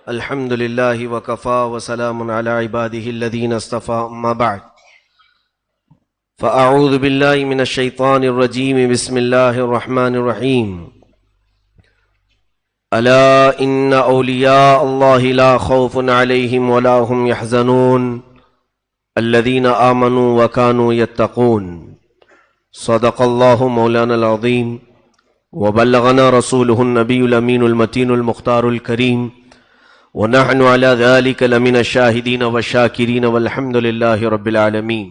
الحمد لله وكفى وسلام على عباده الذين اصطفى أما بعد فأعوذ بالله من الشيطان الرجيم بسم الله الرحمن الرحيم ألا إن أولياء الله لا خوف عليهم ولا هم يحزنون الذين آمنوا وكانوا يتقون صدق الله مولانا العظيم وبلغنا رسوله النبي الأمين المتين المختار الكريم ونحن على ذلك لمن الشاهدين والشاكرين والحمد لله رب العالمين۔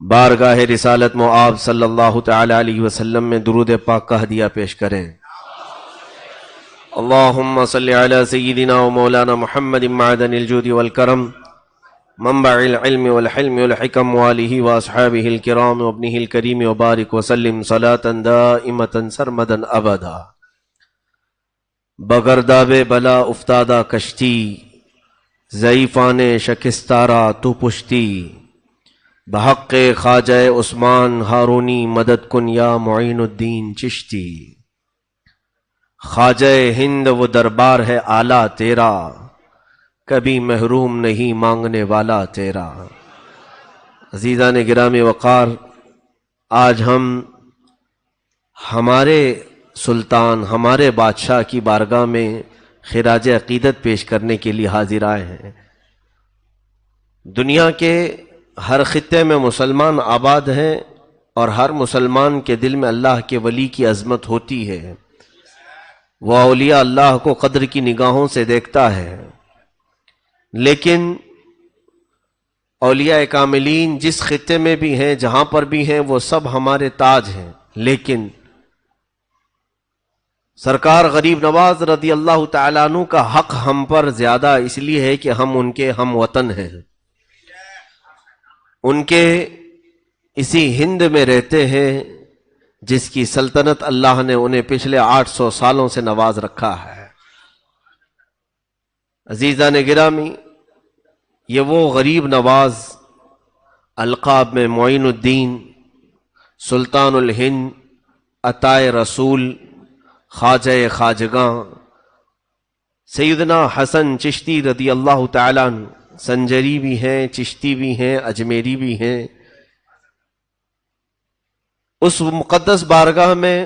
بارگاہ رسالت معاب صلی اللہ تعالی علیہ وسلم میں درود پاک کا ہدیہ پیش کریں۔ اللہم صلی علی سیدنا و مولانا محمد معدن الجود والکرم منبع العلم والحلم والحکم وآلہ واصحابہ الکرام وابنہ الکریم وبارک وسلم صلاة دائمة سرمدا ابدا۔ بگرداب بلا افتادہ کشتی ضعیفان شکستارا تو پشتی، بحق خواجہ عثمان ہارونی مدد کن یا معین الدین چشتی۔ خواجہ ہند وہ دربار ہے اعلیٰ تیرا، کبھی محروم نہیں مانگنے والا تیرا۔ عزیزان گرامی وقار، آج ہم ہمارے سلطان، ہمارے بادشاہ کی بارگاہ میں خراج عقیدت پیش کرنے کے لیے حاضر آئے ہیں۔ دنیا کے ہر خطے میں مسلمان آباد ہیں اور ہر مسلمان کے دل میں اللہ کے ولی کی عظمت ہوتی ہے، وہ اولیاء اللہ کو قدر کی نگاہوں سے دیکھتا ہے، لیکن اولیاء کاملین جس خطے میں بھی ہیں، جہاں پر بھی ہیں، وہ سب ہمارے تاج ہیں، لیکن سرکار غریب نواز رضی اللہ تعالیٰ عنہ کا حق ہم پر زیادہ اس لیے ہے کہ ہم ان کے ہم وطن ہیں، ان کے اسی ہند میں رہتے ہیں جس کی سلطنت اللہ نے انہیں پچھلے 800 سالوں سے نواز رکھا ہے۔ عزیزان گرامی، یہ وہ غریب نواز القاب میں معین الدین، سلطان الہند، عطائے رسول، خواجہ خواجگاں سیدنا حسن چشتی رضی اللہ تعالیٰ عنہ، سنجری بھی ہیں، چشتی بھی ہیں، اجمیری بھی ہیں۔ اس مقدس بارگاہ میں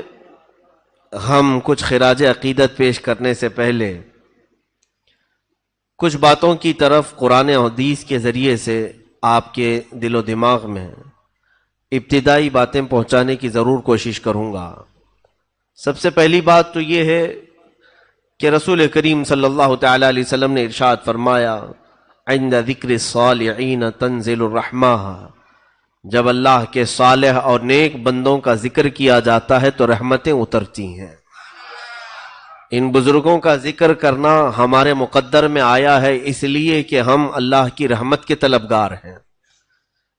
ہم کچھ خراج عقیدت پیش کرنے سے پہلے کچھ باتوں کی طرف قرآن و حدیث کے ذریعے سے آپ کے دل و دماغ میں ابتدائی باتیں پہنچانے کی ضرور کوشش کروں گا۔ سب سے پہلی بات تو یہ ہے کہ رسول کریم صلی اللہ تعالی علیہ وسلم نے ارشاد فرمایا، عند ذکر الصالحین تنزل الرحمہ، جب اللہ کے صالح اور نیک بندوں کا ذکر کیا جاتا ہے تو رحمتیں اترتی ہیں۔ ان بزرگوں کا ذکر کرنا ہمارے مقدر میں آیا ہے اس لیے کہ ہم اللہ کی رحمت کے طلبگار ہیں۔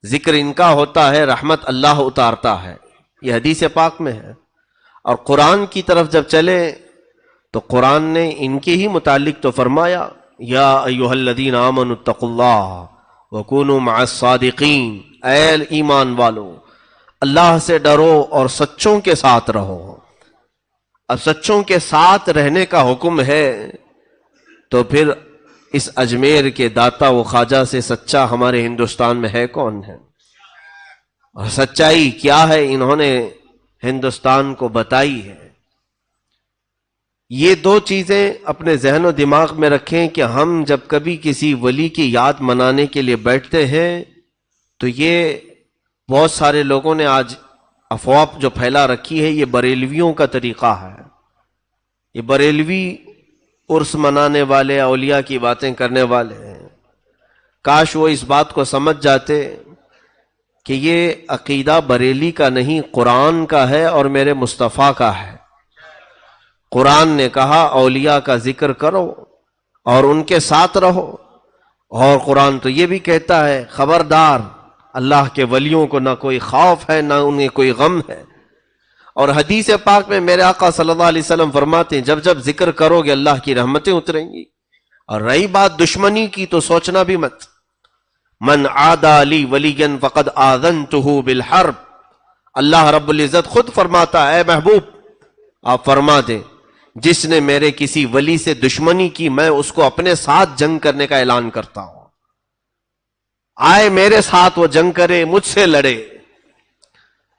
ذکر ان کا ہوتا ہے، رحمت اللہ اتارتا ہے، یہ حدیث پاک میں ہے۔ اور قرآن کی طرف جب چلے تو قرآن نے ان کے ہی متعلق تو فرمایا، یا ایھا الذین آمنوا اتقوا اللہ وکونوا مع الصادقین، اے ایمان والو اللہ سے ڈرو اور سچوں کے ساتھ رہو۔ اب سچوں کے ساتھ رہنے کا حکم ہے تو پھر اس اجمیر کے داتا و خواجہ سے سچا ہمارے ہندوستان میں ہے کون ہے؟ اور سچائی کیا ہے انہوں نے ہندوستان کو بتائی ہے۔ یہ دو چیزیں اپنے ذہن و دماغ میں رکھیں کہ ہم جب کبھی کسی ولی کی یاد منانے کے لیے بیٹھتے ہیں تو یہ بہت سارے لوگوں نے آج افواہ جو پھیلا رکھی ہے، یہ بریلویوں کا طریقہ ہے۔ یہ بریلوی عرس منانے والے، اولیاء کی باتیں کرنے والے ہیں۔ کاش وہ اس بات کو سمجھ جاتے کہ یہ عقیدہ بریلی کا نہیں، قرآن کا ہے اور میرے مصطفیٰ کا ہے۔ قرآن نے کہا اولیاء کا ذکر کرو اور ان کے ساتھ رہو، اور قرآن تو یہ بھی کہتا ہے خبردار، اللہ کے ولیوں کو نہ کوئی خوف ہے نہ انہیں کوئی غم ہے۔ اور حدیث پاک میں میرے آقا صلی اللہ علیہ وسلم فرماتے ہیں جب جب ذکر کرو گے اللہ کی رحمتیں اتریں گی۔ اور رہی بات دشمنی کی تو سوچنا بھی مت، من عادى لی ولیا فقد آذنته بالحرب، اللہ رب العزت خود فرماتا ہے اے محبوب آپ فرما دیں جس نے میرے کسی ولی سے دشمنی کی میں اس کو اپنے ساتھ جنگ کرنے کا اعلان کرتا ہوں. آئے میرے ساتھ وہ جنگ کرے، مجھ سے لڑے.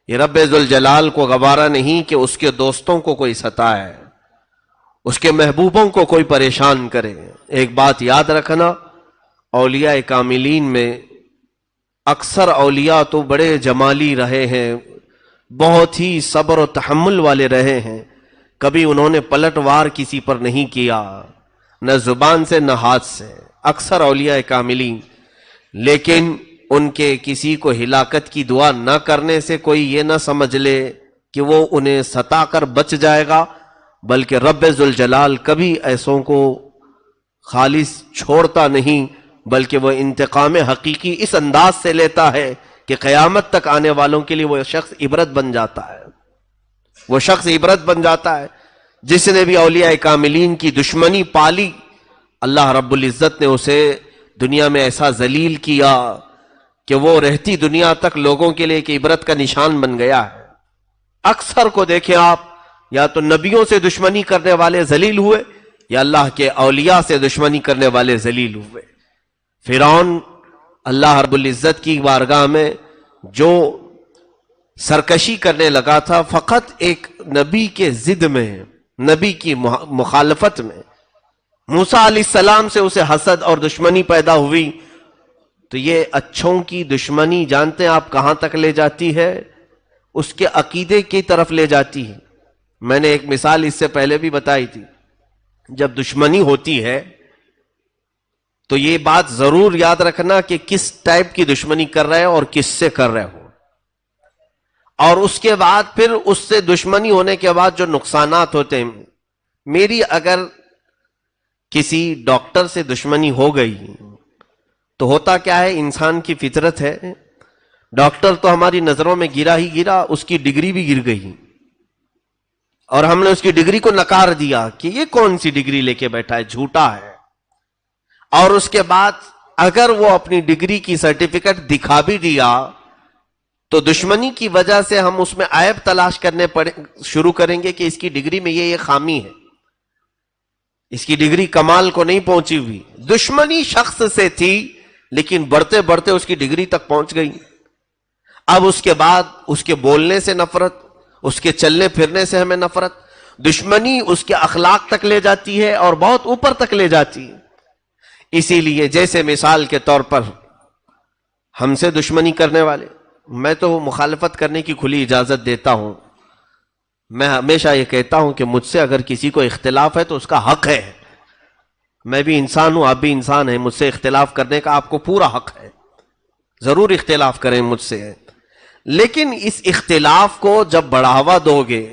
یہ رب ذوالجلال کو گوارا نہیں کہ اس کے دوستوں کو کوئی ستائے، اس کے محبوبوں کو کوئی پریشان کرے. ایک بات یاد رکھنا، اولیاء کاملین میں اکثر اولیاء تو بڑے جمالی رہے ہیں، بہت ہی صبر و تحمل والے رہے ہیں. کبھی انہوں نے پلٹ وار کسی پر نہیں کیا، نہ زبان سے نہ ہاتھ سے، اکثر اولیاء کاملین. لیکن ان کے کسی کو ہلاکت کی دعا نہ کرنے سے کوئی یہ نہ سمجھ لے کہ وہ انہیں ستا کر بچ جائے گا، بلکہ رب ذوالجلال کبھی ایسوں کو خالص چھوڑتا نہیں، بلکہ وہ انتقام حقیقی اس انداز سے لیتا ہے کہ قیامت تک آنے والوں کے لیے وہ شخص عبرت بن جاتا ہے. وہ شخص عبرت بن جاتا ہے. جس نے بھی اولیاء کاملین کی دشمنی پالی، اللہ رب العزت نے اسے دنیا میں ایسا ذلیل کیا کہ وہ رہتی دنیا تک لوگوں کے لیے ایک عبرت کا نشان بن گیا ہے. اکثر کو دیکھیں آپ، یا تو نبیوں سے دشمنی کرنے والے ذلیل ہوئے، یا اللہ کے اولیاء سے دشمنی کرنے والے ذلیل ہوئے. فرعون اللہ رب العزت کی بارگاہ میں جو سرکشی کرنے لگا تھا، فقط ایک نبی کے ضد میں، نبی کی مخالفت میں موسیٰ علیہ السلام سے اسے حسد اور دشمنی پیدا ہوئی. تو یہ اچھوں کی دشمنی جانتے ہیں آپ کہاں تک لے جاتی ہے؟ اس کے عقیدے کی طرف لے جاتی ہے. میں نے ایک مثال اس سے پہلے بھی بتائی تھی. جب دشمنی ہوتی ہے تو یہ بات ضرور یاد رکھنا کہ کس ٹائپ کی دشمنی کر رہے ہو اور کس سے کر رہے ہو، اور اس کے بعد پھر اس سے دشمنی ہونے کے بعد جو نقصانات ہوتے ہیں. میری اگر کسی ڈاکٹر سے دشمنی ہو گئی تو ہوتا کیا ہے، انسان کی فطرت ہے، ڈاکٹر تو ہماری نظروں میں گرا ہی گرا، اس کی ڈگری بھی گر گئی، اور ہم نے اس کی ڈگری کو نکار دیا کہ یہ کون سی ڈگری لے کے بیٹھا ہے، جھوٹا ہے. اور اس کے بعد اگر وہ اپنی ڈگری کی سرٹیفکیٹ دکھا بھی دیا تو دشمنی کی وجہ سے ہم اس میں عیب تلاش کرنے شروع کریں گے کہ اس کی ڈگری میں یہ خامی ہے، اس کی ڈگری کمال کو نہیں پہنچی ہوئی. دشمنی شخص سے تھی لیکن بڑھتے بڑھتے اس کی ڈگری تک پہنچ گئی. اب اس کے بعد اس کے بولنے سے نفرت، اس کے چلنے پھرنے سے ہمیں نفرت. دشمنی اس کے اخلاق تک لے جاتی ہے اور بہت اوپر تک لے جاتی ہے. اسی لیے جیسے مثال کے طور پر ہم سے دشمنی کرنے والے، میں تو مخالفت کرنے کی کھلی اجازت دیتا ہوں. میں ہمیشہ یہ کہتا ہوں کہ مجھ سے اگر کسی کو اختلاف ہے تو اس کا حق ہے. میں بھی انسان ہوں، آپ بھی انسان ہیں، مجھ سے اختلاف کرنے کا آپ کو پورا حق ہے. ضرور اختلاف کریں مجھ سے، لیکن اس اختلاف کو جب بڑھاوا دو گے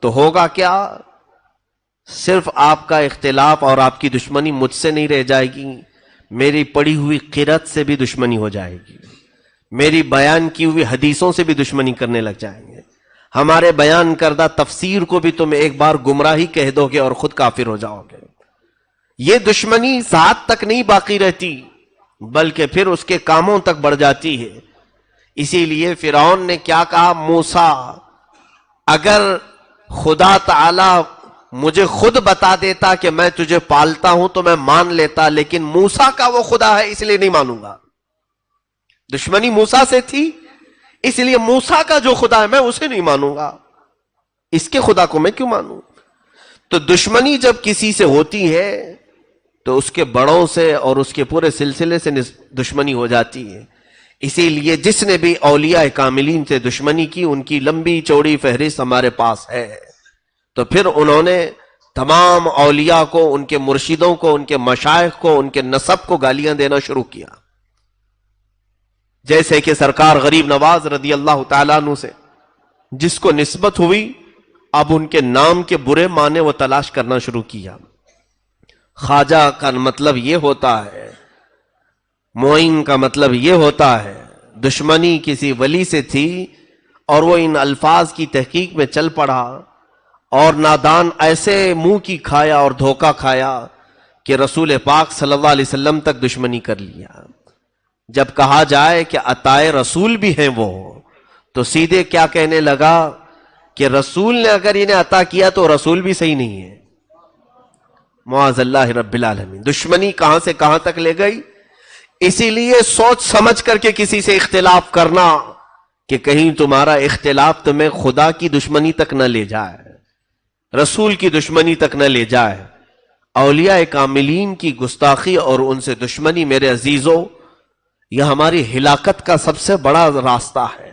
تو ہوگا کیا؟ صرف آپ کا اختلاف اور آپ کی دشمنی مجھ سے نہیں رہ جائے گی، میری پڑھی ہوئی قرأت سے بھی دشمنی ہو جائے گی، میری بیان کی ہوئی حدیثوں سے بھی دشمنی کرنے لگ جائیں گے. ہمارے بیان کردہ تفسیر کو بھی تم ایک بار گمراہی کہہ دو گے اور خود کافر ہو جاؤ گے. یہ دشمنی ذات تک نہیں باقی رہتی بلکہ پھر اس کے کاموں تک بڑھ جاتی ہے. اسی لیے فرعون نے کیا کہا، موسیٰ اگر خدا تعالی مجھے خود بتا دیتا کہ میں تجھے پالتا ہوں تو میں مان لیتا، لیکن موسیٰ کا وہ خدا ہے اس لیے نہیں مانوں گا. دشمنی موسیٰ سے تھی اس لیے موسیٰ کا جو خدا ہے میں اسے نہیں مانوں گا، اس کے خدا کو میں کیوں مانوں. تو دشمنی جب کسی سے ہوتی ہے تو اس کے بڑوں سے اور اس کے پورے سلسلے سے دشمنی ہو جاتی ہے. اسی لیے جس نے بھی اولیاء کاملین سے دشمنی کی ان کی لمبی چوڑی فہرست ہمارے پاس ہے. تو پھر انہوں نے تمام اولیاء کو، ان کے مرشدوں کو، ان کے مشائخ کو، ان کے نسب کو گالیاں دینا شروع کیا. جیسے کہ سرکار غریب نواز رضی اللہ تعالیٰ عنہ سے جس کو نسبت ہوئی، اب ان کے نام کے برے معنی وہ تلاش کرنا شروع کیا. خواجہ کا مطلب یہ ہوتا ہے، معین کا مطلب یہ ہوتا ہے. دشمنی کسی ولی سے تھی اور وہ ان الفاظ کی تحقیق میں چل پڑا اور نادان ایسے منہ کی کھایا اور دھوکہ کھایا کہ رسول پاک صلی اللہ علیہ وسلم تک دشمنی کر لیا. جب کہا جائے کہ عطائے رسول بھی ہیں وہ، تو سیدھے کیا کہنے لگا کہ رسول نے اگر انہیں عطا کیا تو رسول بھی صحیح نہیں ہے. معاذ اللہ رب العالمین. دشمنی کہاں سے کہاں تک لے گئی. اسی لیے سوچ سمجھ کر کے کسی سے اختلاف کرنا کہ کہیں تمہارا اختلاف تمہیں خدا کی دشمنی تک نہ لے جائے, رسول کی دشمنی تک نہ لے جائے. اولیاء کاملین کی گستاخی اور ان سے دشمنی میرے عزیزوں یہ ہماری ہلاکت کا سب سے بڑا راستہ ہے.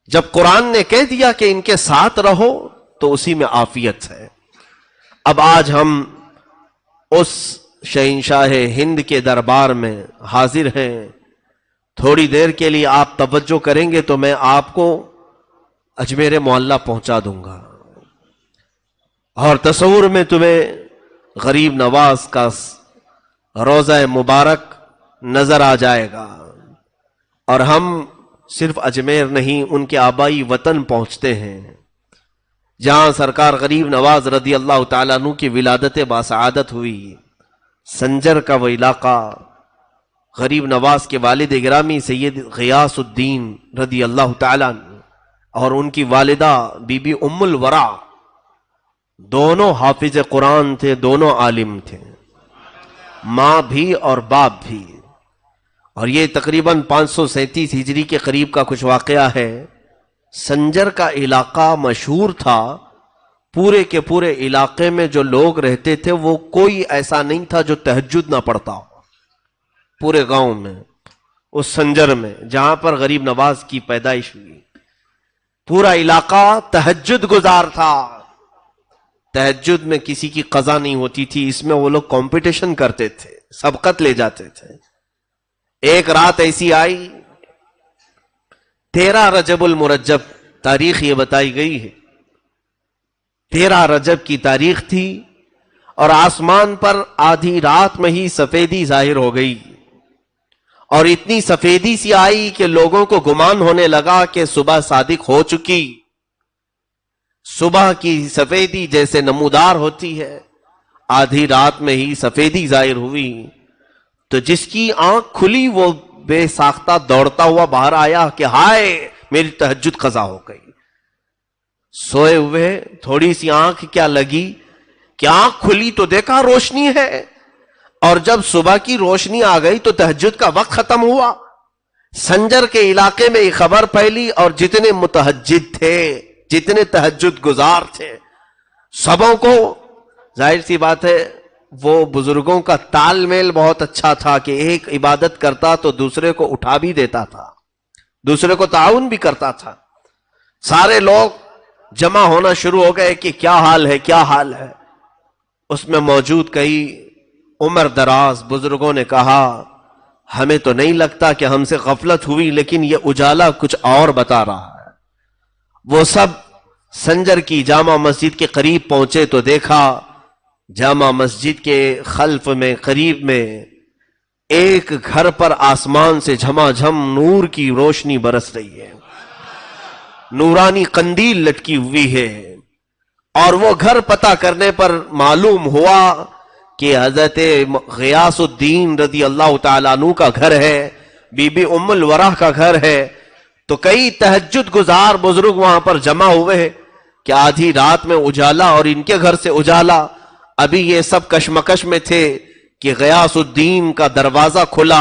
جب قرآن نے کہہ دیا کہ ان کے ساتھ رہو تو اسی میں عافیت ہے. اب آج ہم اس شہنشاہ ہند کے دربار میں حاضر ہیں. تھوڑی دیر کے لیے آپ توجہ کریں گے تو میں آپ کو اجمیر معلیٰ پہنچا دوں گا, اور تصور میں تمہیں غریب نواز کا روضہ مبارک نظر آ جائے گا. اور ہم صرف اجمیر نہیں, ان کے آبائی وطن پہنچتے ہیں جہاں سرکار غریب نواز رضی اللہ تعالیٰ عنہ کی ولادت باسعادت ہوئی. سنجر کا وہ علاقہ, غریب نواز کے والد گرامی سید غیاث الدین رضی اللہ تعالیٰ عنہ اور ان کی والدہ بی بی ام الورا دونوں حافظ قرآن تھے, دونوں عالم تھے, ماں بھی اور باپ بھی. اور یہ تقریباً 537 ہجری کے قریب کا کچھ واقعہ ہے. سنجر کا علاقہ مشہور تھا, پورے کے پورے علاقے میں جو لوگ رہتے تھے وہ کوئی ایسا نہیں تھا جو تہجد نہ پڑھتا ہو. پورے گاؤں میں, اس سنجر میں جہاں پر غریب نواز کی پیدائش ہوئی, پورا علاقہ تہجد گزار تھا. تہجد میں کسی کی قضا نہیں ہوتی تھی, اس میں وہ لوگ کمپٹیشن کرتے تھے, سبقت لے جاتے تھے. ایک رات ایسی آئی 13 رجب المرجب, تاریخ یہ بتائی گئی ہے, 13 رجب کی تاریخ تھی, اور آسمان پر آدھی رات میں ہی سفیدی ظاہر ہو گئی, اور اتنی سفیدی سی آئی کہ لوگوں کو گمان ہونے لگا کہ صبح صادق ہو چکی. صبح کی سفیدی جیسے نمودار ہوتی ہے, آدھی رات میں ہی سفیدی ظاہر ہوئی. تو جس کی آنکھ کھلی وہ بے ساختہ دوڑتا ہوا باہر آیا کہ ہائے میری تہجد قضا ہو گئی. سوئے ہوئے تھوڑی سی آنکھ کیا لگی کہ آنکھ کھلی تو دیکھا روشنی ہے, اور جب صبح کی روشنی آ گئی تو تہجد کا وقت ختم ہوا. سنجر کے علاقے میں یہ خبر پھیلی, اور جتنے متہجد تھے, جتنے تہجد گزار تھے, سبوں کو ظاہر سی بات ہے وہ بزرگوں کا تال میل بہت اچھا تھا کہ ایک عبادت کرتا تو دوسرے کو اٹھا بھی دیتا تھا, دوسرے کو تعاون بھی کرتا تھا. سارے لوگ جمع ہونا شروع ہو گئے کہ کیا حال ہے, کیا حال ہے. اس میں موجود کئی عمر دراز بزرگوں نے کہا ہمیں تو نہیں لگتا کہ ہم سے غفلت ہوئی, لیکن یہ اجالا کچھ اور بتا رہا ہے. وہ سب سنجر کی جامع مسجد کے قریب پہنچے تو دیکھا جامع مسجد کے خلف میں قریب میں ایک گھر پر آسمان سے جھماجھم نور کی روشنی برس رہی ہے, نورانی قندیل لٹکی ہوئی ہے. اور وہ گھر پتہ کرنے پر معلوم ہوا کہ حضرت غیاث الدین رضی اللہ تعالیٰ عنہ کا گھر ہے, بی بی ام الورا کا گھر ہے. تو کئی تہجد گزار بزرگ وہاں پر جمع ہوئے کہ آدھی رات میں اجالا اور ان کے گھر سے اجالا. ابھی یہ سب کشمکش میں تھے کہ غیاث الدین کا دروازہ کھلا,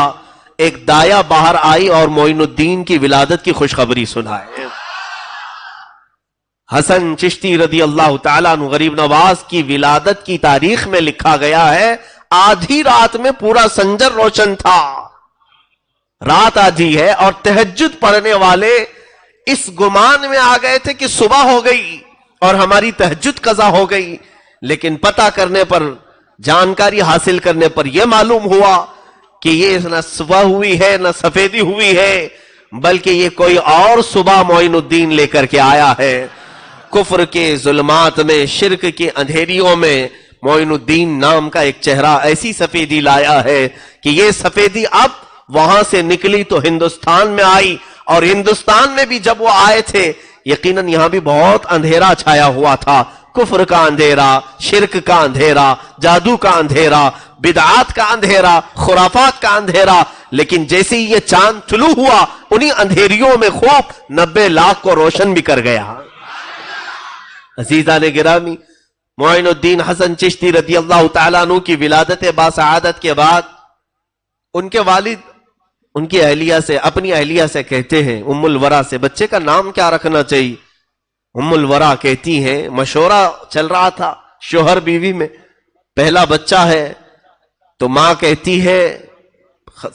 ایک دایا باہر آئی اور معین الدین کی ولادت کی خوشخبری سنائے. حسن چشتی رضی اللہ تعالیٰ عنہ غریب نواز کی ولادت کی تاریخ میں لکھا گیا ہے آدھی رات میں پورا سنجر روشن تھا. رات آدھی ہے اور تہجد پڑھنے والے اس گمان میں آ گئے تھے کہ صبح ہو گئی اور ہماری تہجد قضا ہو گئی. لیکن پتہ کرنے پر, جانکاری حاصل کرنے پر یہ معلوم ہوا کہ یہ نہ صبح ہوئی ہے نہ سفیدی ہوئی ہے, بلکہ یہ کوئی اور صبح معین الدین لے کر کے آیا ہے. کفر کے ظلمات میں, شرک کے اندھیریوں میں معین الدین نام کا ایک چہرہ ایسی سفیدی لایا ہے کہ یہ سفیدی اب وہاں سے نکلی تو ہندوستان میں آئی, اور ہندوستان میں بھی جب وہ آئے تھے یقیناً یہاں بھی بہت اندھیرا چھایا ہوا تھا. کفر کا اندھیرا, شرک کا اندھیرا, جادو کا اندھیرا, بدعات کا اندھیرا, خرافات کا اندھیرا. لیکن جیسے ہی یہ چاند طلوع ہوا انہی اندھیریوں میں خوب 90 لاکھ کو روشن بھی کر گیا. عزیزان گرامی, معین الدین حسن چشتی رضی اللہ تعالیٰ عنہ کی ولادت باسعادت کے بعد ان کے والد ان کی اہلیہ سے، اپنی اہلیہ سے کہتے ہیں، ام الورا سے، بچے کا نام کیا رکھنا چاہیے؟ ام الورا کہتی ہیں، مشورہ چل رہا تھا شوہر بیوی میں، پہلا بچہ ہے تو ماں کہتی ہے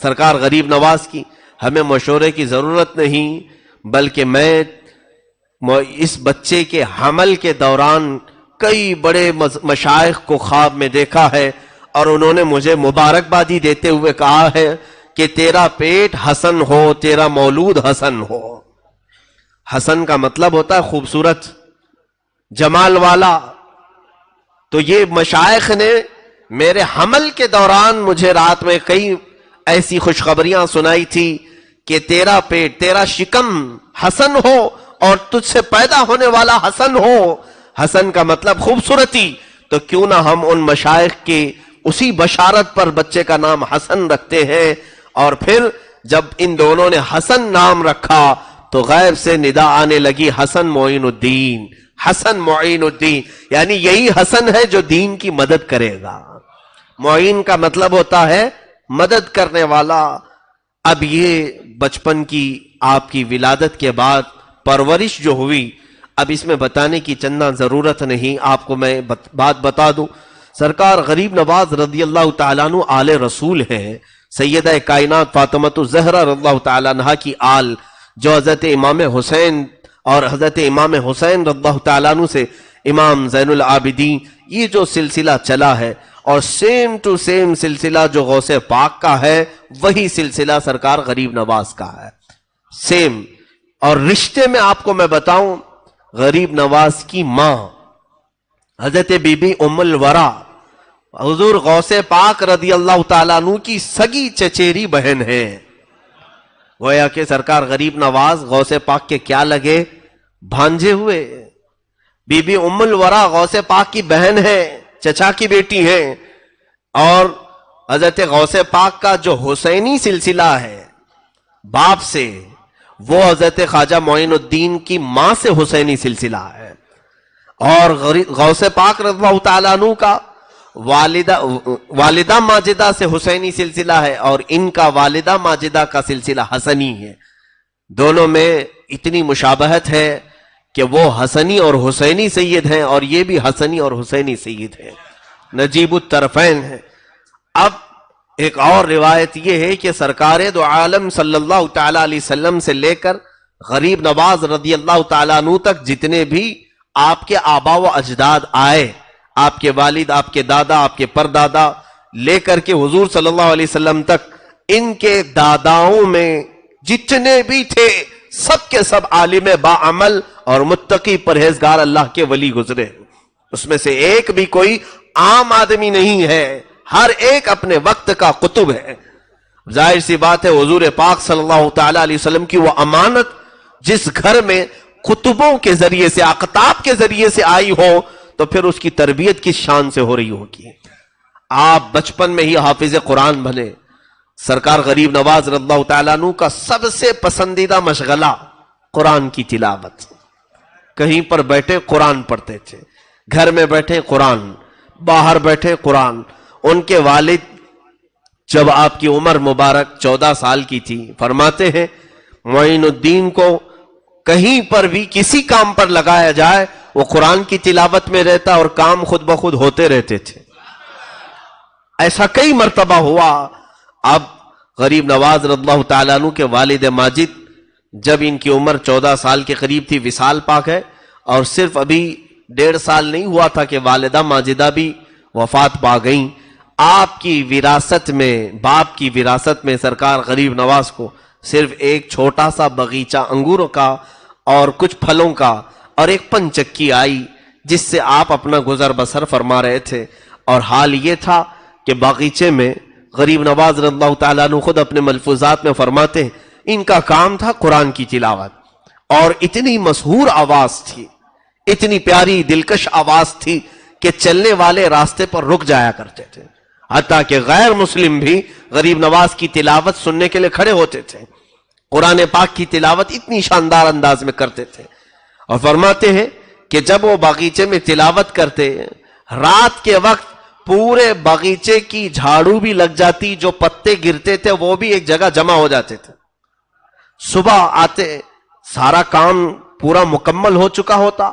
سرکار غریب نواز کی، ہمیں مشورے کی ضرورت نہیں، بلکہ میں اس بچے کے حمل کے دوران کئی بڑے مشائخ کو خواب میں دیکھا ہے اور انہوں نے مجھے مبارکبادی دیتے ہوئے کہا ہے کہ تیرا پیٹ حسن ہو، تیرا مولود حسن ہو۔ حسن کا مطلب ہوتا ہے خوبصورت، جمال والا۔ تو یہ مشائخ نے میرے حمل کے دوران مجھے رات میں کئی ایسی خوشخبریاں سنائی تھی کہ تیرا پیٹ، تیرا شکم حسن ہو اور تجھ سے پیدا ہونے والا حسن ہو۔ حسن کا مطلب خوبصورتی، تو کیوں نہ ہم ان مشائخ کی اسی بشارت پر بچے کا نام حسن رکھتے ہیں۔ اور پھر جب ان دونوں نے حسن نام رکھا تو غیب سے ندا آنے لگی، حسن معین الدین، حسن معین الدین، یعنی یہی حسن ہے جو دین کی مدد کرے گا۔ معین کا مطلب ہوتا ہے مدد کرنے والا۔ اب یہ بچپن کی آپ کی ولادت کے بعد پرورش جو ہوئی، اب اس میں بتانے کی چندہ ضرورت نہیں، آپ کو میں بات بتا دوں۔ سرکار غریب نواز رضی اللہ تعالیٰ عنہ آل رسول ہیں، سیدہ کائنات فاطمۃ الزہرا رضی اللہ تعالیٰ عنہ کی آل، جو حضرت امام حسین اور حضرت امام حسین رضی اللہ تعالیٰ عنہ سے امام زین العابدین، یہ جو سلسلہ چلا ہے، اور سیم ٹو سیم سلسلہ جو غوث پاک کا ہے وہی سلسلہ سرکار غریب نواز کا ہے، سیم۔ اور رشتے میں آپ کو میں بتاؤں، غریب نواز کی ماں حضرت بی بی ام الورا حضور غوث پاک رضی اللہ تعالیٰ عنہ کی سگی چچیری بہن ہے۔ گویا کہ سرکار غریب نواز غوث پاک کے کیا لگے؟ بھانجے ہوئے۔ بی بی ام الورا غوث پاک کی بہن ہے، چچا کی بیٹی ہیں، اور حضرت غوث پاک کا جو حسینی سلسلہ ہے باپ سے، وہ حضرت خواجہ معین الدین کی ماں سے حسینی سلسلہ ہے، اور غوث پاک رضی اللہ تعالیٰ عنہ کا والدہ ماجدہ سے حسینی سلسلہ ہے، اور ان کا والدہ ماجدہ کا سلسلہ حسنی ہے۔ دونوں میں اتنی مشابہت ہے کہ وہ حسنی اور حسینی سید ہیں، اور یہ بھی حسنی اور حسینی سید ہیں، نجیب الطرفین ہیں۔ اب ایک اور روایت یہ ہے کہ سرکار دو عالم صلی اللہ تعالیٰ علیہ وسلم سے لے کر غریب نواز رضی اللہ تعالیٰ عنہ تک جتنے بھی آپ کے آبا و اجداد آئے، آپ کے والد، آپ کے دادا، آپ کے پردادا، لے کر کے حضور صلی اللہ علیہ وسلم تک، ان کے داداؤں میں جتنے بھی تھے سب کے سب عالم باعمل اور متقی پرہیزگار اللہ کے ولی گزرے، اس میں سے ایک بھی کوئی عام آدمی نہیں ہے، ہر ایک اپنے وقت کا قطب ہے۔ ظاہر سی بات ہے حضور پاک صلی اللہ تعالیٰ علیہ وسلم کی وہ امانت جس گھر میں قطبوں کے ذریعے سے، اقطاب کے ذریعے سے آئی ہو تو پھر اس کی تربیت کس شان سے ہو رہی ہوگی۔ آپ بچپن میں ہی حافظ قرآن بنے۔ سرکار غریب نواز رضی اللہ تعالیٰ عنہ کا سب سے پسندیدہ مشغلہ قرآن کی تلاوت، کہیں پر بیٹھے قرآن پڑھتے تھے، گھر میں بیٹھے قرآن، باہر بیٹھے قرآن۔ ان کے والد جب آپ کی عمر مبارک 14 سال کی تھی، فرماتے ہیں معین الدین کو کہیں پر بھی کسی کام پر لگایا جائے وہ قرآن کی تلاوت میں رہتا اور کام خود بخود ہوتے رہتے تھے۔ ایسا کئی مرتبہ ہوا۔ اب غریب نواز رضی اللہ تعالیٰ عنہ کے والد ماجد جب ان کی عمر 14 سال کے قریب تھی، وصال پاک ہے، اور صرف ابھی 1.5 سال نہیں ہوا تھا کہ والدہ ماجدہ بھی وفات پا گئیں۔ آپ کی وراثت میں، باپ کی وراثت میں سرکار غریب نواز کو صرف ایک چھوٹا سا باغیچہ انگوروں کا اور کچھ پھلوں کا اور ایک پنچکی آئی جس سے آپ اپنا گزر بسر فرما رہے تھے۔ اور حال یہ تھا کہ باغیچے میں غریب نواز رضی اللہ تعالیٰ عنہ خود اپنے ملفوظات میں فرماتے ہیں ان کا کام تھا قرآن کی تلاوت، اور اتنی مسحور آواز تھی، اتنی پیاری دلکش آواز تھی کہ چلنے والے راستے پر رک جایا کرتے تھے، حتیٰ کہ غیر مسلم بھی غریب نواز کی تلاوت سننے کے لیے کھڑے ہوتے تھے۔ قرآن پاک کی تلاوت اتنی شاندار انداز میں کرتے تھے، اور فرماتے ہیں کہ جب وہ باغیچے میں تلاوت کرتے رات کے وقت پورے باغیچے کی جھاڑو بھی لگ جاتی, جو پتے گرتے تھے وہ بھی ایک جگہ جمع ہو جاتے تھے. صبح آتے سارا کام پورا مکمل ہو چکا ہوتا.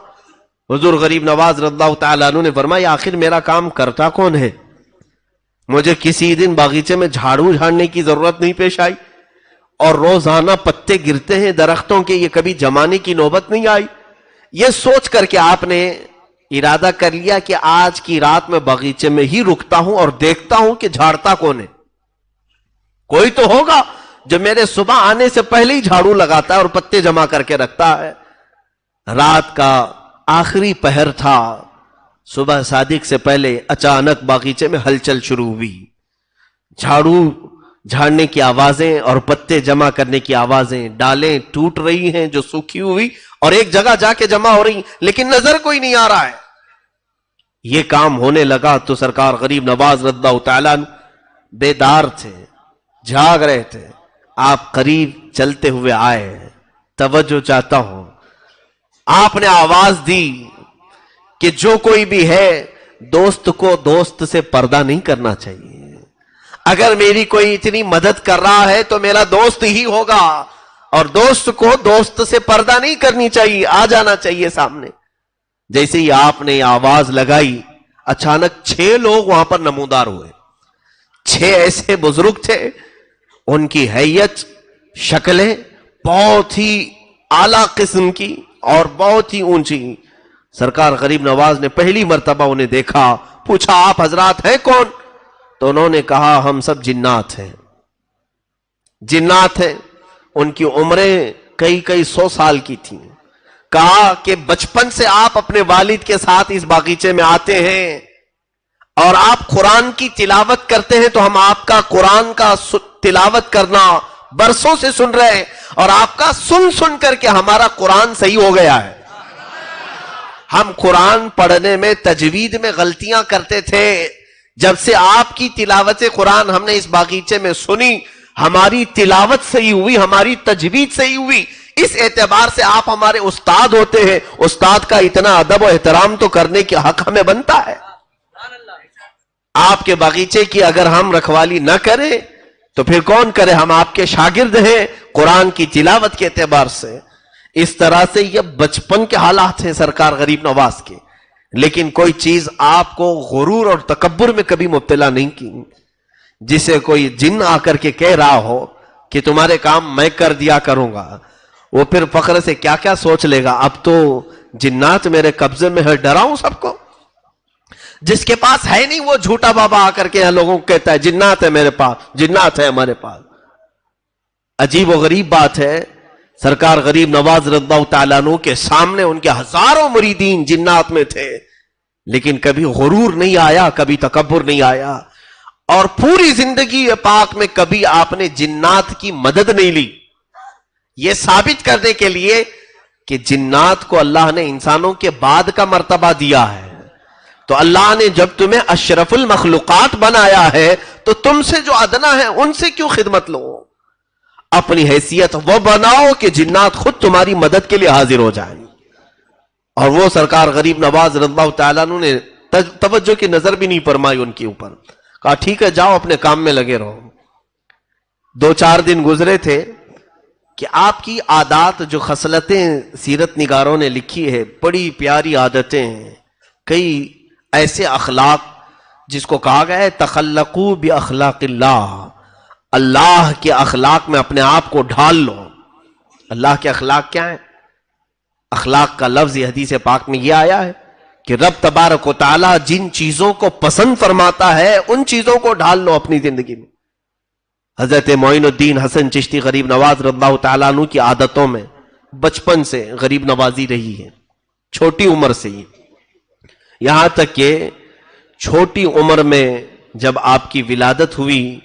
حضور غریب نواز رضی اللہ تعالیٰ عنہ نے فرمایا آخر میرا کام کرتا کون ہے؟ مجھے کسی دن باغیچے میں جھاڑو جھاڑنے کی ضرورت نہیں پیش آئی, اور روزانہ پتے گرتے ہیں درختوں کے, یہ کبھی جمانے کی نوبت نہیں آئی. یہ سوچ کر کے آپ نے ارادہ کر لیا کہ آج کی رات میں باغیچے میں ہی رکتا ہوں اور دیکھتا ہوں کہ جھاڑتا کون ہے. کوئی تو ہوگا جو میرے صبح آنے سے پہلے ہی جھاڑو لگاتا ہے اور پتے جمع کر کے رکھتا ہے. رات کا آخری پہر تھا, صبح صادق سے پہلے اچانک باغیچے میں ہلچل شروع ہوئی. جھاڑو جھاڑنے کی آوازیں اور پتے جمع کرنے کی آوازیں, ڈالیں ٹوٹ رہی ہیں جو سوکھی ہوئی اور ایک جگہ جا کے جمع ہو رہی, لیکن نظر کوئی نہیں آ رہا ہے. یہ کام ہونے لگا تو سرکار غریب نواز رضی اللہ تعالیٰ بیدار تھے, جاگ رہے تھے. آپ قریب چلتے ہوئے آئے, توجہ چاہتا ہوں. آپ نے آواز دی کہ جو کوئی بھی ہے دوست کو دوست سے پردہ نہیں کرنا چاہیے. اگر میری کوئی اتنی مدد کر رہا ہے تو میرا دوست ہی ہوگا, اور دوست کو دوست سے پردہ نہیں کرنی چاہیے, آ جانا چاہیے سامنے. جیسے ہی آپ نے آواز لگائی اچانک 6 لوگ وہاں پر نمودار ہوئے. 6 ایسے بزرگ تھے, ان کی حیت شکلیں بہت ہی اعلیٰ قسم کی اور بہت ہی اونچی. سرکار غریب نواز نے پہلی مرتبہ انہیں دیکھا, پوچھا آپ حضرات ہیں کون؟ تو انہوں نے کہا ہم سب جنات ہیں. جنات ہیں. ان کی عمریں کئی 100 سال کی تھیں. کہا کہ بچپن سے آپ اپنے والد کے ساتھ اس باغیچے میں آتے ہیں اور آپ قرآن کی تلاوت کرتے ہیں, تو ہم آپ کا قرآن کا تلاوت کرنا برسوں سے سن رہے ہیں, اور آپ کا سن کر کے ہمارا قرآن صحیح ہو گیا ہے. ہم قرآن پڑھنے میں تجوید میں غلطیاں کرتے تھے, جب سے آپ کی تلاوت قرآن ہم نے اس باغیچے میں سنی, ہماری تلاوت صحیح ہوئی, ہماری تجوید صحیح ہوئی. اس اعتبار سے آپ ہمارے استاد ہوتے ہیں. استاد کا اتنا ادب و احترام تو کرنے کے حق ہمیں بنتا ہے. آپ کے باغیچے کی اگر ہم رکھوالی نہ کریں تو پھر کون کرے؟ ہم آپ کے شاگرد ہیں قرآن کی تلاوت کے اعتبار سے. اس طرح سے یہ بچپن کے حالات ہیں سرکار غریب نواز کے. لیکن کوئی چیز آپ کو غرور اور تکبر میں کبھی مبتلا نہیں کی. جسے کوئی جن آ کر کے کہہ رہا ہو کہ تمہارے کام میں کر دیا کروں گا, وہ پھر فخر سے کیا کیا سوچ لے گا, اب تو جنات میرے قبضے میں ہے, ڈراؤں سب کو. جس کے پاس ہے نہیں وہ جھوٹا بابا آ کر کے لوگوں کو کہتا ہے جنات ہے میرے پاس, جنات ہے ہمارے پاس. عجیب و غریب بات ہے, سرکار غریب نواز رضی اللہ تعالیٰ عنہ کے سامنے ان کے ہزاروں مریدین جنات میں تھے, لیکن کبھی غرور نہیں آیا, کبھی تکبر نہیں آیا, اور پوری زندگی پاک میں کبھی آپ نے جنات کی مدد نہیں لی. یہ ثابت کرنے کے لیے کہ جنات کو اللہ نے انسانوں کے بعد کا مرتبہ دیا ہے, تو اللہ نے جب تمہیں اشرف المخلوقات بنایا ہے تو تم سے جو ادنا ہے ان سے کیوں خدمت لو؟ اپنی حیثیت وہ بناؤ کہ جنات خود تمہاری مدد کے لیے حاضر ہو جائیں. اور وہ سرکار غریب نواز رضی اللہ تعالیٰ عنہ نے توجہ کی نظر بھی نہیں فرمائی ان کے اوپر. کہا ٹھیک ہے جاؤ اپنے کام میں لگے رہو. 2-4 دن گزرے تھے کہ آپ کی عادات جو خصلتیں سیرت نگاروں نے لکھی ہے, بڑی پیاری عادتیں ہیں, کئی ایسے اخلاق جس کو کہا گیا ہے تخلقوا باخلاق اللہ, اللہ کے اخلاق میں اپنے آپ کو ڈھال لو. اللہ کے اخلاق کیا ہیں؟ اخلاق کا لفظ یہ حدیث پاک میں یہ آیا ہے کہ رب تبارک و تعالی جن چیزوں کو پسند فرماتا ہے ان چیزوں کو ڈھال لو اپنی زندگی میں. حضرت معین الدین حسن چشتی غریب نواز رضی اللہ تعالیٰ عنہ کی عادتوں میں بچپن سے غریب نوازی رہی ہے, چھوٹی عمر سے ہی, یہاں تک کہ چھوٹی عمر میں جب آپ کی ولادت ہوئی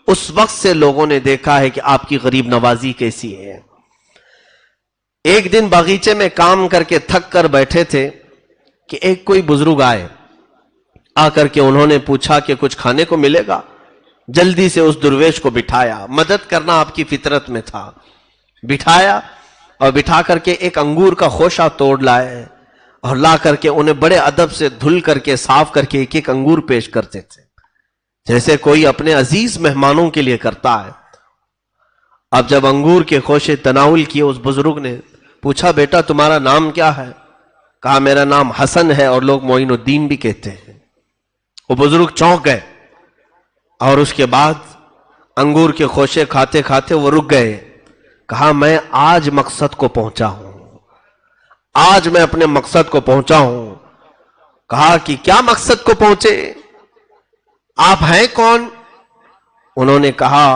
اس وقت سے لوگوں نے دیکھا ہے کہ آپ کی غریب نوازی کیسی ہے. ایک دن باغیچے میں کام کر کے تھک کر بیٹھے تھے کہ ایک کوئی بزرگ آئے, آ کر کے انہوں نے پوچھا کہ کچھ کھانے کو ملے گا. جلدی سے اس درویش کو بٹھایا, مدد کرنا آپ کی فطرت میں تھا. بٹھایا اور بٹھا کر کے ایک انگور کا خوشہ توڑ لائے اور لا کر کے انہیں بڑے ادب سے دھل کر کے صاف کر کے ایک ایک انگور پیش کرتے تھے، جیسے کوئی اپنے عزیز مہمانوں کے لیے کرتا ہے۔ اب جب انگور کے خوشے تناول کیے، اس بزرگ نے پوچھا بیٹا تمہارا نام کیا ہے؟ کہا میرا نام حسن ہے اور لوگ معین الدین بھی کہتے ہیں۔ وہ بزرگ چونک گئے اور اس کے بعد انگور کے خوشے کھاتے کھاتے وہ رک گئے۔ کہا میں آج مقصد کو پہنچا ہوں، آج میں اپنے مقصد کو پہنچا ہوں۔ کہا کہ کیا مقصد کو پہنچے؟ آپ ہیں کون؟ انہوں نے کہا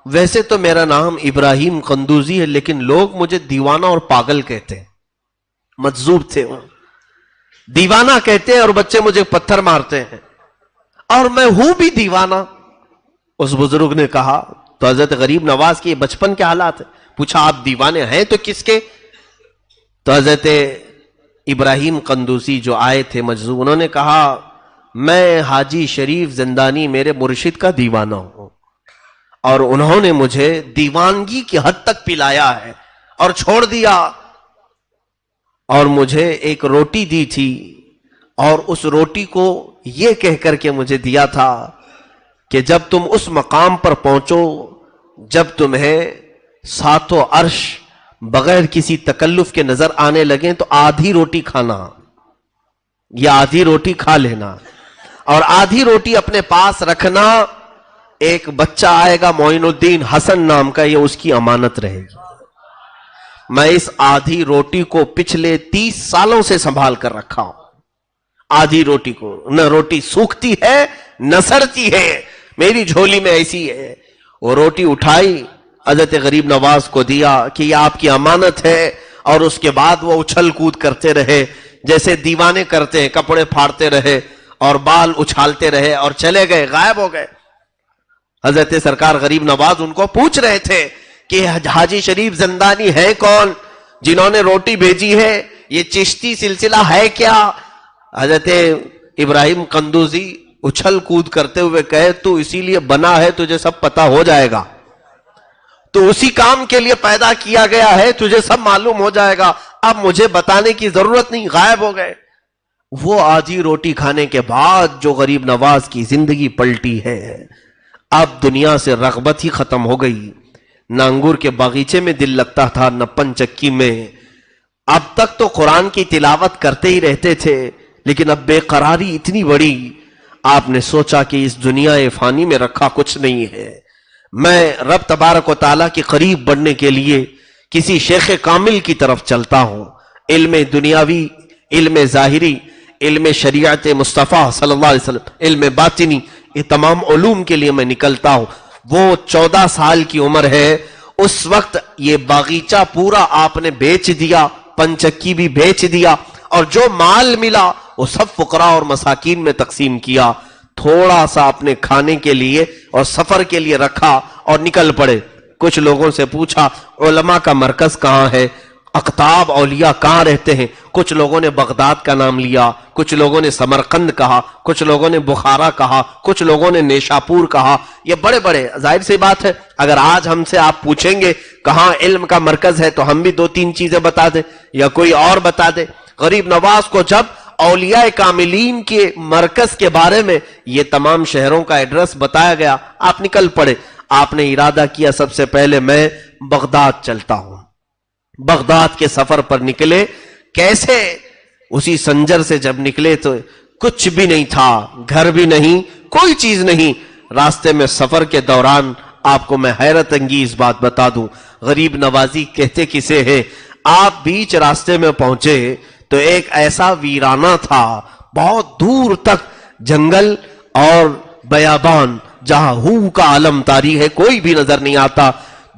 ویسے تو میرا نام ابراہیم قندوزی ہے، لیکن لوگ مجھے دیوانہ اور پاگل کہتے ہیں۔ مجذوب تھے وہ، دیوانہ کہتے ہیں اور بچے مجھے پتھر مارتے ہیں، اور میں ہوں بھی دیوانہ۔ اس بزرگ نے کہا تو حضرت غریب نواز کے بچپن کے حالات ہیں۔ پوچھا آپ دیوانے ہیں تو کس کے؟ تو حضرت ابراہیم قندوزی جو آئے تھے مجذوب، انہوں نے کہا میں حاجی شریف زندانی میرے مرشد کا دیوانہ ہوں، اور انہوں نے مجھے دیوانگی کی حد تک پلایا ہے اور چھوڑ دیا، اور مجھے ایک روٹی دی تھی، اور اس روٹی کو یہ کہہ کر کے مجھے دیا تھا کہ جب تم اس مقام پر پہنچو جب تمہیں ساتوں عرش بغیر کسی تکلف کے نظر آنے لگیں تو آدھی روٹی کھانا، یا آدھی روٹی کھا لینا، اور آدھی روٹی اپنے پاس رکھنا۔ ایک بچہ آئے گا معین الدین حسن نام کا، یہ اس کی امانت رہے گی۔ میں اس آدھی روٹی کو پچھلے 30 سالوں سے سنبھال کر رکھا ہوں۔ آدھی روٹی کو، نہ روٹی سوکھتی ہے نہ سڑتی ہے، میری جھولی میں ایسی ہے۔ وہ روٹی اٹھائی، حضرت غریب نواز کو دیا کہ یہ آپ کی امانت ہے، اور اس کے بعد وہ اچھل کود کرتے رہے جیسے دیوانے کرتے ہیں، کپڑے پھاڑتے رہے اور بال اچھالتے رہے اور چلے گئے، غائب ہو گئے۔ حضرت سرکار غریب نواز ان کو پوچھ رہے تھے کہ حاجی شریف زندانی ہے کون جنہوں نے روٹی بھیجی ہے؟ یہ چشتی سلسلہ ہے کیا؟ حضرت ابراہیم قندوزی اچھل کود کرتے ہوئے کہے تو اسی لیے بنا ہے، تجھے سب پتا ہو جائے گا، تو اسی کام کے لیے پیدا کیا گیا ہے، تجھے سب معلوم ہو جائے گا، اب مجھے بتانے کی ضرورت نہیں۔ غائب ہو گئے۔ وہ آدھی روٹی کھانے کے بعد جو غریب نواز کی زندگی پلٹی ہے، اب دنیا سے رغبت ہی ختم ہو گئی، نہ انگور کے باغیچے میں دل لگتا تھا نہ پنچکی میں۔ اب تک تو قرآن کی تلاوت کرتے ہی رہتے تھے، لیکن اب بے قراری اتنی بڑی، آپ نے سوچا کہ اس دنیا فانی میں رکھا کچھ نہیں ہے، میں رب تبارک و تعالیٰ کے قریب بڑھنے کے لیے کسی شیخ کامل کی طرف چلتا ہوں، علم دنیاوی، علم ظاہری، علم شریعت مصطفیٰ صلی اللہ علیہ وسلم، علم باطنی، یہ تمام علوم کے لیے میں نکلتا ہوں۔ وہ 14 سال کی عمر ہے، اس وقت یہ باغیچہ پورا آپ نے بیچ دیا، پنچکی بھی بیچ دیا، اور جو مال ملا وہ سب فقراء اور مساکین میں تقسیم کیا، تھوڑا سا اپنے کھانے کے لیے اور سفر کے لیے رکھا اور نکل پڑے۔ کچھ لوگوں سے پوچھا علماء کا مرکز کہاں ہے، اقطاب اولیاء کہاں رہتے ہیں؟ کچھ لوگوں نے بغداد کا نام لیا، کچھ لوگوں نے سمرقند کہا، کچھ لوگوں نے بخارا کہا، کچھ لوگوں نے نیشاپور کہا۔ یہ بڑے بڑے، ظاہر سی بات ہے اگر آج ہم سے آپ پوچھیں گے کہاں علم کا مرکز ہے تو ہم بھی 2-3 چیزیں بتا دیں یا کوئی اور بتا دے۔ غریب نواز کو جب اولیاء کاملین کے مرکز کے بارے میں یہ تمام شہروں کا ایڈریس بتایا گیا، آپ نکل پڑے۔ آپ نے ارادہ کیا سب سے پہلے میں بغداد چلتا ہوں۔ بغداد کے سفر پر نکلے، کیسے؟ اسی سنجر سے جب نکلے تو کچھ بھی نہیں تھا، گھر بھی نہیں، کوئی چیز نہیں۔ راستے میں سفر کے دوران آپ کو میں حیرت انگیز بات بتا دوں، غریب نوازی کہتے کسے ہیں؟ آپ بیچ راستے میں پہنچے تو ایک ایسا ویرانہ تھا، بہت دور تک جنگل اور بیابان، جہاں ہو کا عالم طاری ہے، کوئی بھی نظر نہیں آتا۔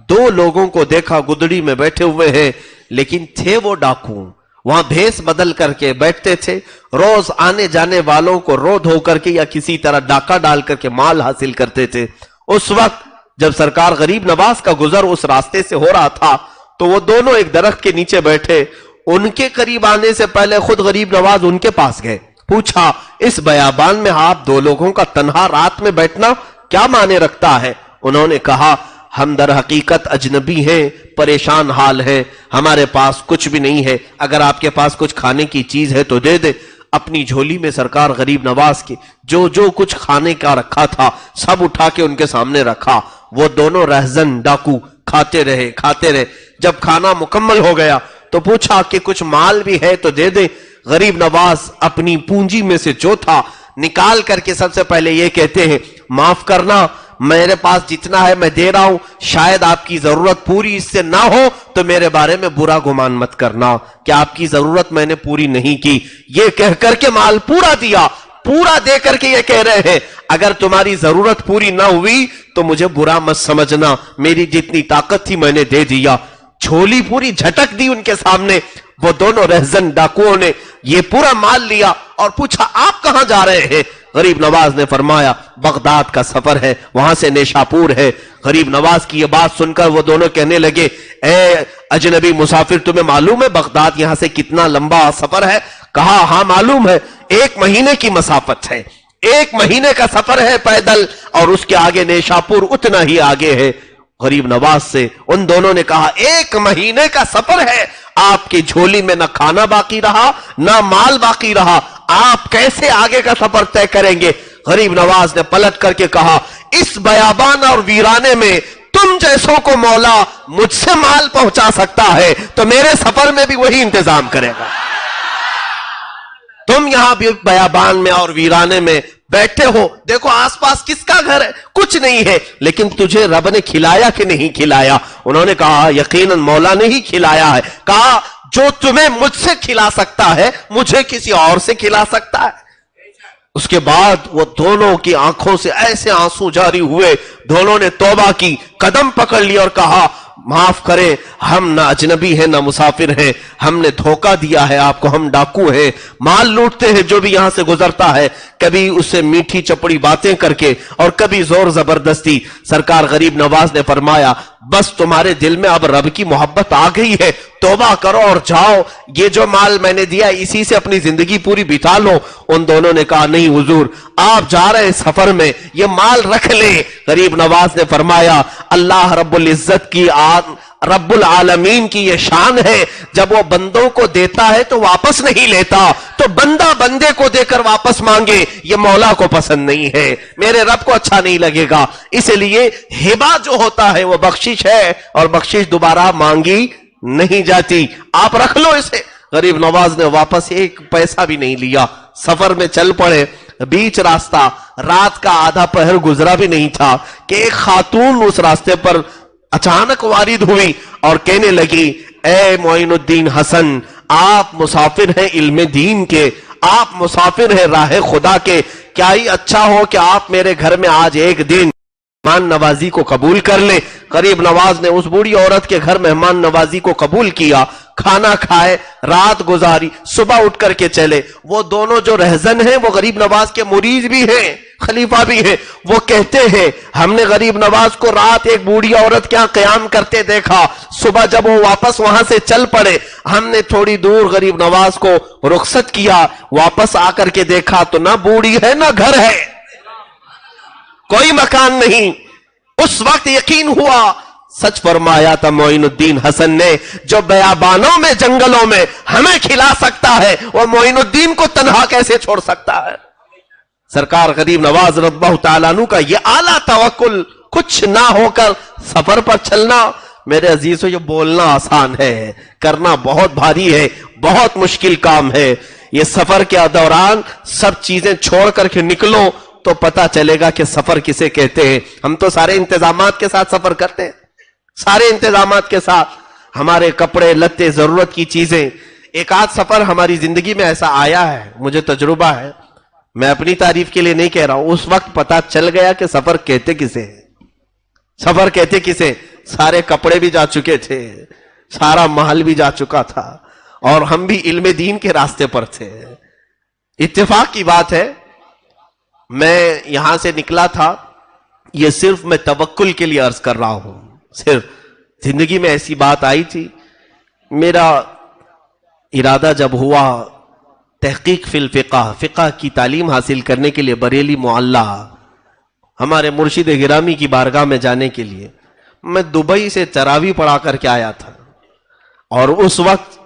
2 لوگوں کو دیکھا گدڑی میں بیٹھے ہوئے ہیں، لیکن تھے وہ ڈاکو، وہاں بھیس بدل کر کے بیٹھتے تھے، روز آنے جانے والوں کو رو دھو کر کے یا کسی طرح ڈاکہ ڈال کر کے مال حاصل کرتے تھے۔ اس وقت جب سرکار غریب نواز کا گزر اس راستے سے ہو رہا تھا تو وہ دونوں ایک درخت کے نیچے بیٹھے، ان کے قریب آنے سے پہلے خود غریب نواز ان کے پاس گئے، پوچھا اس بیابان میں آپ 2 لوگوں کا تنہا رات میں بیٹھنا کیا معنی رکھتا ہے؟ انہوں نے کہا ہم در حقیقت اجنبی ہیں، پریشان حال ہیں، ہمارے پاس کچھ بھی نہیں ہے، اگر آپ کے پاس کچھ کھانے کی چیز ہے تو دے دے۔ اپنی جھولی میں سرکار غریب نواز کے جو کچھ کھانے کا رکھا تھا سب اٹھا کے ان کے سامنے رکھا۔ وہ دونوں رہزن ڈاکو کھاتے رہے۔ جب کھانا مکمل ہو گیا تو پوچھا کہ کچھ مال بھی ہے تو دے دے۔ غریب نواز اپنی پونجی میں سے جو تھا نکال کر کے سب سے پہلے یہ کہتے ہیں، معاف کرنا، میرے پاس جتنا ہے میں دے رہا ہوں، شاید آپ کی ضرورت پوری اس سے نہ ہو تو میرے بارے میں برا گمان مت کرنا کہ آپ کی ضرورت میں نے پوری نہیں کی۔ یہ کہہ کر کے مال پورا دیا، پورا دے کر کے یہ کہہ رہے ہیں اگر تمہاری ضرورت پوری نہ ہوئی تو مجھے برا مت سمجھنا، میری جتنی طاقت تھی میں نے دے دیا۔ جھولی پوری جھٹک دی ان کے سامنے۔ وہ دونوں رہزن ڈاکوؤں نے یہ پورا مال لیا اور پوچھا آپ کہاں جا رہے ہیں؟ غریب نواز نے فرمایا بغداد کا سفر ہے، وہاں سے نیشاپور ہے۔ غریب نواز کی یہ بات سن کر وہ دونوں کہنے لگے، اے اجنبی مسافر، تمہیں معلوم ہے بغداد یہاں سے کتنا لمبا سفر ہے؟ کہا ہاں معلوم ہے، 1 مہینے کی مسافت ہے، 1 مہینے کا سفر ہے پیدل، اور اس کے آگے نیشاپور اتنا ہی آگے ہے۔ غریب نواز سے ان دونوں نے کہا 1 مہینے کا سفر ہے، آپ کی جھولی میں نہ کھانا باقی رہا نہ مال باقی رہا، آپ کیسے آگے کا سفر طے کریں گے؟ غریب نواز نے پلٹ کر کے کہا اس بیابان اور ویرانے میں تم جیسوں کو مولا مجھ سے مال پہنچا سکتا ہے تو میرے سفر میں بھی وہی انتظام کرے گا۔ تم یہاں بھی بیابان میں اور ویرانے میں بیٹھے ہو، دیکھو آس پاس کس کا گھر ہے؟ کچھ نہیں ہے، لیکن تجھے رب نے کھلایا کہ نہیں کھلایا؟ انہوں نے کہا یقیناً مولا نے ہی کھلایا ہے۔ کہا جو تمہیں مجھ سے کھلا سکتا ہے مجھے کسی اور سے کھلا سکتا ہے؟ اس کے بعد وہ دونوں کی آنکھوں سے ایسے آنسو جاری ہوئے، دونوں نے توبہ کی، قدم پکڑ لی اور کہا معاف کریں، ہم نہ اجنبی ہیں نہ مسافر ہیں، ہم نے دھوکہ دیا ہے آپ کو، ہم ڈاکو ہیں، مال لوٹتے ہیں جو بھی یہاں سے گزرتا ہے، کبھی اسے میٹھی چپڑی باتیں کر کے اور کبھی زور زبردستی۔ سرکار غریب نواز نے فرمایا بس تمہارے دل میں اب رب کی محبت آ گئی ہے، توبہ کرو اور جاؤ، یہ جو مال میں نے دیا اسی سے اپنی زندگی پوری بتا لو۔ ان دونوں نے کہا نہیں حضور، آپ جا رہے سفر میں، یہ مال رکھ لیں۔ غریب نواز نے فرمایا اللہ رب العزت کی رب العالمین کی یہ شان ہے، جب وہ بندوں کو دیتا ہے تو واپس نہیں لیتا، تو بندہ بندے کو دے کر واپس مانگے یہ مولا کو پسند نہیں ہے، میرے رب کو اچھا نہیں لگے گا۔ اس لیے ہبہ جو ہوتا ہے وہ بخشش ہے اور بخشش دوبارہ مانگی نہیں جاتی، آپ رکھ لو اسے۔ غریب نواز نے واپس 1 پیسہ بھی نہیں لیا، سفر میں چل پڑے۔ بیچ راستہ رات کا آدھا پہر گزرا بھی نہیں تھا کہ ایک خاتون اس راستے پر اچانک وارد ہوئی اور کہنے لگی اے معین الدین حسن، آپ مسافر ہیں علم دین کے، آپ مسافر ہیں راہ خدا کے، کیا ہی اچھا ہو کہ آپ میرے گھر میں آج ایک دن مہمان نوازی کو قبول کر لیں۔ غریب نواز نے اس بوڑھی عورت کے گھر مہمان نوازی کو قبول کیا، کھانا کھائے، رات گزاری، صبح اٹھ کر کے چلے۔ وہ دونوں جو رہزن ہیں وہ غریب نواز کے مرید بھی ہیں، خلیفہ بھی ہیں۔ وہ کہتے ہیں ہم نے غریب نواز کو رات ایک بوڑھی عورت کے ہاں قیام کرتے دیکھا، صبح جب وہ واپس وہاں سے چل پڑے ہم نے تھوڑی دور غریب نواز کو رخصت کیا، واپس آ کر کے دیکھا تو نہ بوڑھی ہے نہ گھر ہے، کوئی مکان نہیں۔ اس وقت یقین ہوا سچ فرمایا تھا معین الدین حسن نے، جو بیابانوں میں جنگلوں میں ہمیں کھلا سکتا ہے وہ معین الدین کو تنہا کیسے چھوڑ سکتا ہے۔ سرکار غریب نواز رضی اللہ تعالیٰ عنہ کا یہ اعلیٰ توکل، کچھ نہ ہو کر سفر پر چلنا۔ میرے عزیزو یہ بولنا آسان ہے، کرنا بہت بھاری ہے، بہت مشکل کام ہے۔ یہ سفر کے دوران سب چیزیں چھوڑ کر کے نکلو تو پتا چلے گا کہ سفر کسے کہتے ہیں۔ ہم تو سارے انتظامات کے ساتھ سفر کرتے ہیں، سارے انتظامات کے ساتھ، ہمارے کپڑے لتے ضرورت کی چیزیں۔ ایک آدھ سفر ہماری زندگی میں ایسا آیا ہے، مجھے تجربہ ہے، میں اپنی تعریف کے لیے نہیں کہہ رہا ہوں، اس وقت پتا چل گیا کہ سفر کہتے کسے ہیں، سفر کہتے کسے۔ سارے کپڑے بھی جا چکے تھے، سارا محل بھی جا چکا تھا اور ہم بھی علم دین کے راستے پر تھے۔ اتفاق کی بات ہے میں یہاں سے نکلا تھا، یہ صرف میں توکل کے لیے عرض کر رہا ہوں، صرف زندگی میں ایسی بات آئی تھی۔ میرا ارادہ جب ہوا تحقیق فی الفقہ، فقہ کی تعلیم حاصل کرنے کے لیے بریلی معلیٰ ہمارے مرشد گرامی کی بارگاہ میں جانے کے لیے، میں دبئی سے تراویح پڑھا کر کے آیا تھا، اور اس وقت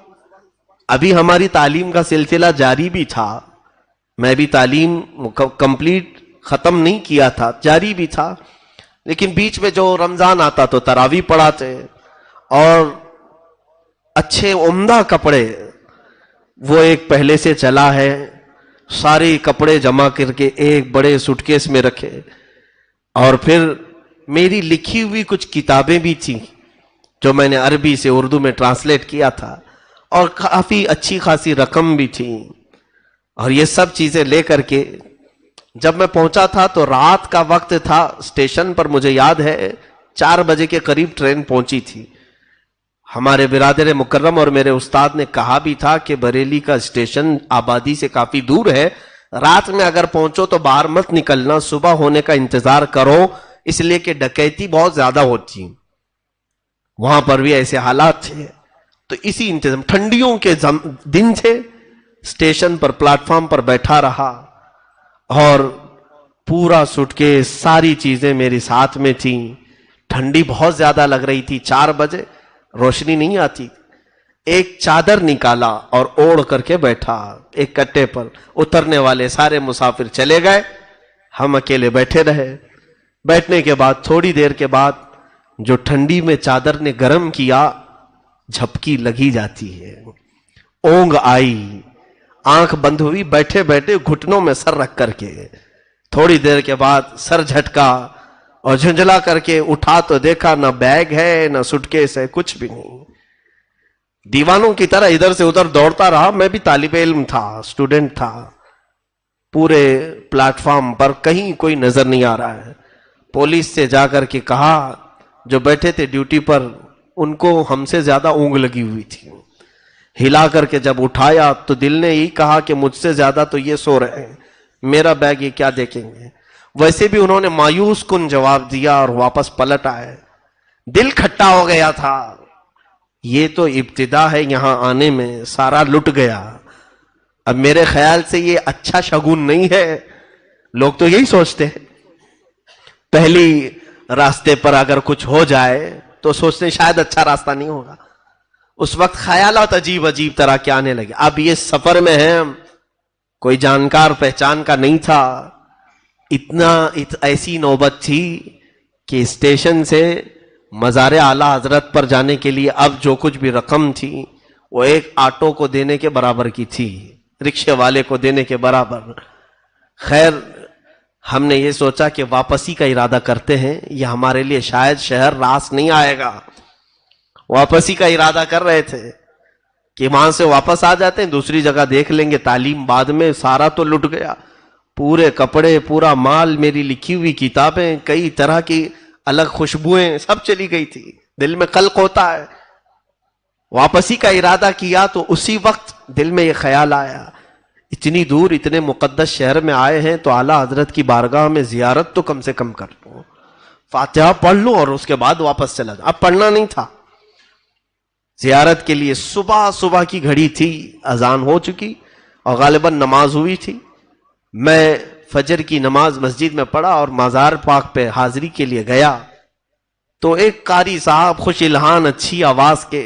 ابھی ہماری تعلیم کا سلسلہ جاری بھی تھا، میں بھی تعلیم کمپلیٹ ختم نہیں کیا تھا، جاری بھی تھا، لیکن بیچ میں جو رمضان آتا تو تراویح پڑھاتے، اور اچھے عمدہ کپڑے وہ ایک پہلے سے چلا ہے، سارے کپڑے جمع کر کے ایک بڑے سوٹ کیس میں رکھے، اور پھر میری لکھی ہوئی کچھ کتابیں بھی تھیں جو میں نے عربی سے اردو میں ٹرانسلیٹ کیا تھا، اور کافی اچھی خاصی رقم بھی تھی، اور یہ سب چیزیں لے کر کے جب میں پہنچا تھا تو رات کا وقت تھا، اسٹیشن پر مجھے یاد ہے 4 بجے کے قریب ٹرین پہنچی تھی۔ ہمارے برادر مکرم اور میرے استاد نے کہا بھی تھا کہ بریلی کا اسٹیشن آبادی سے کافی دور ہے، رات میں اگر پہنچو تو باہر مت نکلنا، صبح ہونے کا انتظار کرو، اس لیے کہ ڈکیتی بہت زیادہ ہوتی، وہاں پر بھی ایسے حالات تھے۔ تو اسی انتظام، ٹھنڈیوں کے دن تھے، اسٹیشن پر پلیٹ فارم پر بیٹھا رہا، اور پورا سوٹ کیس ساری چیزیں میری ساتھ میں تھیں، ٹھنڈی بہت زیادہ لگ رہی تھی، 4 بجے روشنی نہیں آتی، ایک چادر نکالا اور اوڑھ کر کے بیٹھا ایک کٹے پر، اترنے والے سارے مسافر چلے گئے، ہم اکیلے بیٹھے رہے۔ بیٹھنے کے بعد تھوڑی دیر کے بعد جو ٹھنڈی میں چادر نے گرم کیا، جھپکی لگی جاتی ہے، اونگ آئی، آنکھ بند ہوئی، بیٹھے بیٹھے گھٹنوں میں سر رکھ کر کے، تھوڑی دیر کے بعد سر جھٹکا اور جھنجلا کر کے اٹھا تو دیکھا نہ بیگ ہے نہ سوٹ کیس ہے، کچھ بھی نہیں۔ دیوانوں کی طرح ادھر سے ادھر دوڑتا رہا، میں بھی طالب علم تھا، اسٹوڈنٹ تھا، پورے پلیٹ فارم پر کہیں کوئی نظر نہیں آ رہا ہے۔ پولیس سے جا کر کے کہا، جو بیٹھے تھے ڈیوٹی پر ان کو ہم سے زیادہ اونگ لگی ہوئی تھی، ہلا کر کے جب اٹھایا تو دل نے یہی کہا کہ مجھ سے زیادہ تو یہ سو رہے ہیں، میرا بیگ یہ کیا دیکھیں گے۔ ویسے بھی انہوں نے مایوس کن جواب دیا اور واپس پلٹ آئے، دل کھٹا ہو گیا تھا، یہ تو ابتدا ہے، یہاں آنے میں سارا لٹ گیا۔ اب میرے خیال سے یہ اچھا شگون نہیں ہے، لوگ تو یہی سوچتے ہیں، پہلی راستے پر اگر کچھ ہو جائے تو سوچتے ہیں شاید اچھا راستہ نہیں ہوگا۔ اس وقت خیالات عجیب عجیب طرح کے آنے لگے۔ اب یہ سفر میں ہے، کوئی جانکار پہچان کا نہیں تھا، ایسی نوبت تھی کہ اسٹیشن سے مزار اعلیٰ حضرت پر جانے کے لیے اب جو کچھ بھی رقم تھی وہ ایک آٹو کو دینے کے برابر کی تھی، رکشے والے کو دینے کے برابر۔ خیر ہم نے یہ سوچا کہ واپسی کا ارادہ کرتے ہیں، یہ ہمارے لیے شاید شہر راس نہیں آئے گا، واپسی کا ارادہ کر رہے تھے کہ وہاں سے واپس آ جاتے ہیں، دوسری جگہ دیکھ لیں گے، تعلیم بعد میں۔ سارا تو لٹ گیا، پورے کپڑے، پورا مال، میری لکھی ہوئی کتابیں، کئی طرح کی الگ خوشبوئیں، سب چلی گئی تھی۔ دل میں قلق ہوتا ہے، واپسی کا ارادہ کیا تو اسی وقت دل میں یہ خیال آیا، اتنی دور اتنے مقدس شہر میں آئے ہیں تو اعلیٰ حضرت کی بارگاہ میں زیارت تو کم سے کم کر لوں، فاتحہ پڑھ لوں اور اس کے بعد واپس چلا جاؤں۔ اب پڑھنا نہیں تھا، زیارت کے لیے صبح کی گھڑی تھی، اذان ہو چکی اور غالباً نماز ہوئی تھی۔ میں فجر کی نماز مسجد میں پڑھا اور مزار پاک پہ حاضری کے لیے گیا تو ایک قاری صاحب خوش الہان اچھی آواز کے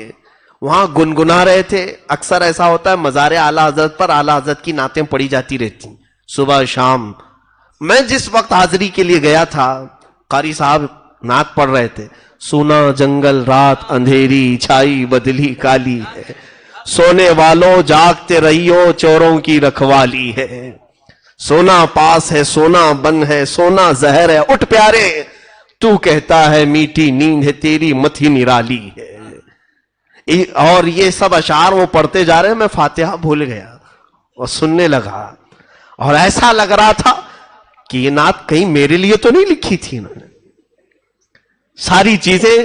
وہاں گنگنا رہے تھے۔ اکثر ایسا ہوتا ہے مزار اعلیٰ حضرت پر اعلیٰ حضرت کی نعتیں پڑھی جاتی رہتی صبح شام۔ میں جس وقت حاضری کے لیے گیا تھا قاری صاحب نعت پڑھ رہے تھے، سونا جنگل رات اندھیری چھائی بدلی کالی ہے، سونے والوں جاگتے رہیو چوروں کی رکھوالی ہے، سونا پاس ہے سونا بن ہے سونا زہر ہے، اٹھ پیارے تو کہتا ہے میٹھی نیند ہے تیری متھی نرالی ہے۔ اور یہ سب اشعار وہ پڑھتے جا رہے ہیں، میں فاتحہ بھول گیا اور سننے لگا، اور ایسا لگ رہا تھا کہ یہ نعت کہیں میرے لیے تو نہیں لکھی تھی انہوں نے۔ ساری چیزیں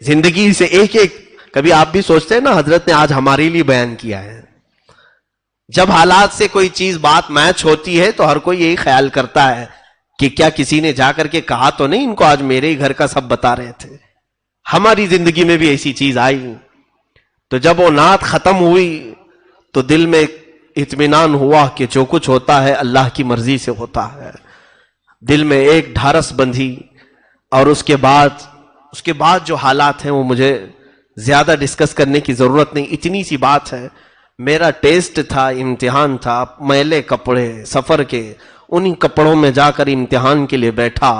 زندگی سے ایک ایک، کبھی آپ بھی سوچتے ہیں نا حضرت نے آج ہمارے لیے بیان کیا ہے۔ جب حالات سے کوئی چیز بات میچ ہوتی ہے تو ہر کوئی یہی خیال کرتا ہے کہ کیا کسی نے جا کر کے کہا تو نہیں ان کو آج میرے ہی گھر کا سب بتا رہے تھے۔ ہماری زندگی میں بھی ایسی چیز آئی تو جب وہ نعت ختم ہوئی تو دل میں اطمینان ہوا کہ جو کچھ ہوتا ہے اللہ کی مرضی سے ہوتا ہے۔ دل میں ایک ڈھارس بندھی اور اس کے بعد اس کے بعد جو حالات ہیں وہ مجھے زیادہ ڈسکس کرنے کی ضرورت نہیں. اتنی سی بات ہے، میرا ٹیسٹ تھا، امتحان تھا، میلے کپڑے سفر کے، انہی کپڑوں میں جا کر امتحان کے لیے بیٹھا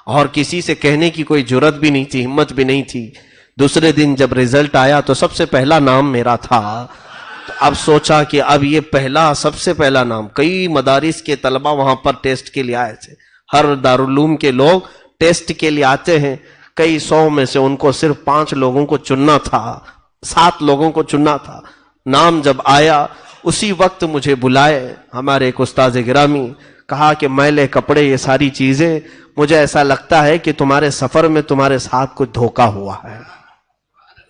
اور کسی سے کہنے کی کوئی جرت بھی نہیں تھی، ہمت بھی نہیں تھی. دوسرے دن جب رزلٹ آیا تو سب سے پہلا نام میرا تھا. تو اب سوچا کہ اب یہ سب سے پہلا نام. کئی مدارس کے طلبہ وہاں پر ٹیسٹ کے لیے آئے تھے، ہر دارالعلوم کے لوگ ٹیسٹ کے لیے آتے ہیں. کئی 100 میں سے ان کو صرف 5 لوگوں کو چننا تھا، 7 لوگوں کو چننا تھا. نام جب آیا اسی وقت مجھے بلائے ہمارے ایک استاذ گرامی، کہا کہ میلے کپڑے یہ ساری چیزیں، مجھے ایسا لگتا ہے کہ تمہارے سفر میں تمہارے ساتھ کچھ دھوکا ہوا ہے.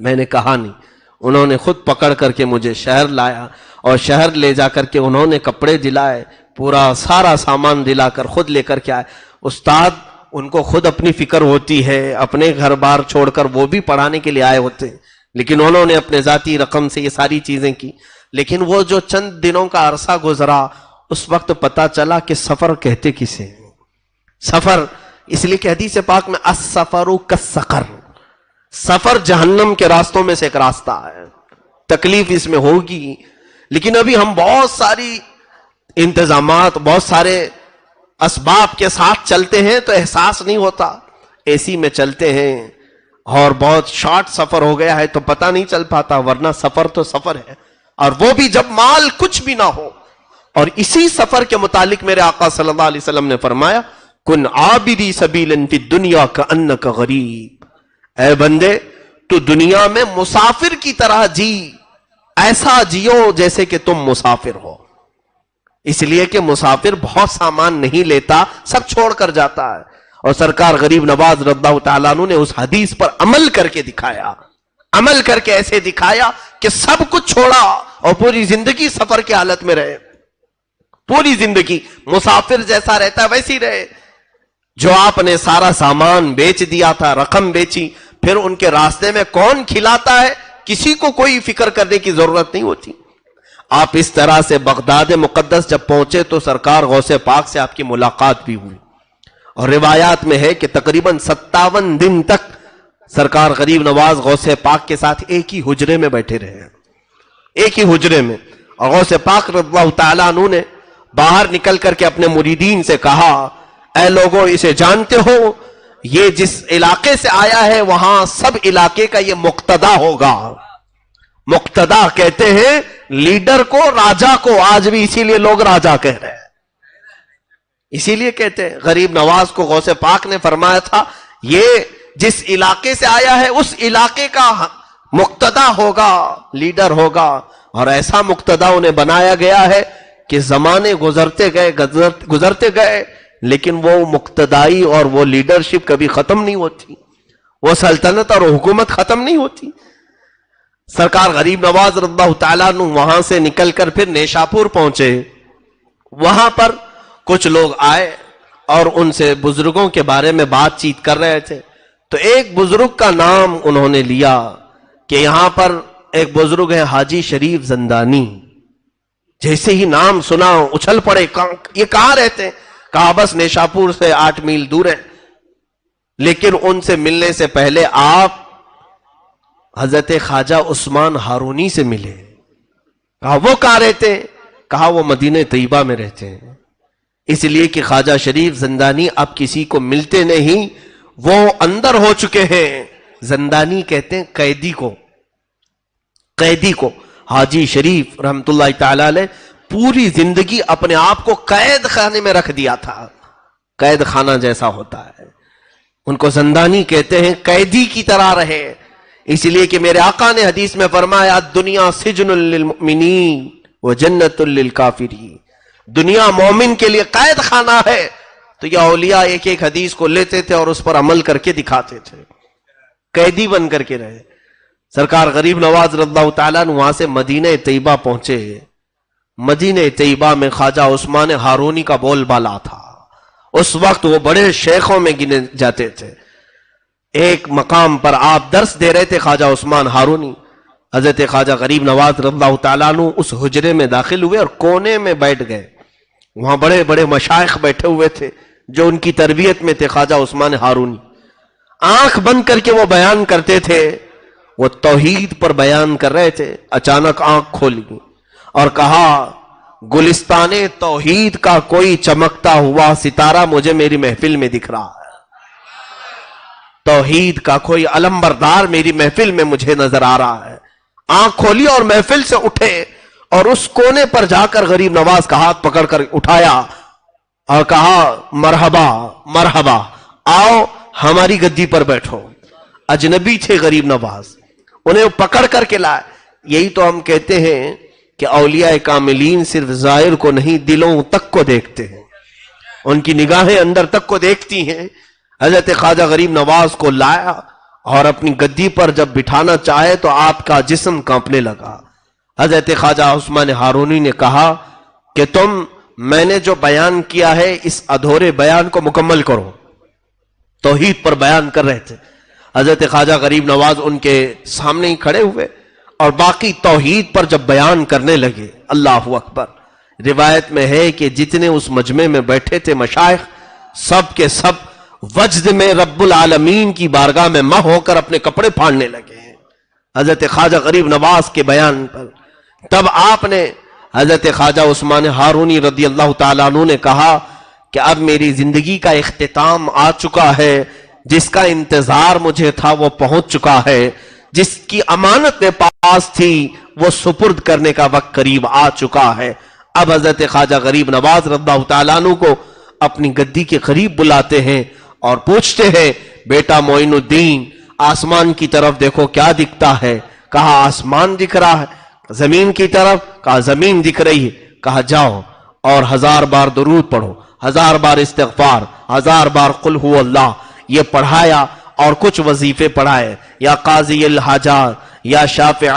میں نے کہا نہیں. انہوں نے خود پکڑ کر کے مجھے شہر لایا اور شہر لے جا کر کے انہوں نے کپڑے دلائے، پورا سارا سامان دلا کر خود لے کر کے آئے. استاد ان کو خود اپنی فکر ہوتی ہے، اپنے گھر بار چھوڑ کر وہ بھی پڑھانے کے لیے آئے ہوتے ہیں، لیکن انہوں نے اپنے ذاتی رقم سے یہ ساری چیزیں کی. لیکن وہ جو چند دنوں کا عرصہ گزرا اس وقت پتا چلا کہ سفر کہتے کسے. سفر اس لیے کہ حدیث پاک میں السفر کالسقر، سفر جہنم کے راستوں میں سے ایک راستہ ہے. تکلیف اس میں ہوگی، لیکن ابھی ہم بہت ساری انتظامات، بہت سارے اسباب کے ساتھ چلتے ہیں تو احساس نہیں ہوتا. اے سی میں چلتے ہیں اور بہت شارٹ سفر ہو گیا ہے تو پتہ نہیں چل پاتا، ورنہ سفر تو سفر ہے، اور وہ بھی جب مال کچھ بھی نہ ہو. اور اسی سفر کے متعلق میرے آقا صلی اللہ علیہ وسلم نے فرمایا کن عابدی سبیلا فی الدنیا کأنک غریب. اے بندے تو دنیا میں مسافر کی طرح جی، ایسا جیو جیسے کہ تم مسافر ہو. اس لیے کہ مسافر بہت سامان نہیں لیتا، سب چھوڑ کر جاتا ہے. اور سرکار غریب نواز رضی اللہ تعالیٰ عنہ نے اس حدیث پر عمل کر کے دکھایا، عمل کر کے ایسے دکھایا کہ سب کچھ چھوڑا اور پوری زندگی سفر کی حالت میں رہے. پوری زندگی مسافر جیسا رہتا ہے ویسی رہے. جو آپ نے سارا سامان بیچ دیا تھا، رقم بیچی، پھر ان کے راستے میں کون کھلاتا ہے کسی کو کوئی فکر کرنے کی ضرورت نہیں ہوتی. آپ اس طرح سے بغداد مقدس جب پہنچے تو سرکار غوث پاک سے آپ کی ملاقات بھی ہوئی، اور روایات میں ہے کہ تقریباً 57 دن تک سرکار غریب نواز غوث پاک کے ساتھ ایک ہی حجرے میں بیٹھے رہے، ایک ہی حجرے میں. اور غوث پاک رضی اللہ تعالیٰ عنہ نے باہر نکل کر کے اپنے مریدین سے کہا اے لوگوں اسے جانتے ہو، یہ جس علاقے سے آیا ہے وہاں سب علاقے کا یہ مقتدا ہوگا. مقتدا کہتے ہیں لیڈر کو، راجا کو. آج بھی اسی لیے لوگ راجا کہہ رہے ہیں، اسی لیے کہتے ہیں. غریب نواز کو غوث پاک نے فرمایا تھا یہ جس علاقے سے آیا ہے اس علاقے کا مقتدا ہوگا، لیڈر ہوگا. اور ایسا مقتدا انہیں بنایا گیا ہے کہ زمانے گزرتے گئے لیکن وہ مقتدائی اور وہ لیڈرشپ کبھی ختم نہیں ہوتی، وہ سلطنت اور حکومت ختم نہیں ہوتی. سرکار غریب نواز رضی اللہ تعالیٰ عنہ وہاں سے نکل کر پھر نیشاپور پہنچے. وہاں پر کچھ لوگ آئے اور ان سے بزرگوں کے بارے میں بات چیت کر رہے تھے. تو ایک بزرگ کا نام انہوں نے لیا کہ یہاں پر ایک بزرگ ہے حاجی شریف زندانی. جیسے ہی نام سنا اچھل پڑے، یہ کہاں رہتے ہیں؟ کہا بس نیشاپور سے 8 میل دور ہے. لیکن ان سے ملنے سے پہلے آپ حضرت خواجہ عثمان ہارونی سے ملے. کہا وہ کہاں رہتے ہیں؟ کہا وہ مدینہ طیبہ میں رہتے ہیں. اس لیے کہ خواجہ شریف زندانی اب کسی کو ملتے نہیں، وہ اندر ہو چکے ہیں. زندانی کہتے ہیں قیدی کو، قیدی کو. حاجی شریف رحمت اللہ تعالی علیہ پوری زندگی اپنے آپ کو قید خانے میں رکھ دیا تھا، قید خانہ جیسا ہوتا ہے. ان کو زندانی کہتے ہیں، قیدی کی طرح رہے. اس لیے کہ میرے آقا نے حدیث میں فرمایا دنیا سجن للمؤمنین و جنت للکافرین. دنیا مومن کے لیے قید خانہ ہے. تو یہ اولیاء ایک ایک حدیث کو لیتے تھے اور اس پر عمل کر کے دکھاتے تھے، قیدی بن کر کے رہے. سرکار غریب نواز رضی اللہ تعالیٰ عنہ وہاں سے مدینہ طیبہ پہنچے. مدینہ طیبہ میں خواجہ عثمان ہارونی کا بول بالا تھا. اس وقت وہ بڑے شیخوں میں گنے جاتے تھے. ایک مقام پر آپ درس دے رہے تھے خواجہ عثمان ہارونی. حضرت خواجہ غریب نواز رضی اللہ تعالیٰ عنہ اس حجرے میں داخل ہوئے اور کونے میں بیٹھ گئے. وہاں بڑے بڑے مشائخ بیٹھے ہوئے تھے جو ان کی تربیت میں تھے. خواجہ عثمان ہارونی آنکھ بند کر کے وہ بیان کرتے تھے، وہ توحید پر بیان کر رہے تھے، اچانک آنکھ کھولی اور کہا گلستان توحید کا کوئی چمکتا ہوا ستارہ مجھے میری محفل میں دکھ رہا ہے، توحید کا کوئی علمبردار میری محفل میں مجھے نظر آ رہا ہے۔ آنکھ کھولی اور محفل سے اٹھے اور اس کونے پر جا کر غریب نواز کا ہاتھ پکڑ کر اٹھایا اور کہا مرحبا مرحبا، آؤ ہماری گدی پر بیٹھو۔ اجنبی تھے غریب نواز، انہیں پکڑ کر کے لائے۔ یہی تو ہم کہتے ہیں کہ اولیاء کاملین صرف ظاہر کو نہیں دلوں تک کو دیکھتے ہیں، ان کی نگاہیں اندر تک کو دیکھتی ہیں۔ حضرت خواجہ غریب نواز کو لایا اور اپنی گدی پر جب بٹھانا چاہے تو آپ کا جسم کانپنے لگا۔ حضرت خواجہ عثمان ہارونی نے کہا کہ تم میں نے جو بیان کیا ہے اس ادھورے بیان کو مکمل کرو۔ توحید پر بیان کر رہے تھے، حضرت خواجہ غریب نواز ان کے سامنے ہی کھڑے ہوئے اور باقی توحید پر جب بیان کرنے لگے، اللہ اکبر۔ روایت میں ہے کہ جتنے اس مجمع میں بیٹھے تھے مشائخ، سب کے سب وجد میں رب العالمین کی بارگاہ میں مہ ہو کر اپنے کپڑے پھاڑنے لگے ہیں حضرت خواجہ غریب نواز کے بیان پر۔ تب آپ نے حضرت خواجہ عثمان ہارونی رضی اللہ تعالیٰ عنہ نے کہا کہ اب میری زندگی کا اختتام آ چکا ہے، جس کا انتظار مجھے تھا وہ پہنچ چکا ہے، جس کی امانت میں پاس تھی وہ سپرد کرنے کا وقت قریب آ چکا ہے۔ اب حضرت خواجہ غریب نواز رضی اللہ تعالیٰ عنہ کو اپنی گدی کے قریب بلاتے ہیں اور پوچھتے ہیں بیٹا معین الدین آسمان کی طرف دیکھو کیا دکھتا ہے؟ کہا آسمان دکھ رہا ہے۔ زمین کی طرف؟ کہا زمین دکھ رہی ہے۔ کہا جاؤ اور 1000 بار درود پڑھو، 1000 بار استغفار، 1000 بار قل هو اللہ، یہ پڑھایا اور کچھ وظیفے پڑھائے، یا قاضی الحاجات، یا شافع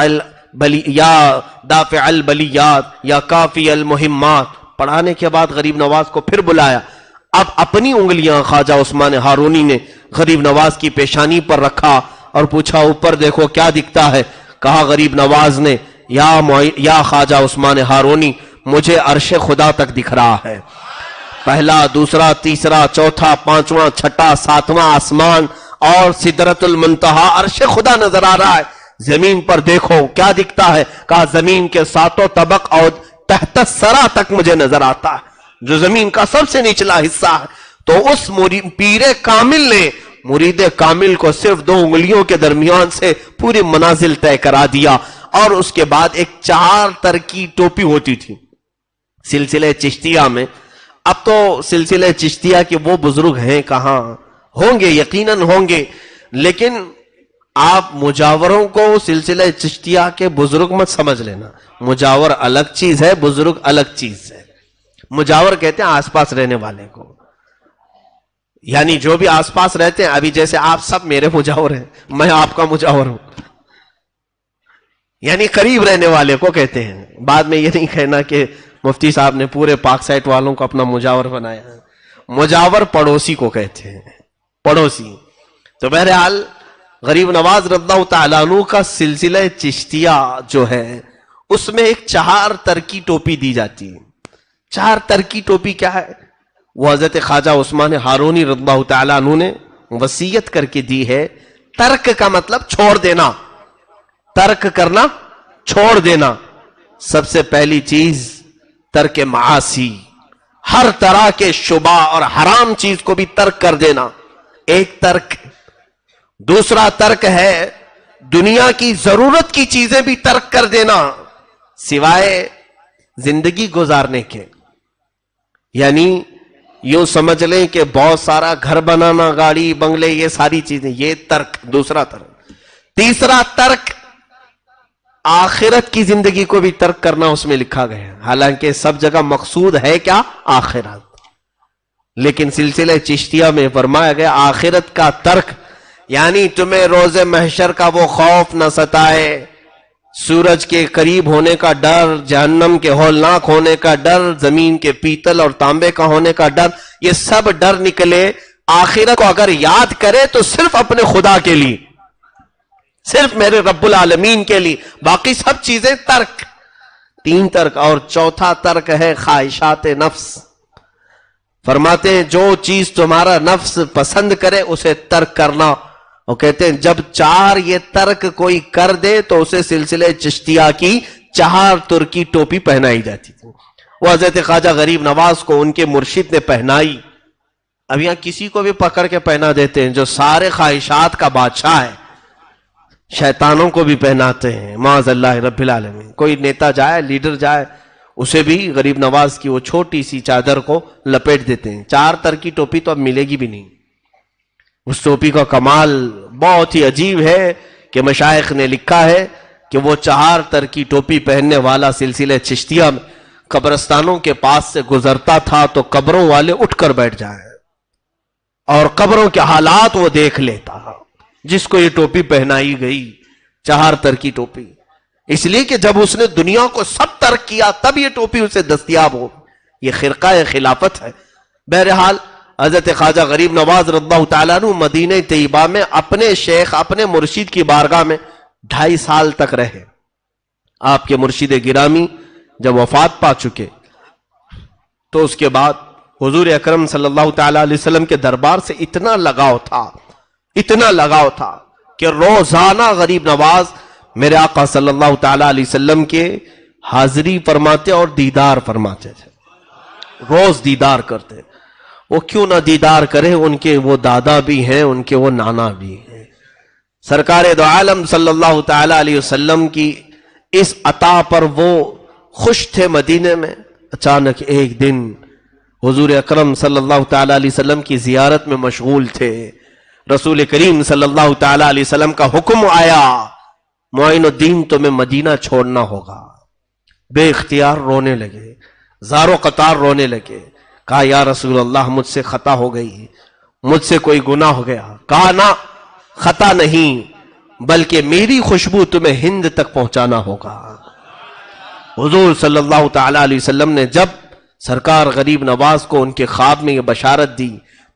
یا دافع البلیات، یا کافی المہمات۔ پڑھانے کے بعد غریب نواز کو پھر بلایا۔ اب اپنی انگلیاں خواجہ عثمان ہارونی نے غریب نواز کی پیشانی پر رکھا اور پوچھا اوپر دیکھو کیا دکھتا ہے؟ کہا غریب نواز نے یا خواجہ عثمان ہارونی مجھے عرش خدا تک دکھ رہا ہے، پہلا، دوسرا، تیسرا، چوتھا، پانچواں، چھٹا، ساتواں آسمان اور سدرۃ المنتہا عرش خدا نظر آ رہا ہے۔ زمین پر دیکھو کیا دکھتا ہے؟ کہا زمین کے 7 طبق اور تحت الثری تک مجھے نظر آتا ہے، جو زمین کا سب سے نچلا حصہ ہے۔ تو اس پیر کامل نے مرید کامل کو صرف 2 انگلیوں کے درمیان سے پوری منازل طے کرا دیا۔ اور اس کے بعد ایک 4 تر کی ٹوپی ہوتی تھی سلسلہ چشتیہ میں۔ اب تو سلسلہ چشتیہ کے وہ بزرگ ہیں کہاں؟ ہوں گے، یقیناً ہوں گے، لیکن آپ مجاوروں کو سلسلہ چشتیہ کے بزرگ مت سمجھ لینا۔ مجاور الگ چیز ہے، بزرگ الگ چیز ہے۔ مجاور کہتے ہیں آس پاس رہنے والے کو، یعنی جو بھی آس پاس رہتے ہیں، ابھی جیسے آپ سب میرے مجاور ہیں، میں آپ کا مجاور ہوں، یعنی قریب رہنے والے کو کہتے ہیں۔ بعد میں یہ نہیں کہنا کہ مفتی صاحب نے پورے پاک سائٹ والوں کو اپنا مجاور بنایا ہے۔ مجاور پڑوسی کو کہتے ہیں، پڑوسی۔ تو بہرحال غریب نواز رضی اللہ تعالیٰ عنہ کا سلسلہ چشتیہ جو ہے اس میں ایک 4 تر کی ٹوپی دی جاتی ہے۔ 4 تر کی ٹوپی کیا ہے؟ وہ حضرت خواجہ عثمان ہارونی رضی اللہ تعالیٰ عنہ نے وصیت کر کے دی ہے۔ ترک کا مطلب چھوڑ دینا، ترک کرنا، چھوڑ دینا۔ سب سے پہلی چیز ترک معاصی، ہر طرح کے شبہ اور حرام چیز کو بھی ترک کر دینا، ایک ترک۔ دوسرا ترک ہے دنیا کی ضرورت کی چیزیں بھی ترک کر دینا، سوائے زندگی گزارنے کے۔ یعنی یوں سمجھ لیں کہ بہت سارا گھر بنانا، گاڑی بنگلے، یہ ساری چیزیں، یہ ترک، دوسرا ترک۔ تیسرا ترک آخرت کی زندگی کو بھی ترک کرنا اس میں لکھا گیا ہے، حالانکہ سب جگہ مقصود ہے کیا؟ آخرت، لیکن سلسلہ چشتیہ میں فرمایا گیا آخرت کا ترک، یعنی تمہیں روز محشر کا وہ خوف نہ ستائے، سورج کے قریب ہونے کا ڈر، جہنم کے ہولناک ہونے کا ڈر، زمین کے پیتل اور تانبے کا ہونے کا ڈر، یہ سب ڈر نکلے۔ آخرت کو اگر یاد کرے تو صرف اپنے خدا کے لیے، صرف میرے رب العالمین کے لیے، باقی سب چیزیں ترک۔ 3 ترک۔ اور چوتھا ترک ہے خواہشات نفس۔ فرماتے ہیں جو چیز تمہارا نفس پسند کرے اسے ترک کرنا، اور کہتے ہیں جب 4 یہ ترک کوئی کر دے تو اسے سلسلے چشتیہ کی 4 ترکی ٹوپی پہنائی جاتی تھی. وہ حضرت خواجہ غریب نواز کو ان کے مرشد نے پہنائی. اب یہاں کسی کو بھی پکڑ کے پہنا دیتے ہیں جو سارے خواہشات کا بادشاہ ہے, شیطانوں کو بھی پہناتے ہیں معاذ اللہ رب العالمین. کوئی نیتا جائے, لیڈر جائے, اسے بھی غریب نواز کی وہ چھوٹی سی چادر کو لپیٹ دیتے ہیں. 4 تر کی ٹوپی تو اب ملے گی بھی نہیں. اس ٹوپی کا کمال بہت ہی عجیب ہے کہ مشائخ نے لکھا ہے کہ وہ 4 تر کی ٹوپی پہننے والا سلسلہ چشتیہ میں قبرستانوں کے پاس سے گزرتا تھا تو قبروں والے اٹھ کر بیٹھ جائیں اور قبروں کے حالات وہ دیکھ لیتا جس کو یہ ٹوپی پہنائی گئی, 4 تر کی ٹوپی. اس لیے کہ جب اس نے دنیا کو سب ترک کیا تب یہ ٹوپی اسے دستیاب ہو. یہ خرقہ خلافت ہے. بہرحال حضرت خواجہ غریب نواز رضی اللہ تعالیٰ عنہ مدینہ طیبہ میں اپنے شیخ, اپنے مرشد کی بارگاہ میں 2.5 سال تک رہے. آپ کے مرشد گرامی جب وفات پا چکے تو اس کے بعد حضور اکرم صلی اللہ تعالیٰ علیہ وسلم کے دربار سے اتنا لگاؤ تھا کہ روزانہ غریب نواز میرے آقا صلی اللہ تعالیٰ علیہ وسلم کے حاضری فرماتے اور دیدار فرماتے تھے. روز دیدار کرتے. وہ کیوں نہ دیدار کرے, ان کے وہ دادا بھی ہیں, ان کے وہ نانا بھی ہیں. سرکار دو عالم صلی اللہ تعالیٰ علیہ وسلم کی اس عطا پر وہ خوش تھے. مدینے میں اچانک ایک دن حضور اکرم صلی اللہ تعالیٰ علیہ وسلم کی زیارت میں مشغول تھے. رسول کریم صلی اللہ تعالیٰ علیہ وسلم کا حکم آیا, معین الدین تمہیں مدینہ چھوڑنا ہوگا. بے اختیار رونے لگے, زار و قطار رونے لگے. کہا یا رسول اللہ مجھ سے خطا ہو گئی, مجھ سے کوئی گناہ ہو گیا. کہا نہ, خطا نہیں, بلکہ میری خوشبو تمہیں ہند تک پہنچانا ہوگا. حضور صلی اللہ تعالیٰ علیہ وسلم نے جب سرکار غریب نواز کو ان کے خواب میں یہ بشارت دی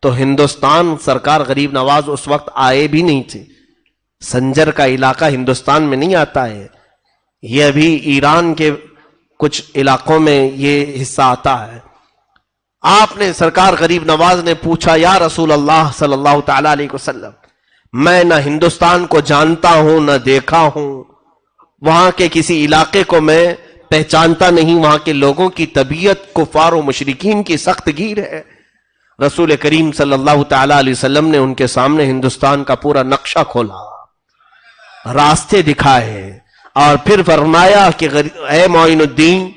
تو ہندوستان سرکار غریب نواز اس وقت آئے بھی نہیں تھے. سنجر کا علاقہ ہندوستان میں نہیں آتا ہے, یہ ابھی ایران کے کچھ علاقوں میں یہ حصہ آتا ہے. آپ نے سرکار غریب نواز نے پوچھا یا رسول اللہ صلی اللہ تعالیٰ علیہ وسلم, میں نہ ہندوستان کو جانتا ہوں نہ دیکھا ہوں, وہاں کے کسی علاقے کو میں پہچانتا نہیں, وہاں کے لوگوں کی طبیعت کفار و مشرکین کی سخت گیر ہے. رسول کریم صلی اللہ تعالیٰ علیہ وسلم نے ان کے سامنے ہندوستان کا پورا نقشہ کھولا, راستے دکھائے اور پھر فرمایا کہ اے معین الدین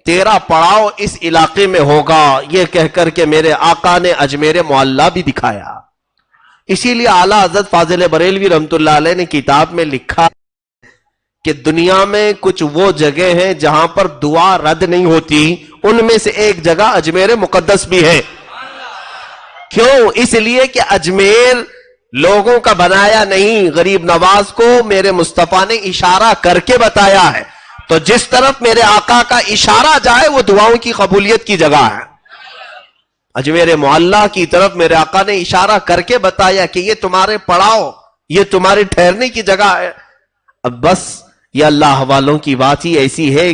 تیرا پڑاؤ اس علاقے میں ہوگا. یہ کہہ کر کے میرے آقا نے اجمیر معلیٰ بھی دکھایا. اسی لیے اعلیٰ حضرت فاضل بریلوی رحمت اللہ علیہ نے کتاب میں لکھا کہ دنیا میں کچھ وہ جگہ ہیں جہاں پر دعا رد نہیں ہوتی, ان میں سے ایک جگہ اجمیر مقدس بھی ہے. کیوں؟ اس لیے کہ اجمیر لوگوں کا بنایا نہیں, غریب نواز کو میرے مصطفیٰ نے اشارہ کر کے بتایا ہے. تو جس طرف میرے آقا کا اشارہ جائے وہ دعاؤں کی قبولیت کی جگہ ہے. اجمیر معلیٰ کی طرف میرے آقا نے اشارہ کر کے بتایا کہ یہ تمہارے پڑاؤ, یہ تمہارے ٹھہرنے کی جگہ ہے. اب بس یہ اللہ والوں کی بات ہی ایسی ہے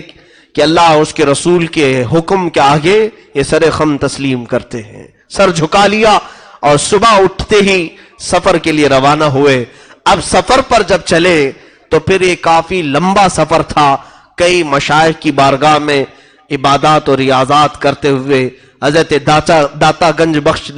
کہ اللہ اور اس کے رسول کے حکم کے آگے یہ سر خم تسلیم کرتے ہیں. سر جھکا لیا اور صبح اٹھتے ہی سفر کے لیے روانہ ہوئے. اب سفر پر جب چلے تو پھر یہ کافی لمبا سفر تھا. کئی مشائخ کی بارگاہ میں عبادات اور ریاضات کرتے ہوئے حضرت داتا گنج بخش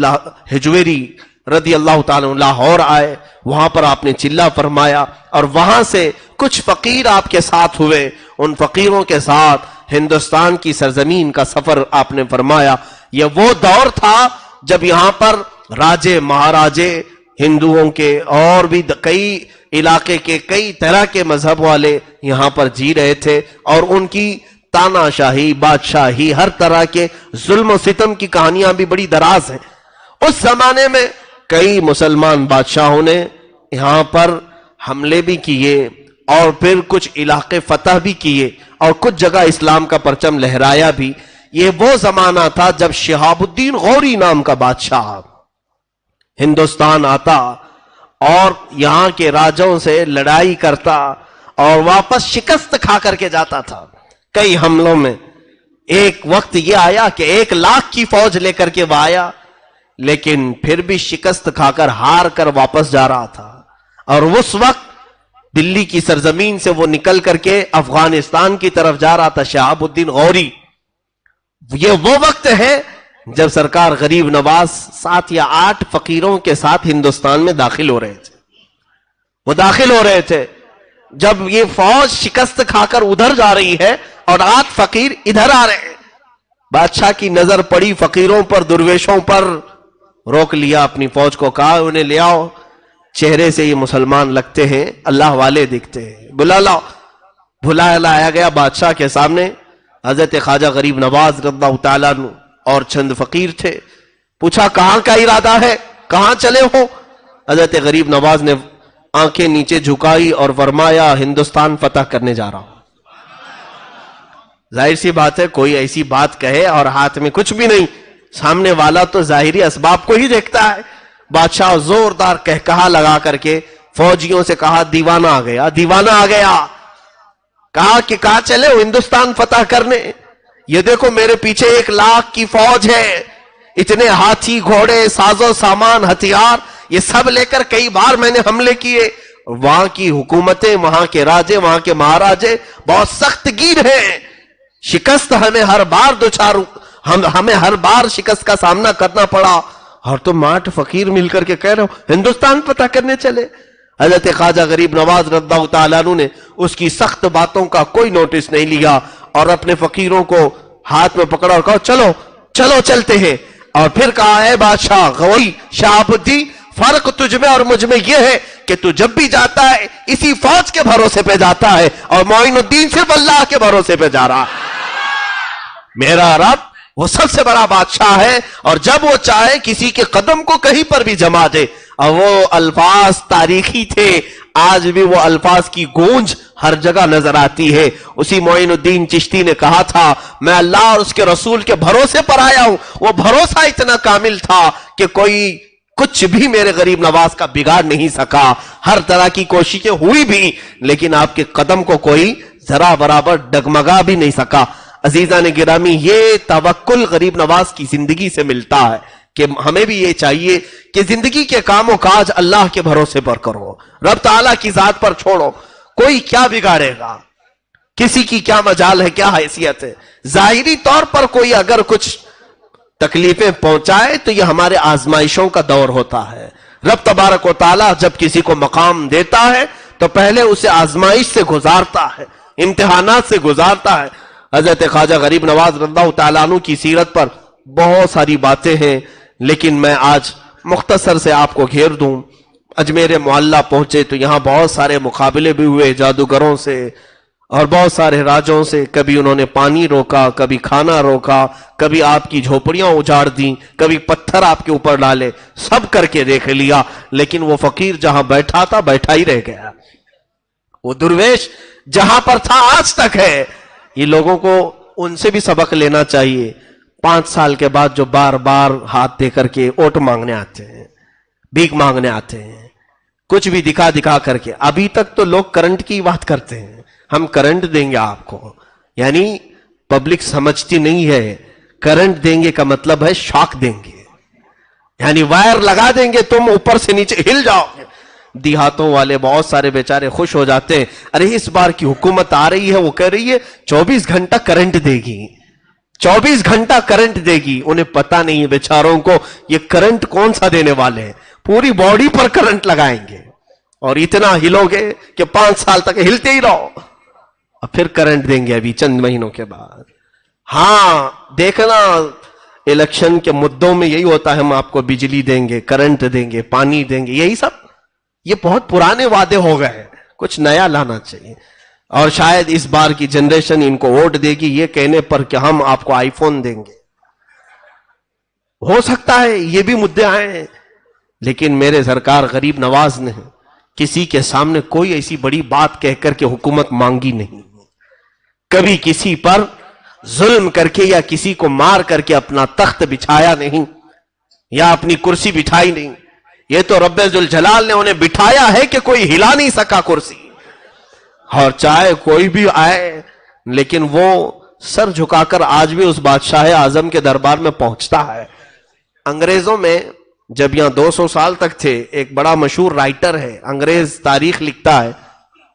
ہجویری رضی اللہ تعالیٰ لاہور آئے. وہاں پر آپ نے چلہ فرمایا اور وہاں سے کچھ فقیر آپ کے ساتھ ہوئے. ان فقیروں کے ساتھ ہندوستان کی سرزمین کا سفر آپ نے فرمایا. یہ وہ دور تھا جب یہاں پر راجے مہاراجے ہندوؤں کے اور بھی کئی علاقے کے کئی طرح کے مذہب والے یہاں پر جی رہے تھے اور ان کی تانا شاہی, بادشاہی, ہر طرح کے ظلم و ستم کی کہانیاں بھی بڑی دراز ہیں. اس زمانے میں کئی مسلمان بادشاہوں نے یہاں پر حملے بھی کیے اور پھر کچھ علاقے فتح بھی کیے اور کچھ جگہ اسلام کا پرچم لہرایا بھی. یہ وہ زمانہ تھا جب شہاب الدین غوری نام کا بادشاہ ہندوستان آتا اور یہاں کے راجوں سے لڑائی کرتا اور واپس شکست کھا کر کے جاتا تھا. کئی حملوں میں ایک وقت یہ آیا کہ 1,00,000 کی فوج لے کر کے وہ آیا, لیکن پھر بھی شکست کھا کر ہار کر واپس جا رہا تھا. اور اس وقت دلی کی سرزمین سے وہ نکل کر کے افغانستان کی طرف جا رہا تھا شہاب الدین غوری. یہ وہ وقت ہے جب سرکار غریب نواز 7 یا 8 فقیروں کے ساتھ ہندوستان میں داخل ہو رہے تھے. وہ داخل ہو رہے تھے جب یہ فوج شکست کھا کر ادھر جا رہی ہے اور 8 فقیر ادھر آ رہے ہیں. بادشاہ کی نظر پڑی فقیروں پر، درویشوں پر، روک لیا اپنی فوج کو، کہا انہیں لے آؤ، چہرے سے یہ مسلمان لگتے ہیں، اللہ والے دکھتے ہیں، بلا لاؤ. بلایا لایا گیا بادشاہ کے سامنے. حضرت خواجہ غریب نواز رضی اللہ تعالیٰ عنہ اور چند فقیر تھے. پوچھا کہاں کا ارادہ ہے، کہاں چلے ہو؟ حضرت غریب نواز نے آنکھیں نیچے جھکائی اور فرمایا ہندوستان فتح کرنے جا رہا ہوں. ظاہر سی بات ہے کوئی ایسی بات کہے اور ہاتھ میں کچھ بھی نہیں، سامنے والا تو ظاہری اسباب کو ہی دیکھتا ہے. بادشاہ زوردار کہا لگا کر کے فوجیوں سے کہا دیوانہ آ گیا، دیوانہ آ گیا. کہا کہ کہاں چلے ہو؟ ہندوستان فتح کرنے. یہ دیکھو میرے پیچھے 1 لاکھ کی فوج ہے، اتنے ہاتھی گھوڑے ساز و سامان ہتھیار یہ سب لے کر کئی بار میں نے حملے کیے. وہاں کی حکومتیں، وہاں کے راجے، وہاں کے مہاراجے بہت سخت گیر ہیں. شکست ہمیں ہر بار شکست کا سامنا کرنا پڑا، اور تم 8 فقیر مل کر کے کہہ رہے ہو ہندوستان فتح کرنے چلے. حضرت خواجہ غریب نواز رضی اللہ تعالیٰ عنہ نے اس کی سخت باتوں کا کوئی نوٹس نہیں لیا اور اپنے فقیروں کو ہاتھ میں پکڑا اور کہا چلو چلو چلتے ہیں. اور پھر کہا ہے بادشاہ غوری شہاب الدین، فرق تجھ میں اور مجھ میں یہ ہے کہ تو جب بھی جاتا ہے اسی فوج کے بھروسے پہ جاتا ہے، اور معین الدین صرف اللہ کے بھروسے پہ جا رہا ہے. میرا رب وہ سب سے بڑا بادشاہ ہے، اور جب وہ چاہے کسی کے قدم کو کہیں پر بھی جما دے. اور وہ الفاظ تاریخی تھے، آج بھی وہ الفاظ کی گونج ہر جگہ نظر آتی ہے. اسی معین الدین چشتی نے کہا تھا میں اللہ اور اس کے رسول کے بھروسے پر آیا ہوں. وہ بھروسہ اتنا کامل تھا کہ کوئی کچھ بھی میرے غریب نواز کا بگاڑ نہیں سکا. ہر طرح کی کوششیں ہوئی بھی، لیکن آپ کے قدم کو کوئی ذرا برابر ڈگمگا بھی نہیں سکا. عزیزان گرامی، یہ توکل غریب نواز کی زندگی سے ملتا ہے کہ ہمیں بھی یہ چاہیے کہ زندگی کے کام و کاج اللہ کے بھروسے پر کرو، رب تعالیٰ کی ذات پر چھوڑو. کوئی کیا بگاڑے گا، کسی کی کیا مجال ہے، کیا حیثیت ہے. ظاہری طور پر کوئی اگر کچھ تکلیفیں پہنچائے تو یہ ہمارے آزمائشوں کا دور ہوتا ہے. رب تبارک و تعالیٰ جب کسی کو مقام دیتا ہے تو پہلے اسے آزمائش سے گزارتا ہے، امتحانات سے گزارتا ہے. حضرت خواجہ غریب نواز رضی اللہ تعالیٰ عنہ کی سیرت پر بہت ساری باتیں ہیں، لیکن میں آج مختصر سے آپ کو گھیر دوں. اجمیر معلیٰ پہنچے تو یہاں بہت سارے مقابلے بھی ہوئے جادوگروں سے اور بہت سارے راجوں سے. کبھی انہوں نے پانی روکا، کبھی کھانا روکا، کبھی آپ کی جھوپڑیاں اجاڑ دیں، کبھی پتھر آپ کے اوپر ڈالے، سب کر کے دیکھ لیا. لیکن وہ فقیر جہاں بیٹھا تھا بیٹھا ہی رہ گیا، وہ درویش جہاں پر تھا آج تک ہے. یہ لوگوں کو ان سے بھی سبق لینا چاہیے. 5 سال کے بعد جو بار بار ہاتھ دے کر کے ووٹ مانگنے آتے ہیں، بھیک مانگنے آتے ہیں، کچھ بھی دکھا دکھا کر کے. ابھی تک تو لوگ کرنٹ کی بات کرتے ہیں، ہم کرنٹ دیں گے آپ کو، یعنی پبلک سمجھتی نہیں ہے کرنٹ دیں گے کا مطلب ہے شاک دیں گے، یعنی وائر لگا دیں گے، تم اوپر سے نیچے ہل جاؤ گے. دیہاتوں والے بہت سارے بیچارے خوش ہو جاتے ہیں، ارے اس بار کی حکومت آ رہی ہے، وہ کہہ رہی ہے 24 گھنٹہ کرنٹ دے گی، 24 گھنٹہ کرنٹ دے گی. انہیں پتا نہیں ہے بیچاروں کو یہ کرنٹ کون سا دینے والے ہیں. پوری باڈی پر کرنٹ لگائیں گے اور اتنا ہلو گے کہ 5 سال تک ہلتے ہی رہو، اور پھر کرنٹ دیں گے ابھی چند مہینوں کے بعد. ہاں دیکھنا الیکشن کے مدوں میں یہی ہوتا ہے، ہم آپ کو بجلی دیں گے، کرنٹ دیں گے، پانی دیں گے، یہی سب. یہ بہت پرانے وعدے ہو گئے ہیں، کچھ نیا لانا چاہیے. اور شاید اس بار کی جنریشن ان کو ووٹ دے گی یہ کہنے پر کہ ہم آپ کو آئی فون دیں گے. ہو سکتا ہے یہ بھی مدعے آئے ہیں، لیکن میرے سرکار غریب نواز نے کسی کے سامنے کوئی ایسی بڑی بات کہہ کر کے حکومت مانگی نہیں. کبھی کسی پر ظلم کر کے یا کسی کو مار کر کے اپنا تخت بچھایا نہیں یا اپنی کرسی بٹھائی نہیں. یہ تو رب ذوالجلال نے انہیں بٹھایا ہے کہ کوئی ہلا نہیں سکا کرسی. اور چاہے کوئی بھی آئے لیکن وہ سر جھکا کر آج بھی اس بادشاہ اعظم کے دربار میں پہنچتا ہے. انگریزوں میں جب یہاں 200 سال تک تھے، ایک بڑا مشہور رائٹر ہے، انگریز تاریخ لکھتا ہے،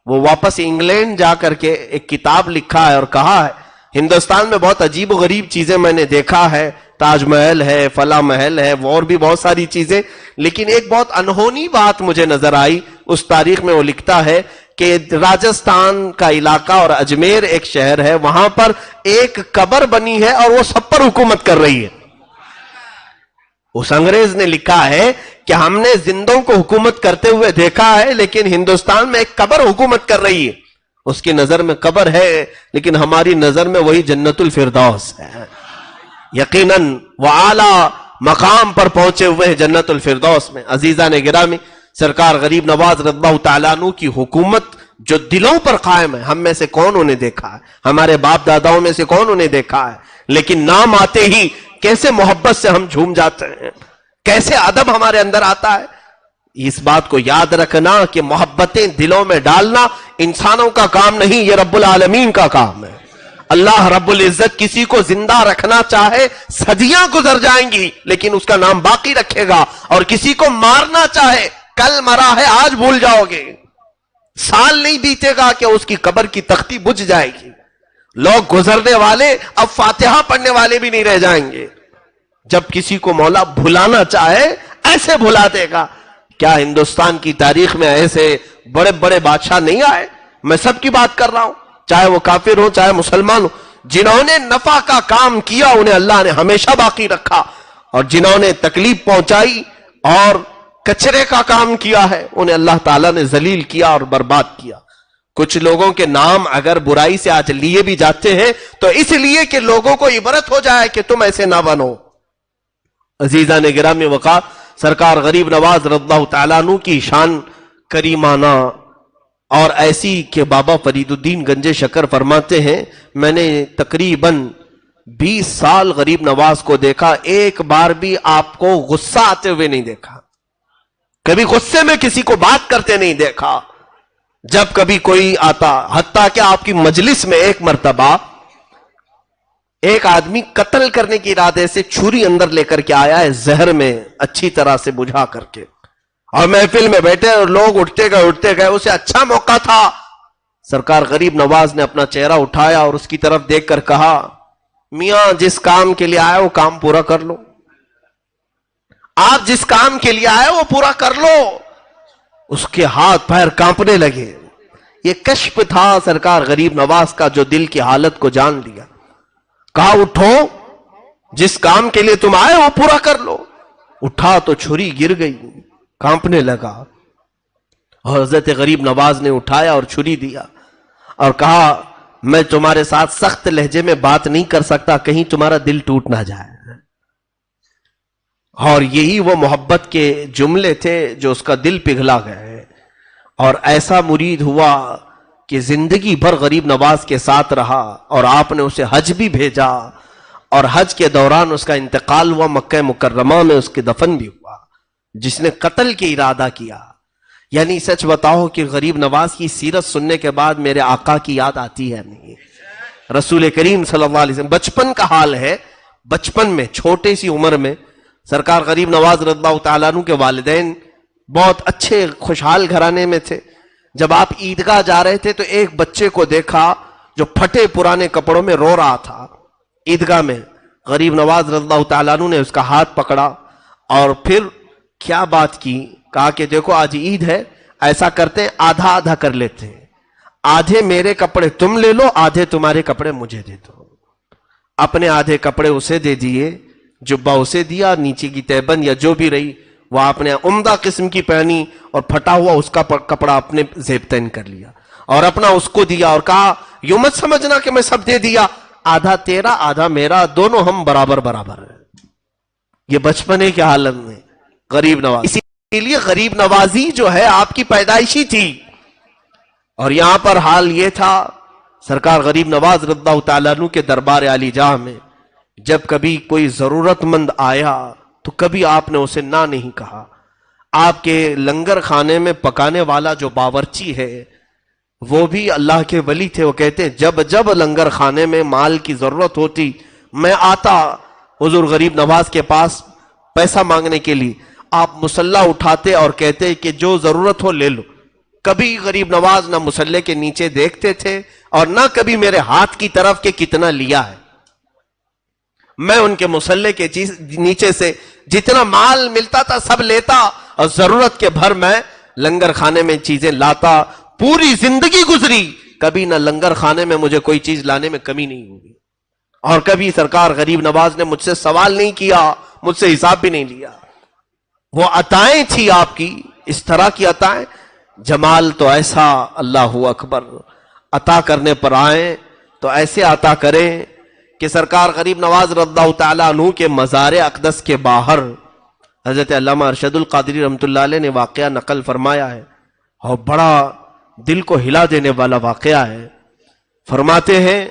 وہ واپس انگلینڈ جا کر کے ایک کتاب لکھا ہے اور کہا ہے ہندوستان میں بہت عجیب و غریب چیزیں میں نے دیکھا ہے، تاج محل ہے، فلاں محل ہے، اور بھی بہت ساری چیزیں، لیکن ایک بہت انہونی بات مجھے نظر آئی اس تاریخ میں۔ وہ لکھتا ہے کہ راجستھان کا علاقہ اور اجمیر ایک شہر ہے، وہاں پر ایک قبر بنی ہے اور وہ سب پر حکومت کر رہی ہے۔ اس انگریز نے لکھا ہے کہ ہم نے زندوں کو حکومت کرتے ہوئے دیکھا ہے، لیکن ہندوستان میں ایک قبر حکومت کر رہی ہے۔ اس کی نظر میں قبر ہے، لیکن ہماری نظر میں وہی جنت الفردوس ہے۔ یقیناً وہ اعلیٰ مقام پر پہنچے ہوئے ہیں جنت الفردوس میں۔ عزیزان گرامی، سرکار غریب نواز رضی اللہ تعالیٰ عنہ کی حکومت جو دلوں پر قائم ہے، ہم میں سے کون انہیں دیکھا ہے؟ ہمارے باپ داداؤں میں سے کون انہیں دیکھا ہے؟ لیکن نام آتے ہی کیسے محبت سے ہم جھوم جاتے ہیں، کیسے ادب ہمارے اندر آتا ہے۔ اس بات کو یاد رکھنا کہ محبتیں دلوں میں ڈالنا انسانوں کا کام نہیں، یہ رب العالمین کا کام ہے۔ اللہ رب العزت کسی کو زندہ رکھنا چاہے، صدیاں گزر جائیں گی لیکن اس کا نام باقی رکھے گا، اور کسی کو مارنا چاہے، کل مرا ہے آج بھول جاؤ گے، سال نہیں بیتے گا کہ اس کی قبر کی تختی بجھ جائے گی۔ لوگ گزرنے والے اب فاتحہ پڑھنے والے بھی نہیں رہ جائیں گے۔ جب کسی کو مولا بھلانا چاہے ایسے بھلا دے گا۔ کیا ہندوستان کی تاریخ میں ایسے بڑے بڑے بادشاہ نہیں آئے؟ میں سب کی بات کر رہا ہوں، چاہے وہ کافر ہو چاہے مسلمان ہو، جنہوں نے نفع کا کام کیا انہیں اللہ نے ہمیشہ باقی رکھا، اور جنہوں نے تکلیف پہنچائی اور کچرے کا کام کیا ہے انہیں اللہ تعالیٰ نے ذلیل کیا اور برباد کیا۔ کچھ لوگوں کے نام اگر برائی سے آج لیے بھی جاتے ہیں تو اس لیے کہ لوگوں کو عبرت ہو جائے کہ تم ایسے نہ بنو۔ عزیزان گرامی وقار، سرکار غریب نواز رضی اللہ تعالیٰ عنہ کی شان کریمانہ اور ایسی کہ بابا فرید الدین گنج شکر فرماتے ہیں میں نے تقریباً 20 سال غریب نواز کو دیکھا، ایک بار بھی آپ کو غصہ آتے ہوئے نہیں دیکھا، کبھی غصے میں کسی کو بات کرتے نہیں دیکھا۔ جب کبھی کوئی آتا، حتیٰ کہ آپ کی مجلس میں ایک مرتبہ ایک آدمی قتل کرنے کی ارادے سے چھری اندر لے کر کے آیا ہے، زہر میں اچھی طرح سے بجھا کر کے، اور محفل میں بیٹھے اور لوگ اٹھتے گئے، اسے اچھا موقع تھا۔ سرکار غریب نواز نے اپنا چہرہ اٹھایا اور اس کی طرف دیکھ کر کہا، میاں جس کام کے لیے آئے وہ کام پورا کر لو، آپ جس کام کے لیے آئے وہ پورا کر لو۔ اس کے ہاتھ پیر کانپنے لگے۔ یہ کشف تھا سرکار غریب نواز کا جو دل کی حالت کو جان لیا۔ کہا اٹھو، جس کام کے لیے تم آئے وہ پورا کر لو۔ اٹھا تو چھری گر گئی، کانپنے لگا، اور حضرت غریب نواز نے اٹھایا اور چھری دیا اور کہا میں تمہارے ساتھ سخت لہجے میں بات نہیں کر سکتا، کہیں تمہارا دل ٹوٹ نہ جائے۔ اور یہی وہ محبت کے جملے تھے جو اس کا دل پگھلا گئے، اور ایسا مرید ہوا کہ زندگی بھر غریب نواز کے ساتھ رہا، اور آپ نے اسے حج بھی بھیجا، اور حج کے دوران اس کا انتقال ہوا، مکہ مکرمہ میں اس کے دفن بھی ہوا۔ جس نے قتل کی ارادہ کیا، یعنی سچ بتاؤ کہ غریب نواز کی سیرت سننے کے بعد میرے آقا کی یاد آتی ہے نہیں؟ رسول کریم صلی اللہ علیہ وسلم، بچپن کا حال ہے، بچپن میں چھوٹے سی عمر میں سرکار غریب نواز رضی اللہ تعالیٰ عنہ کے والدین بہت اچھے خوشحال گھرانے میں تھے۔ جب آپ عیدگاہ جا رہے تھے تو ایک بچے کو دیکھا جو پھٹے پرانے کپڑوں میں رو رہا تھا عیدگاہ میں۔ غریب نواز رضی اللہ تعالیٰ عنہ نے اس کا ہاتھ پکڑا اور پھر کیا بات کی، کہا کہ دیکھو آج عید ہے، ایسا کرتے ہیں آدھا آدھا کر لیتے ہیں، آدھے میرے کپڑے تم لے لو، آدھے تمہارے کپڑے مجھے دے دو۔ اپنے آدھے کپڑے اسے دے دیے، جبہ اسے دیا، نیچے کی تہبند یا جو بھی رہی وہ آپ نے عمدہ قسم کی پہنی، اور پھٹا ہوا اس کا کپڑا اپنے زیب تن کر لیا اور اپنا اس کو دیا، اور کہا یوں مت سمجھنا کہ میں سب دے دیا، آدھا تیرا آدھا میرا، دونوں ہم برابر برابر ہیں۔ یہ بچپنے کے حالت میں غریب نواز، اسی لیے غریب نوازی جو ہے آپ کی پیدائشی تھی۔ اور یہاں پر حال یہ تھا، سرکار غریب نواز رضی اللہ تعالیٰ عنہ کے دربار عالی جاہ میں جب کبھی کوئی ضرورت مند آیا تو کبھی آپ نے اسے نہ نہیں کہا۔ آپ کے لنگر خانے میں پکانے والا جو باورچی ہے وہ بھی اللہ کے ولی تھے، وہ کہتے ہیں جب جب لنگر خانے میں مال کی ضرورت ہوتی میں آتا حضور غریب نواز کے پاس پیسہ مانگنے کے لیے، آپ مسلح اٹھاتے اور کہتے کہ جو ضرورت ہو لے لو. کبھی غریب نواز نہ مسلح کے نیچے دیکھتے تھے اور نہ کبھی میرے ہاتھ کی طرف کہ کتنا لیا ہے. میں ان کے مسلح کے نیچے سے جتنا مال ملتا تھا سب لیتا اور ضرورت کے بھر میں لنگر خانے میں چیزیں لاتا. پوری زندگی گزری, کبھی نہ لنگر خانے میں مجھے کوئی چیز لانے میں کمی نہیں ہوئی, اور کبھی سرکار غریب نواز نے مجھ سے سوال نہیں کیا, مجھ سے حساب بھی نہیں لیا. وہ عطائیں تھی آپ کی, اس طرح کی عطائیں. جمال تو ایسا, اللہ اکبر, عطا کرنے پر آئیں تو ایسے عطا کریں کہ سرکار غریب نواز رضی اللہ تعالیٰ عنہ کے مزار اقدس کے باہر حضرت علامہ ارشد القادری رحمۃ اللہ علیہ نے واقعہ نقل فرمایا ہے, اور بڑا دل کو ہلا دینے والا واقعہ ہے. فرماتے ہیں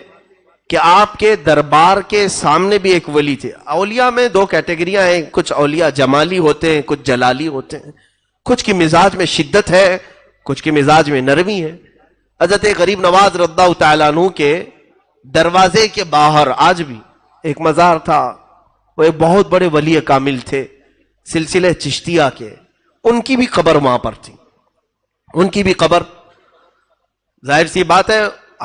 کہ آپ کے دربار کے سامنے بھی ایک ولی تھے. اولیاء میں دو کیٹیگریاں ہیں, کچھ اولیاء جمالی ہوتے ہیں, کچھ جلالی ہوتے ہیں. کچھ کی مزاج میں شدت ہے, کچھ کی مزاج میں نرمی ہے. حضرت غریب نواز رضی اللہ تعالیٰ عنہ کے دروازے کے باہر آج بھی ایک مزار تھا. وہ ایک بہت بڑے ولی کامل تھے سلسلہ چشتیہ کے, ان کی بھی قبر وہاں پر تھی. ان کی بھی قبر, ظاہر سی بات ہے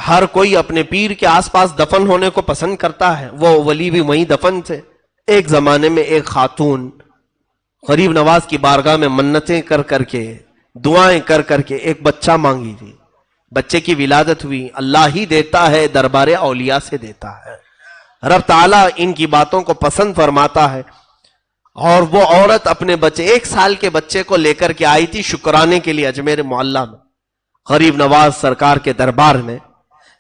ہر کوئی اپنے پیر کے آس پاس دفن ہونے کو پسند کرتا ہے. وہ ولی بھی وہیں دفن تھے. ایک زمانے میں ایک خاتون غریب نواز کی بارگاہ میں منتیں کر کر کے, دعائیں کر کر کے ایک بچہ مانگی تھی. بچے کی ولادت ہوئی. اللہ ہی دیتا ہے, دربار اولیاء سے دیتا ہے. رب تعالیٰ ان کی باتوں کو پسند فرماتا ہے. اور وہ عورت اپنے بچے, 1 سال کے بچے کو لے کر کے آئی تھی شکرانے کے لیے اجمیر معلیٰ میں غریب نواز سرکار کے دربار میں.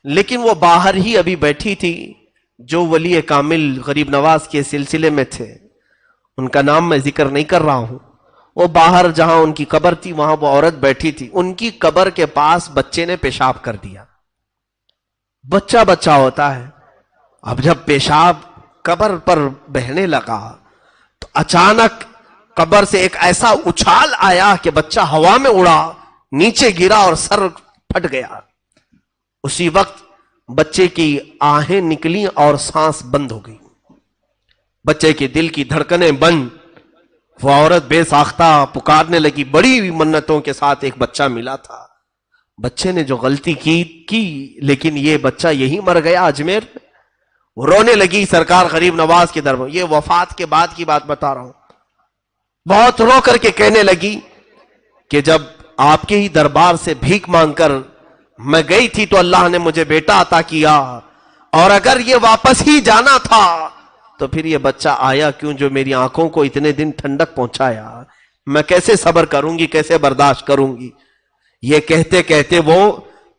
لیکن وہ باہر ہی ابھی بیٹھی تھی. جو ولی کامل غریب نواز کے سلسلے میں تھے, ان کا نام میں ذکر نہیں کر رہا ہوں, وہ باہر جہاں ان کی قبر تھی وہاں وہ عورت بیٹھی تھی. ان کی قبر کے پاس بچے نے پیشاب کر دیا. بچہ بچہ ہوتا ہے. اب جب پیشاب قبر پر بہنے لگا تو اچانک قبر سے ایک ایسا اچھال آیا کہ بچہ ہوا میں اڑا, نیچے گرا اور سر پھٹ گیا. اسی وقت بچے کی آہیں نکلی اور سانس بند ہو گئی. بچے کے دل کی دھڑکنیں بند. وہ عورت بے ساختہ پکارنے لگی. بڑی منتوں کے ساتھ ایک بچہ ملا تھا. بچے نے جو غلطی کی لیکن یہ بچہ یہی مر گیا اجمیر میں. وہ رونے لگی سرکار غریب نواز کے دربار. یہ وفات کے بعد کی بات بتا رہا ہوں. بہت رو کر کے کہنے لگی کہ جب آپ کے ہی دربار سے بھیک مانگ کر میں گئی تھی تو اللہ نے مجھے بیٹا عطا کیا, اور اگر یہ واپس ہی جانا تھا تو پھر یہ بچہ آیا کیوں جو میری آنکھوں کو اتنے دن ٹھنڈک پہنچایا. میں کیسے صبر کروں گی, کیسے برداشت کروں گی. یہ کہتے کہتے وہ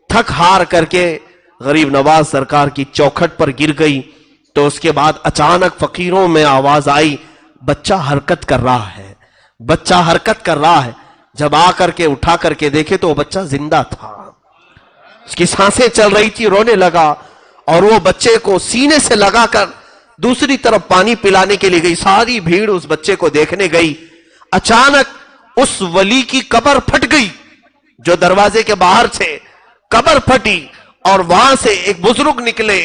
تھک ہار کر کے غریب نواز سرکار کی چوکھٹ پر گر گئی. تو اس کے بعد اچانک فقیروں میں آواز آئی, بچہ حرکت کر رہا ہے, بچہ حرکت کر رہا ہے. جب آ کر کے اٹھا کر کے دیکھے تو وہ بچہ زندہ تھا, اس کی سانسیں چل رہی تھی. رونے لگا اور وہ بچے کو سینے سے لگا کر دوسری طرف پانی پلانے کے لیے گئی. ساری بھیڑ اس بچے کو دیکھنے گئی. اچانک اس ولی کی قبر پھٹ گئی جو دروازے کے باہر تھے. قبر پھٹی اور وہاں سے ایک بزرگ نکلے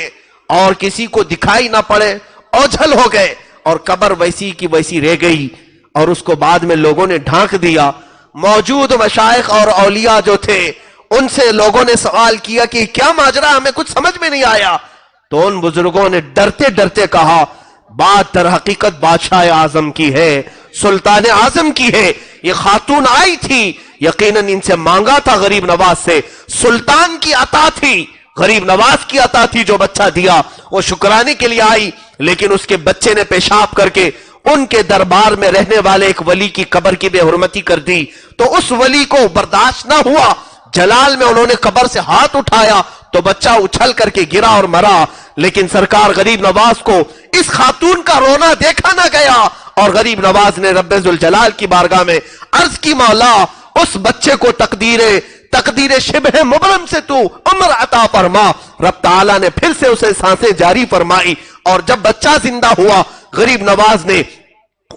اور کسی کو دکھائی نہ پڑے, اوجھل ہو گئے اور قبر ویسی کی ویسی رہ گئی. اور اس کو بعد میں لوگوں نے ڈھانک دیا. موجود مشائخ اور اولیاء جو تھے ان سے لوگوں نے سوال کیا کہ کیا ماجرا, ہمیں کچھ سمجھ میں نہیں آیا. تو ان بزرگوں نے ڈرتے ڈرتے کہا, بات در حقیقت بادشاہ اعظم کی ہے, سلطان اعظم کی ہے. یہ خاتون آئی تھی, یقیناً ان سے مانگا تھا غریب نواز سے. سلطان کی عطا تھی, غریب نواز کی عطا تھی. جو بچہ دیا وہ شکرانے کے لیے آئی, لیکن اس کے بچے نے پیشاب کر کے ان کے دربار میں رہنے والے ایک ولی کی قبر کی بے حرمتی کر دی. تو اس ولی کو برداشت نہ ہوا, جلال میں انہوں نے قبر سے ہاتھ اٹھایا تو بچہ اچھل کر کے گرا اور مرا. لیکن سرکار غریب نواز کو اس خاتون کا رونا دیکھا نہ گیا, اور غریب نواز نے رب ذوالجلال کی بارگاہ میں عرض کی, مولا اس بچے کو تقدیر شبہ مبرم سے تو عمر عطا فرما. رب تعالیٰ نے پھر سے اسے سانسیں جاری فرمائی, اور جب بچہ زندہ ہوا غریب نواز نے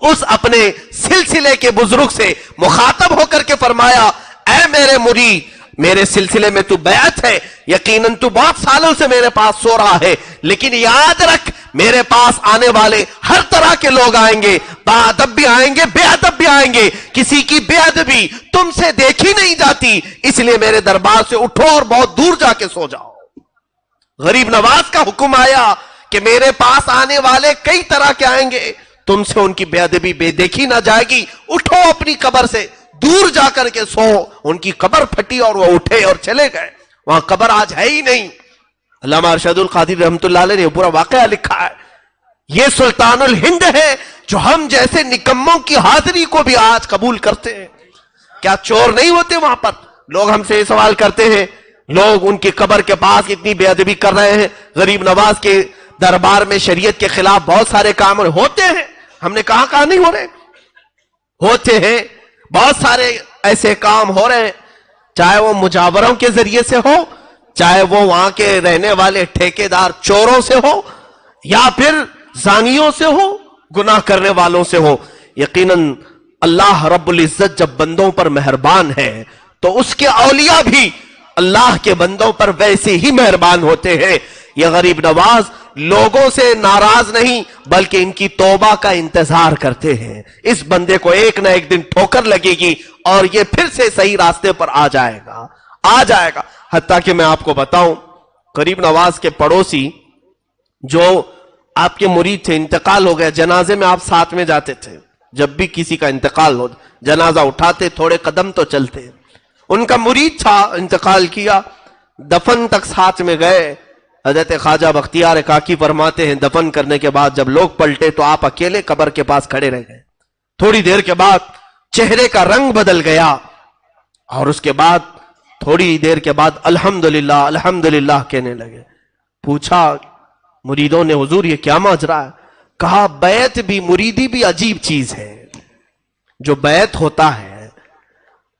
اس اپنے سلسلے کے بزرگ سے مخاطب ہو کر کے فرمایا, اے میرے مرید, میرے سلسلے میں تو بیعت ہے، یقیناً تو بہت سالوں سے میرے پاس سو رہا ہے، لیکن یاد رکھ میرے پاس آنے والے ہر طرح کے لوگ آئیں گے، باادب بھی آئیں گے، بے ادب بھی آئیں گے، کسی کی بے ادبی تم سے دیکھی نہیں جاتی، اس لیے میرے دربار سے اٹھو اور بہت دور جا کے سو جاؤ۔ غریب نواز کا حکم آیا کہ میرے پاس آنے والے کئی طرح کے آئیں گے، تم سے ان کی بے ادبی بے دیکھی نہ جائے گی، اٹھو اپنی قبر سے دور جا کر کے سو۔ ان کی قبر پھٹی اور وہ اٹھے اور چلے گئے، وہاں قبر آج ہے ہی نہیں۔ علامہ ارشد القادری رحمت اللہ علیہ نے پورا واقعہ لکھا ہے، یہ سلطان الہند ہے جو ہم جیسے نکموں کی حاضری کو بھی آج قبول کرتے ہیں۔ کیا چور نہیں ہوتے وہاں پر؟ لوگ ہم سے یہ سوال کرتے ہیں، لوگ ان کی قبر کے پاس اتنی بے ادبی کر رہے ہیں، غریب نواز کے دربار میں شریعت کے خلاف بہت سارے کام ہوتے ہیں، ہم نے کہا نہیں ہو رہے، ہوتے ہیں، بہت سارے ایسے کام ہو رہے ہیں، چاہے وہ مجاوروں کے ذریعے سے ہو، چاہے وہ وہاں کے رہنے والے ٹھیکیدار چوروں سے ہو، یا پھر زانیوں سے ہو، گناہ کرنے والوں سے ہو۔ یقیناً اللہ رب العزت جب بندوں پر مہربان ہے تو اس کے اولیاء بھی اللہ کے بندوں پر ویسے ہی مہربان ہوتے ہیں۔ یہ غریب نواز لوگوں سے ناراض نہیں بلکہ ان کی توبہ کا انتظار کرتے ہیں، اس بندے کو ایک نہ ایک دن ٹھوکر لگے گی اور یہ پھر سے صحیح راستے پر آ جائے گا۔ حتیٰ کہ میں آپ کو بتاؤں، غریب نواز کے پڑوسی جو آپ کے مرید تھے، انتقال ہو گیا، جنازے میں آپ ساتھ میں جاتے تھے، جب بھی کسی کا انتقال ہو جنازہ اٹھاتے، تھوڑے قدم تو چلتے، ان کا مرید تھا، انتقال کیا، دفن تک ساتھ میں گئے۔ حضرت خواجہ بختیار کاکی فرماتے ہیں دفن کرنے کے بعد جب لوگ پلٹے تو آپ اکیلے قبر کے پاس کھڑے رہ گئے، تھوڑی دیر کے بعد چہرے کا رنگ بدل گیا اور اس کے بعد تھوڑی دیر کے بعد الحمدللہ الحمدللہ کہنے لگے۔ پوچھا مریدوں نے، حضور یہ کیا ماجرا ہے؟ کہا بیعت بھی، مریدی بھی عجیب چیز ہے، جو بیعت ہوتا ہے،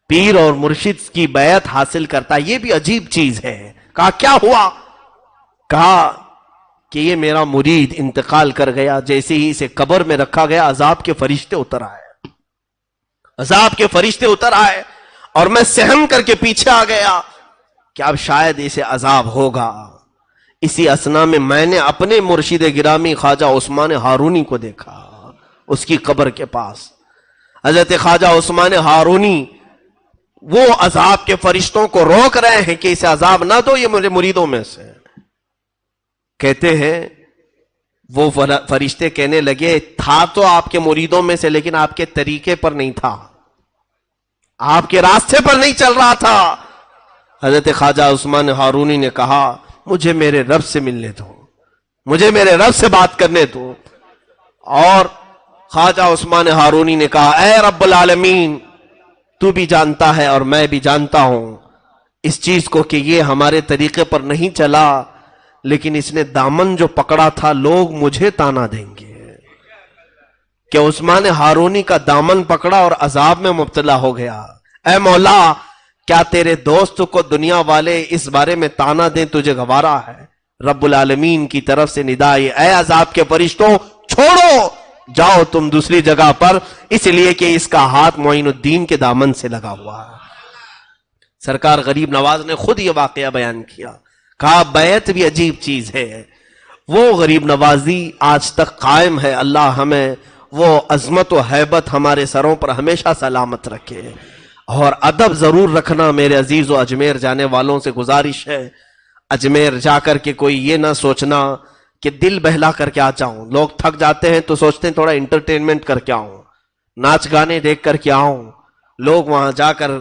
پیر اور مرشد کی بیعت حاصل کرتا ہے، یہ بھی عجیب چیز ہے۔ کہا کیا ہوا؟ کہا کہ یہ میرا مرید انتقال کر گیا، جیسے ہی اسے قبر میں رکھا گیا عذاب کے فرشتے اتر آئے اور میں سہم کر کے پیچھے آ گیا کہ اب شاید اسے عذاب ہوگا۔ اسی اثنا میں نے اپنے مرشد گرامی خواجہ عثمان ہارونی کو دیکھا، اس کی قبر کے پاس حضرت خواجہ عثمان ہارونی وہ عذاب کے فرشتوں کو روک رہے ہیں کہ اسے عذاب نہ دو، یہ میرے مریدوں میں سے۔ کہتے ہیں وہ فرشتے کہنے لگے تھا تو آپ کے مریدوں میں سے، لیکن آپ کے طریقے پر نہیں تھا، آپ کے راستے پر نہیں چل رہا تھا۔ حضرت خواجہ عثمان ہارونی نے کہا مجھے میرے رب سے ملنے دو، مجھے میرے رب سے بات کرنے دو۔ اور خواجہ عثمان ہارونی نے کہا اے رب العالمین، تو بھی جانتا ہے اور میں بھی جانتا ہوں اس چیز کو کہ یہ ہمارے طریقے پر نہیں چلا، لیکن اس نے دامن جو پکڑا تھا لوگ مجھے تانا دیں گے کہ عثمان ہارونی کا دامن پکڑا اور عذاب میں مبتلا ہو گیا۔ اے مولا، کیا تیرے دوست کو دنیا والے اس بارے میں تانا دیں تجھے گوارا ہے؟ رب العالمین کی طرف سے ندائی اے عذاب کے فرشتوں چھوڑو، جاؤ تم دوسری جگہ پر، اس لیے کہ اس کا ہاتھ معین الدین کے دامن سے لگا ہوا ہے۔ سرکار غریب نواز نے خود یہ واقعہ بیان کیا، کہا بیعت بھی عجیب چیز ہے۔ وہ غریب نوازی آج تک قائم ہے، اللہ ہمیں وہ عظمت و ہیبت ہمارے سروں پر ہمیشہ سلامت رکھے۔ اور ادب ضرور رکھنا میرے عزیز و اجمیر جانے والوں سے گزارش ہے، اجمیر جا کر کے کوئی یہ نہ سوچنا کہ دل بہلا کر کے آ جاؤں۔ لوگ تھک جاتے ہیں تو سوچتے ہیں تھوڑا انٹرٹینمنٹ کر کے آؤں، ناچ گانے دیکھ کر کے آؤں۔ لوگ وہاں جا کر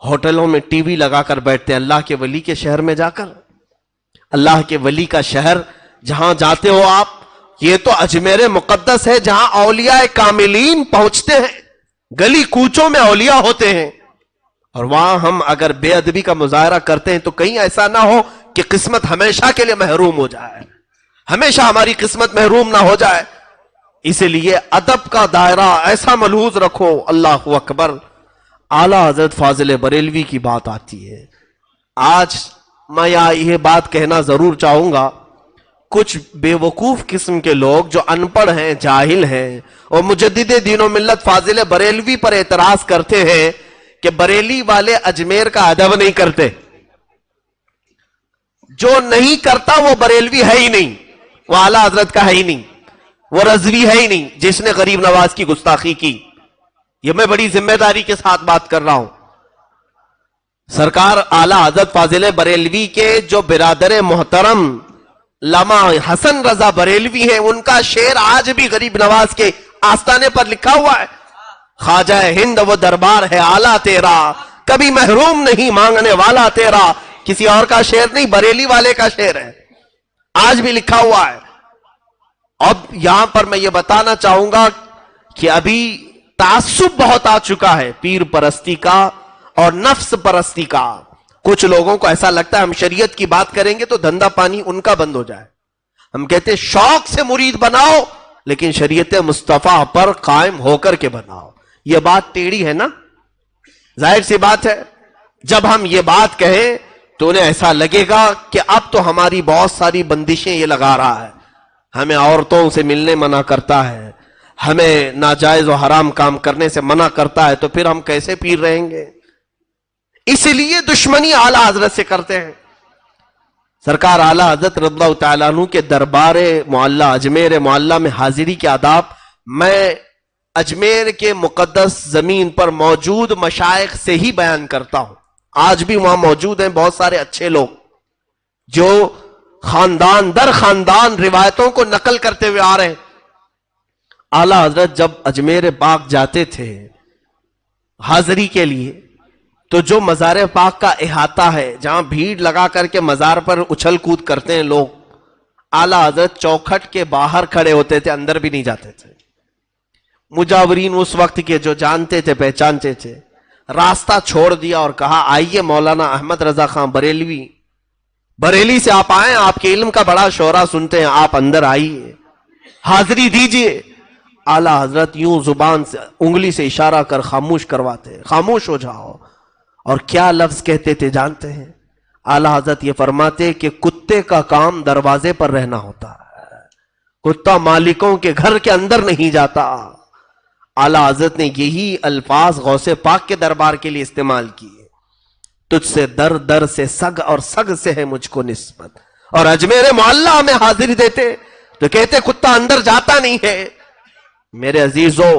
ہوٹلوں میں ٹی وی لگا کر بیٹھتے ہیں، اللہ کے ولی کے شہر میں جا کر، اللہ کے ولی کا شہر جہاں جاتے ہو آپ، یہ تو اجمیر مقدس ہے جہاں اولیاء کاملین پہنچتے ہیں، گلی کوچوں میں اولیاء ہوتے ہیں، اور وہاں ہم اگر بے ادبی کا مظاہرہ کرتے ہیں تو کہیں ایسا نہ ہو کہ قسمت ہمیشہ کے لیے محروم ہو جائے، ہمیشہ ہماری قسمت محروم نہ ہو جائے۔ اسی لیے ادب کا دائرہ ایسا ملحوظ رکھو۔ اللہ اکبر۔ اعلیٰ حضرت فاضل بریلوی کی بات آتی ہے۔ آج میں یہ بات کہنا ضرور چاہوں گا، کچھ بے وقوف قسم کے لوگ جو ان پڑھ ہیں، جاہل ہیں، اور مجدد دین و ملت فاضل بریلوی پر اعتراض کرتے ہیں کہ بریلی والے اجمیر کا ادب نہیں کرتے. جو نہیں کرتا وہ بریلوی ہے ہی نہیں, وہ اعلیٰ حضرت کا ہے ہی نہیں, وہ رضوی ہے ہی نہیں جس نے غریب نواز کی گستاخی کی. یہ میں بڑی ذمہ داری کے ساتھ بات کر رہا ہوں. سرکار اعلیٰ حضرت فاضل بریلوی کے جو برادر محترم علامہ حسن رضا بریلوی ہیں, ان کا شعر آج بھی غریب نواز کے آستانے پر لکھا ہوا ہے. خواجہ ہند وہ دربار ہے اعلیٰ تیرا, کبھی محروم نہیں مانگنے والا تیرا. کسی اور کا شعر نہیں, بریلی والے کا شعر ہے, آج بھی لکھا ہوا ہے. اب یہاں پر میں یہ بتانا چاہوں گا کہ ابھی تعصب بہت آ چکا ہے پیر پرستی کا اور نفس پرستی کا. کچھ لوگوں کو ایسا لگتا ہے ہم شریعت کی بات کریں گے تو دھندا پانی ان کا بند ہو جائے. ہم کہتے ہیں شوق سے مرید بناؤ لیکن شریعت مصطفیٰ پر قائم ہو کر کے بناؤ. یہ بات ٹیڑھی ہے نا, ظاہر سی بات ہے. جب ہم یہ بات کہیں تو انہیں ایسا لگے گا کہ اب تو ہماری بہت ساری بندشیں یہ لگا رہا ہے, ہمیں عورتوں سے ملنے منع کرتا ہے, ہمیں ناجائز و حرام کام کرنے سے منع کرتا ہے, تو پھر ہم کیسے پیر رہیں گے. اس لیے دشمنی اعلیٰ حضرت سے کرتے ہیں. سرکار اعلیٰ حضرت رضی اللہ تعالیٰ عنہ کے دربار معلیٰ اجمیر معلیٰ میں حاضری کے آداب میں اجمیر کے مقدس زمین پر موجود مشائخ سے ہی بیان کرتا ہوں. آج بھی وہاں موجود ہیں بہت سارے اچھے لوگ جو خاندان در خاندان روایتوں کو نقل کرتے ہوئے آ رہے ہیں. اعلیٰ حضرت جب اجمیر پاک جاتے تھے حاضری کے لیے تو جو مزار پاک کا احاطہ ہے جہاں بھیڑ لگا کر کے مزار پر اچھل کود کرتے ہیں لوگ, اعلیٰ حضرت چوکھٹ کے باہر کھڑے ہوتے تھے, اندر بھی نہیں جاتے تھے. مجاورین اس وقت کے جو جانتے تھے پہچانتے تھے, راستہ چھوڑ دیا اور کہا آئیے مولانا احمد رضا خان بریلوی, بریلی سے آپ آئیں, آپ کے علم کا بڑا شعرا سنتے ہیں, آپ اندر آئیے حاضری دیجئے. اعلیٰ حضرت یوں زبان سے انگلی سے اشارہ کر خاموش کرواتے, خاموش ہو جاؤ. اور کیا لفظ کہتے تھے جانتے ہیں؟ اعلیٰ حضرت یہ فرماتے کہ کتے کا کام دروازے پر رہنا ہوتا ہے, کتا مالکوں کے گھر کے اندر نہیں جاتا. اعلیٰ حضرت نے یہی الفاظ غوث پاک کے دربار کے لیے استعمال کیے, تجھ سے در در سے سگ اور سگ سے ہے مجھ کو نسبت. اور اجمیر معلیٰ میں حاضری دیتے تو کہتے کتا اندر جاتا نہیں ہے. میرے عزیزو,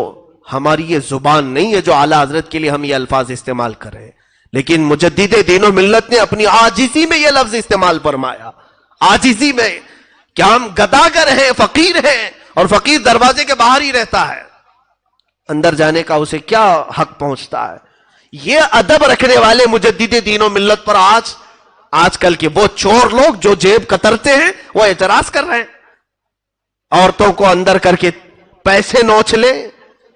ہماری یہ زبان نہیں ہے جو اعلیٰ حضرت کے لیے ہم یہ الفاظ استعمال کریں, لیکن مجدد دین و ملت نے اپنی عاجزی میں یہ لفظ استعمال فرمایا. عاجزی میں کہ ہم گداگر ہیں, فقیر ہیں, اور فقیر دروازے کے باہر ہی رہتا ہے, اندر جانے کا اسے کیا حق پہنچتا ہے. یہ ادب رکھنے والے مجدد دین و ملت پر آج کل کے وہ چور لوگ جو جیب کترتے ہیں وہ اعتراض کر رہے ہیں. عورتوں کو اندر کر کے پیسے نوچ لیں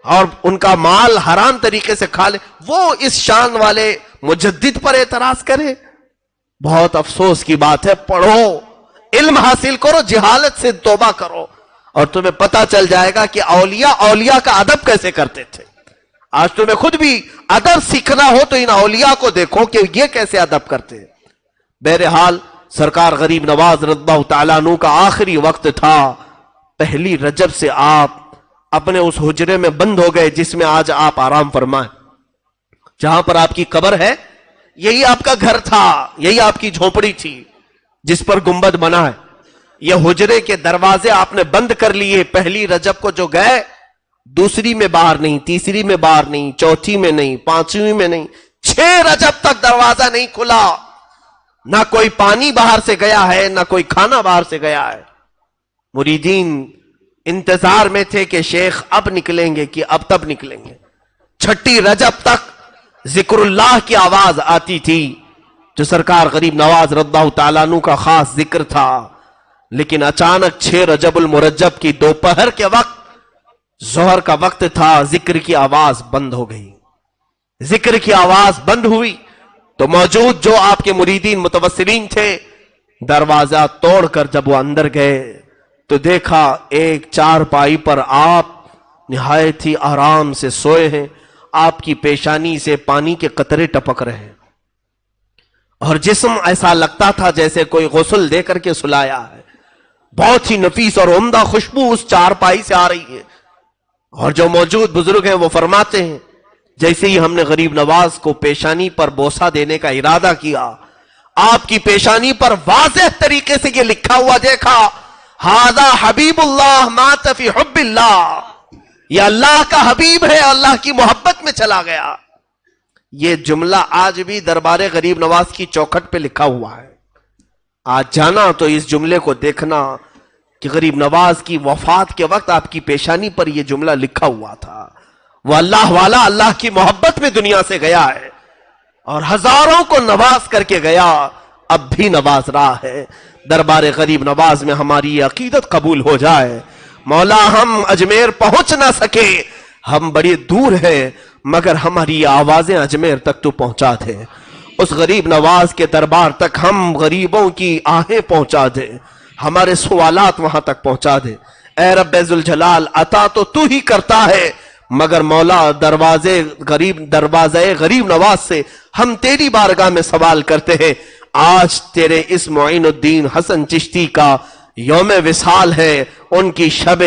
اور ان کا مال حرام طریقے سے کھا لیں, وہ اس شان والے مجدد پر اعتراض کرے. بہت افسوس کی بات ہے. پڑھو, علم حاصل کرو, جہالت سے توبہ کرو, اور تمہیں پتا چل جائے گا کہ اولیاء کا ادب کیسے کرتے تھے. آج تمہیں خود بھی ادب سیکھنا ہو تو ان اولیاء کو دیکھو کہ یہ کیسے ادب کرتے ہیں. بہرحال سرکار غریب نواز رضی اللہ تعالیٰ عنہ کا آخری وقت تھا. پہلی رجب سے آپ اپنے اس حجرے میں بند ہو گئے جس میں آج آپ آرام فرمائیں. جہاں پر آپ کی قبر ہے یہی آپ کا گھر تھا, یہی آپ کی جھونپڑی تھی جس پر گنبد بنا ہے. یہ حجرے کے دروازے آپ نے بند کر لیے. پہلی رجب کو جو گئے, دوسری میں باہر نہیں, تیسری میں باہر نہیں, چوتھی میں نہیں, پانچویں میں نہیں, 6 رجب تک دروازہ نہیں کھلا. نہ کوئی پانی باہر سے گیا ہے, نہ کوئی کھانا باہر سے گیا ہے. مریدین انتظار میں تھے کہ شیخ اب نکلیں گے کہ اب تب نکلیں گے. 6 رجب تک ذکر اللہ کی آواز آتی تھی جو سرکار غریب نواز رضی اللہ تعالیٰ عنہ کا خاص ذکر تھا. لیکن اچانک 6 رجب المرجب کی دوپہر کے وقت, ظہر کا وقت تھا, ذکر کی آواز بند ہو گئی. ذکر کی آواز بند ہوئی تو موجود جو آپ کے مریدین متوسلین تھے, دروازہ توڑ کر جب وہ اندر گئے تو دیکھا ایک چارپائی پر آپ نہایت ہی آرام سے سوئے ہیں. آپ کی پیشانی سے پانی کے قطرے ٹپک رہے ہیں اور جسم ایسا لگتا تھا جیسے کوئی غسل دے کر کے سلایا ہے. بہت ہی نفیس اور عمدہ خوشبو اس چارپائی سے آ رہی ہے. اور جو موجود بزرگ ہیں وہ فرماتے ہیں جیسے ہی ہم نے غریب نواز کو پیشانی پر بوسہ دینے کا ارادہ کیا، آپ کی پیشانی پر واضح طریقے سے یہ لکھا ہوا دیکھا، ھذا حبیب اللہ مات فی حب اللہ، یہ اللہ کا حبیب ہے، اللہ کی محبت میں چلا گیا۔ یہ جملہ آج بھی دربار غریب نواز کی چوکھٹ پہ لکھا ہوا ہے۔ آج جانا تو اس جملے کو دیکھنا کہ غریب نواز کی وفات کے وقت آپ کی پیشانی پر یہ جملہ لکھا ہوا تھا۔ وہ اللہ والا اللہ کی محبت میں دنیا سے گیا ہے اور ہزاروں کو نواز کر کے گیا، اب بھی نواز رہا ہے۔ دربار غریب نواز میں ہماری یہ عقیدت قبول ہو جائے۔ مولا ہم اجمیر پہنچ نہ سکے، ہم بڑی دور ہیں، مگر ہماری آوازیں اجمیر تک تو پہنچا دے۔ اس غریب نواز کے دربار تک ہم غریبوں کی آہیں پہنچا دے، ہمارے سوالات وہاں تک پہنچا دے۔ اے رب ذوالجلال، عطا تو ہی کرتا ہے، مگر مولا دروازے غریب نواز سے ہم تیری بارگاہ میں سوال کرتے ہیں۔ آج تیرے اس معین الدین حسن چشتی کا یوم وصال ہے، ان کی شب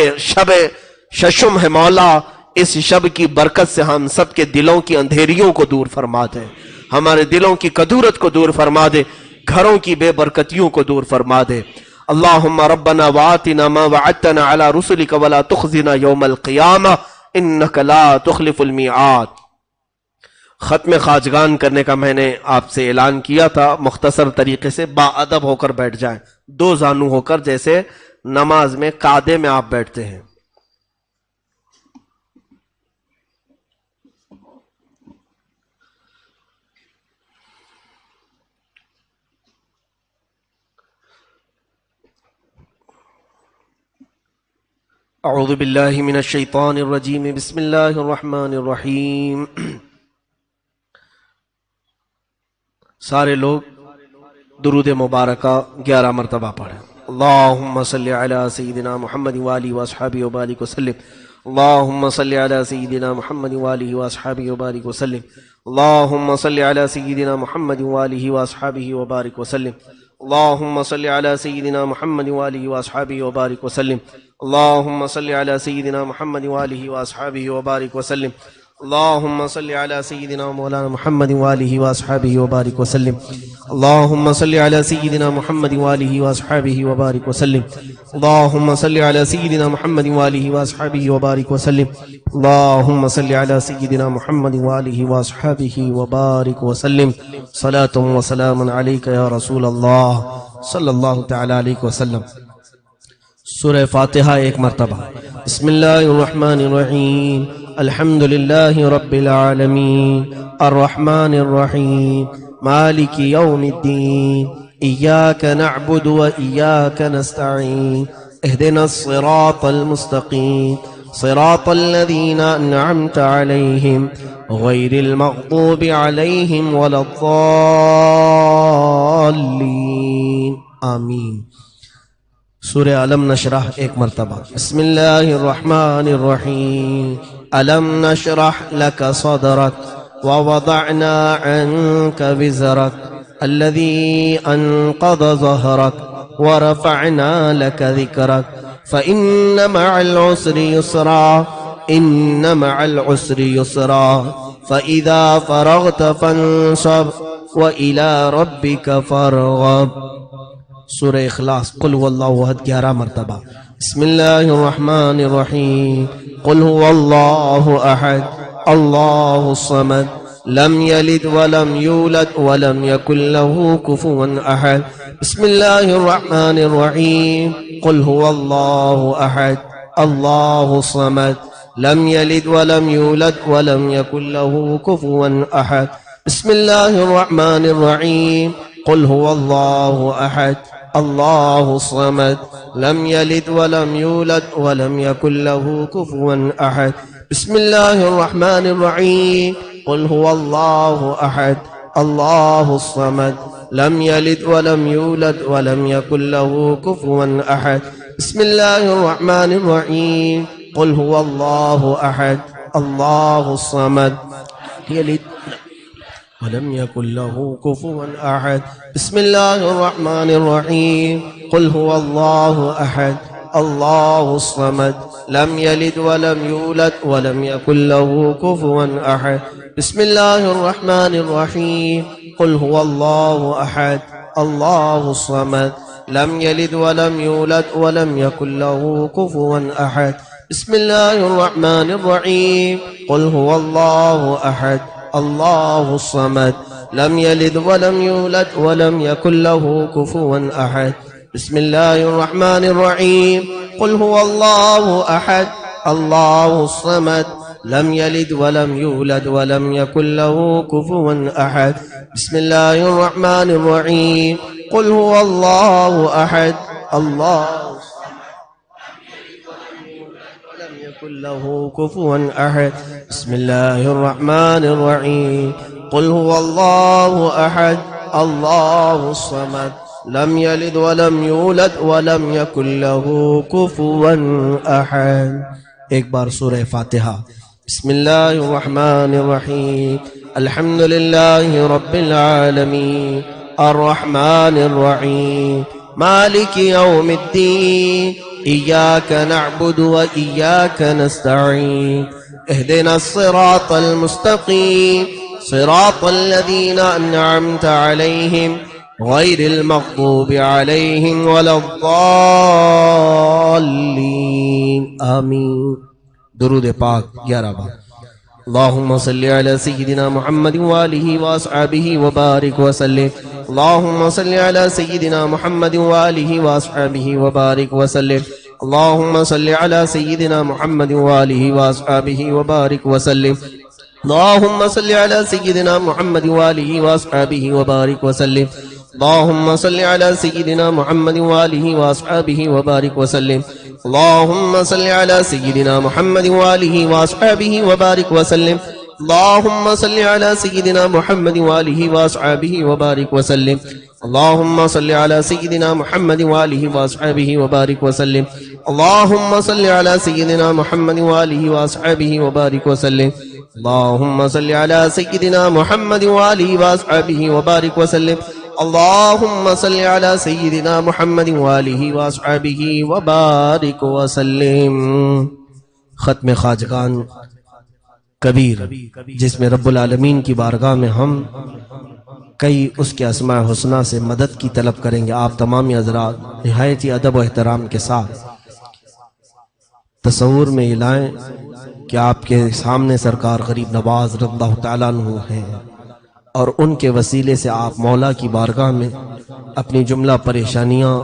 ششم ہے مولا، اس شب کی برکت سے ہم سب کے دلوں کی اندھیریوں کو دور فرما دے، ہمارے دلوں کی کدورت کو دور فرما دے، گھروں کی بے برکتیوں کو دور فرما دے۔ اللہم ربنا وآتنا ما وعدتنا علی رسلک ولا تخزنا یوم القیامہ انک لا تخلف المیعاد۔ ختم خواجگان کرنے کا میں نے آپ سے اعلان کیا تھا، مختصر طریقے سے با ادب ہو کر بیٹھ جائیں، دو زانو ہو کر، جیسے نماز میں قعدے میں آپ بیٹھتے ہیں۔ اعوذ باللہ من الشیطان الرجیم، بسم اللہ الرحمن الرحیم۔ سارے لوگ درود مبارکہ 11 مرتبہ پڑھیں۔ اللہم صلی علی سیدنا محمد وآلہ واصحابہ وبارک وسلم، اللہم صلی علی سیدنا محمد وآلہ واصحابہ وبارک وسلم، اللہم صلی علی سیدنا محمد وآلہ واصحابہ وبارک وسلم، اللہم صلی علی سیدنا محمد وآلہ واصحابہ وبارک وسلم، اللہم صلی علی سیدنا محمد وآلہ واصحابہ وبارک وسلم، اللہم صلی علی سیدنا مولانا محمد وآلہ واصحابہ وبارک وسلم، اللہم صلی علی سیدنا محمد وآلہ واصحابہ وبارک وسلم، اللہم صلی علی سیدنا محمد وآلہ واصحابہ وبارک وسلم، اللہم صلی علی سیدنا محمد وآلہ واصحابہ وبارک وسلم۔ صلاۃ و سلام علیک یا رسول اللہ صلی اللہ تعالی علیہ وسلم۔ سورہ فاتحہ ایک مرتبہ۔ بسم اللہ الرحمن الرحیم، الحمد للہ رب العالمین، الرحمن الرحیم، مالک یوم الدین، ایاک نعبد و ایاک نستعین، اہدنا الصراط المستقیم، صراط الذین انعمت علیہم غیر المغضوب علیہم ولا الضالین، آمین۔ سورہ علم نشرح ایک مرتبہ۔ بسم اللہ الرحمن الرحیم، علم نشرح لک صدرک ووضعنا عنک وزرک الذی انقض ظہرک ورفعنا لک ذکرک فإن مع العسر یسرا ان مع العسر یسرا فإذا فرغت فانصب وإلى ربک فارغب۔ سورہ اخلاص قل هو اللہ احد 11 مرتبہ۔ بسم اللہ الرحمن الرحیم، قل هو اللہ احد اللہ الصمد لم یلد ولم یولد ولم یکن له کفوا احد۔ بسم اللہ الرحمن الرحیم، قل هو اللہ احد اللہ الصمد لم یلد ولم یولد ولم یکن له کفوا احد۔ بسم اللہ الرحمن الرحیم، قل هو اللہ احد اللہ الصمد لم یلد ولم یولد ولم یکن له کفوا احد۔ بسم اللہ الرحمن الرحیم، قل هو اللہ احد اللہ الصمد لم یلد ولم یولد ولم یکن له کفوا احد۔ بسم اللہ الرحمن الرحیم، قل هو اللہ احد اللہ الصمد یلد ولم يكن له كفوا أحد۔ بسم الله الرحمن الرحيم، قل هو الله أحد الله الصمد لم يلد ولم يولد ولم يكن له كفوا أحد۔ بسم الله الرحمن الرحيم قل هو الله أحد الله الصمد لم يلد ولم يولد ولم يكن له كفوا أحد بسم الله الرحمن الرحيم قل هو الله أحد الله الصمد لم يلد ولم يولد ولم يكن له كفوا أحد بسم الله الرحمن الرحيم قل هو الله أحد الله الصمد لم يلد ولم يولد ولم يكن له كفوا أحد بسم الله الرحمن الرحيم قل هو الله أحد الله ولم يكن له كفوا أحد بسم الله الرحمن الرحيم قل هو الله أحد الله الصمد لم يلد ولم يولد ولم يكن له كفوا أحد. ایک بار سورہ فاتحہ. بسم اللہ الرحمن الرحیم الحمد للہ رب العالمین الرحمن الرحیم مالک یوم الدین ایاک نعبد و ایاک نستعین اہدنا الصراط المستقیم صراط الذین انعمت علیہم غیر المغضوب علیہم ولا الضالین آمین. درود پاک 11 بار. اللہم صلی علی سیدنا محمد وآلہ واصحابہ وبارک وسلم. اللہم صلی علی سیدنا محمد وآلہ واصحابہ وبارک وسلم. اللہم صلی علی سیدنا محمد وآلہ واصحابہ وبارک وسلم. اللہم صلی علی سیدنا محمد وآلہ واصحابہ وبارک وسلم. اللہم صلی علی سیدنا محمد وآلہ واصحابہ وبارک وسلم. اللہم صلی علی سیدنا محمد وآلہ واصحابہ وبارک وسلم. اللہم صلی علی سیدنا محمد وآلہ واصحابہ وبارک وسلم. اللہم صلی علی سیدنا محمد وآلہ واصحابہ وبارک وسلم. اللہم صلی علی سیدنا محمد وآلہ واصحابہ وبارک وسلم. اللہم صلی علی سیدنا محمد وآلہ واصحابہ وبارک وسلم. اللہم صلی علی سیدنا محمد وآلہ واصحابہ وبارک وسلم. ختم خواجگان کبیر جس میں رب العالمین کی بارگاہ میں ہم کئی اس کے اسماء حسنہ سے مدد کی طلب کریں گے. آپ تمامی حضرات نہایت ہی ادب و احترام کے ساتھ تصور میں یہ لائیں کہ آپ کے سامنے سرکار غریب نواز رضی اللہ تعالیٰ عنہ ہیں اور ان کے وسیلے سے آپ مولا کی بارگاہ میں اپنی جملہ پریشانیاں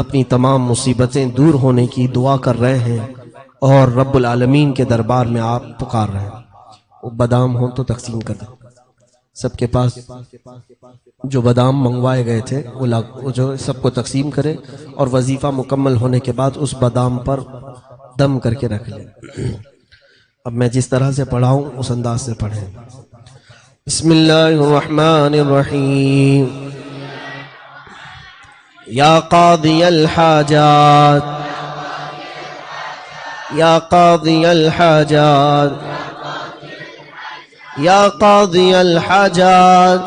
اپنی تمام مصیبتیں دور ہونے کی دعا کر رہے ہیں اور رب العالمین کے دربار میں آپ پکار رہے ہیں. وہ بادام ہوں تو تقسیم کر دیں. سب کے پاس جو بادام منگوائے گئے تھے وہ جو سب کو تقسیم کرے اور وظیفہ مکمل ہونے کے بعد اس بادام پر دم کر کے رکھ لیں. اب میں جس طرح سے پڑھاؤں اس انداز سے پڑھیں. بسم اللہ الرحمن الرحیم یا قاضی الحاجات یا قاضی الحاجات یا قاضی الحاجات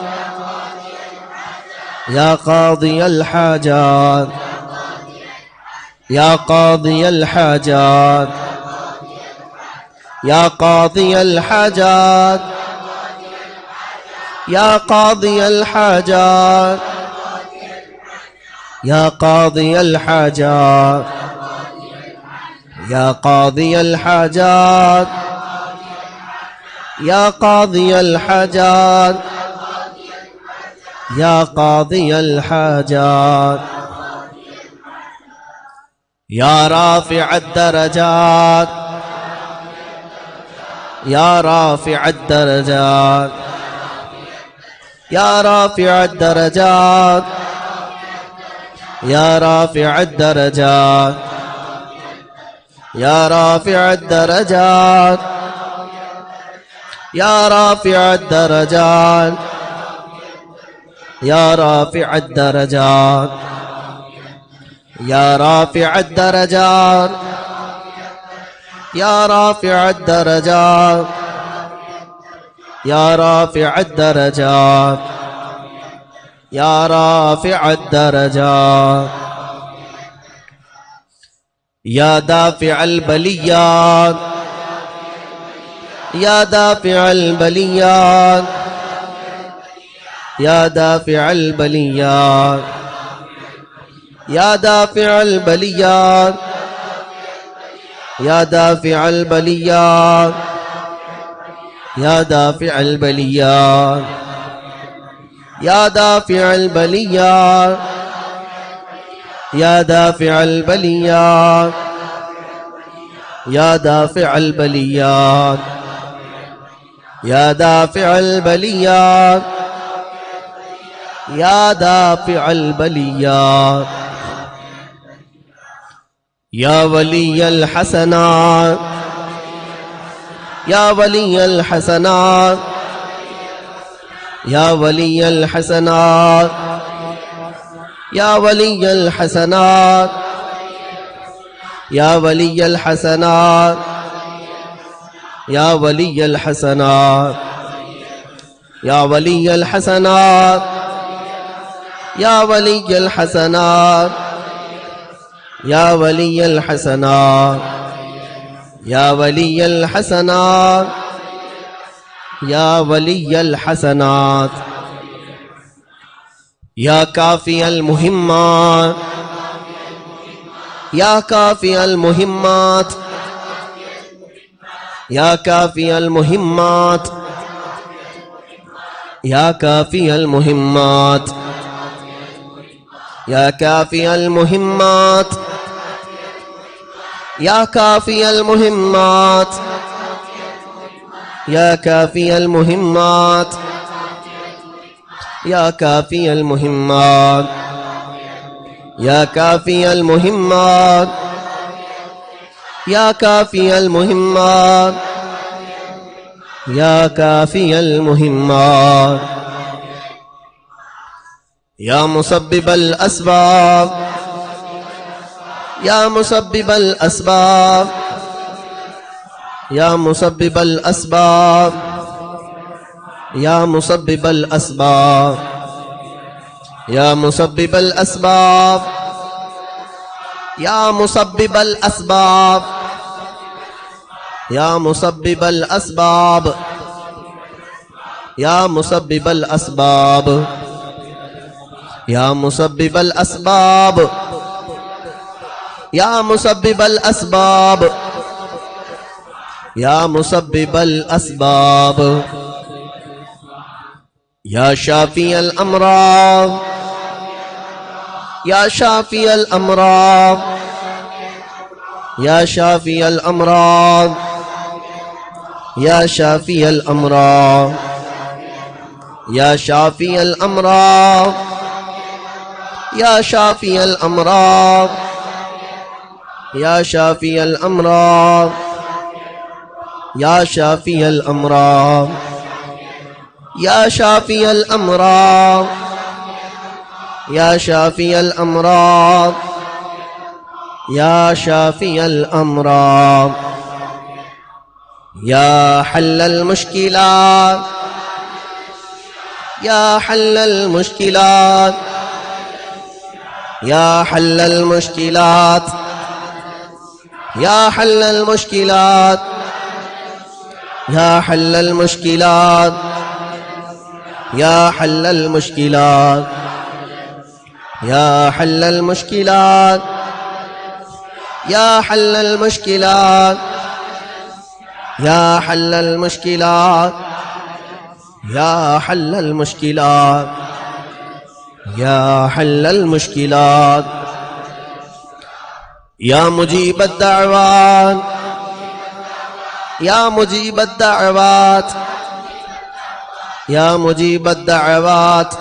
یا قاضی الحاجات یا قاضی الحاجات یا قاضی الحاجات یا قاضی الحاجات یا قاضی الحاجات یا قاضی الحاجات یا قاضی الحاجات یا قاضی الحاجات یا رافع الدرجات یا رافع الدرجات یا رافع الدرجات یا رافع الدرجات یا رافع الدرجات یا رافع الدرجات یا رافع الدرجات یا رافع الدرجات یا رافع الدرجات یا رافع الدرجات یا رافع الدرجات یا دافع البلیات يا دافع البليات يا دافع البليات يا دافع البليات يا دافع البليات يا دافع البليات يا دافع البليات يا دافع البليات يا دافع البليات يا دافع البليات يا دافع البليات يا ولي الحسنات يا ولي الحسنات يا ولي الحسنات يا ولي الحسنات يا ولي الحسنات يا ولي الحسنات يا ولي الحسنات يا ولي الحسنات يا ولي الحسنات يا ولي الحسنات يا ولي الحسنات يا كافي المهمات يا كافي المهمات يا كافي المهمات يا كافي المهمات يا كافي المهمات يا كافي المهمات يا كافي المهمات يا كافي المهمات يا كافي المهمات يا كافي المهمات يا كافي المهمات يا مسبب الأسباب يا مسبب الأسباب يا مسبب الأسباب يا مسبب الأسباب يا مسبب الأسباب يا مسبب الأسباب يا مسبب الأسباب يا مسبب الأسباب يا مسبب الأسباب يا مسبب الأسباب يا مسبب الأسباب يا شافي الأمراض يا شافي الأمراض يا شافي الأمراض يا شافي الأمراض يا شافي الأمراض يا شافي الأمراض يا شافي الأمراض يا شافي الأمراض يا شافي الأمراض يا شافي الأمراض يا شافي الأمراض يا حل المشكلات يا حل المشكلات يا حل المشكلات يا حل المشكلات يا حل المشكلات يا حل المشكلات يا حل المشكلات يا حل المشكلات يا حل المشكلات يا حل المشكلات يا حل المشكلات يا مجيب الدعوات يا مجيب الدعوات يا مجيب الدعوات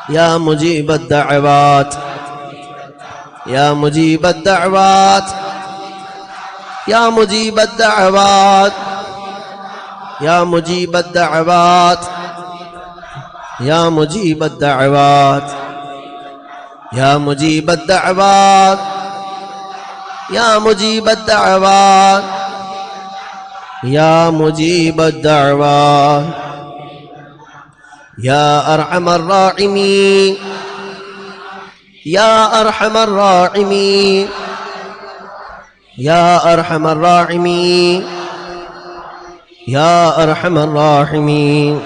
يا مجيب الدعوات يا مجيب الدعوات يا مجيب الدعوات يا مجيب الدعوات يا مجيب الدعوات يا مجيب الدعوات يا مجيب الدعوات يا مجيب الدعوات يا أرحم الراحمين يا أرحم الراحمين يا أرحم الراحمين یا ارحم الراحمین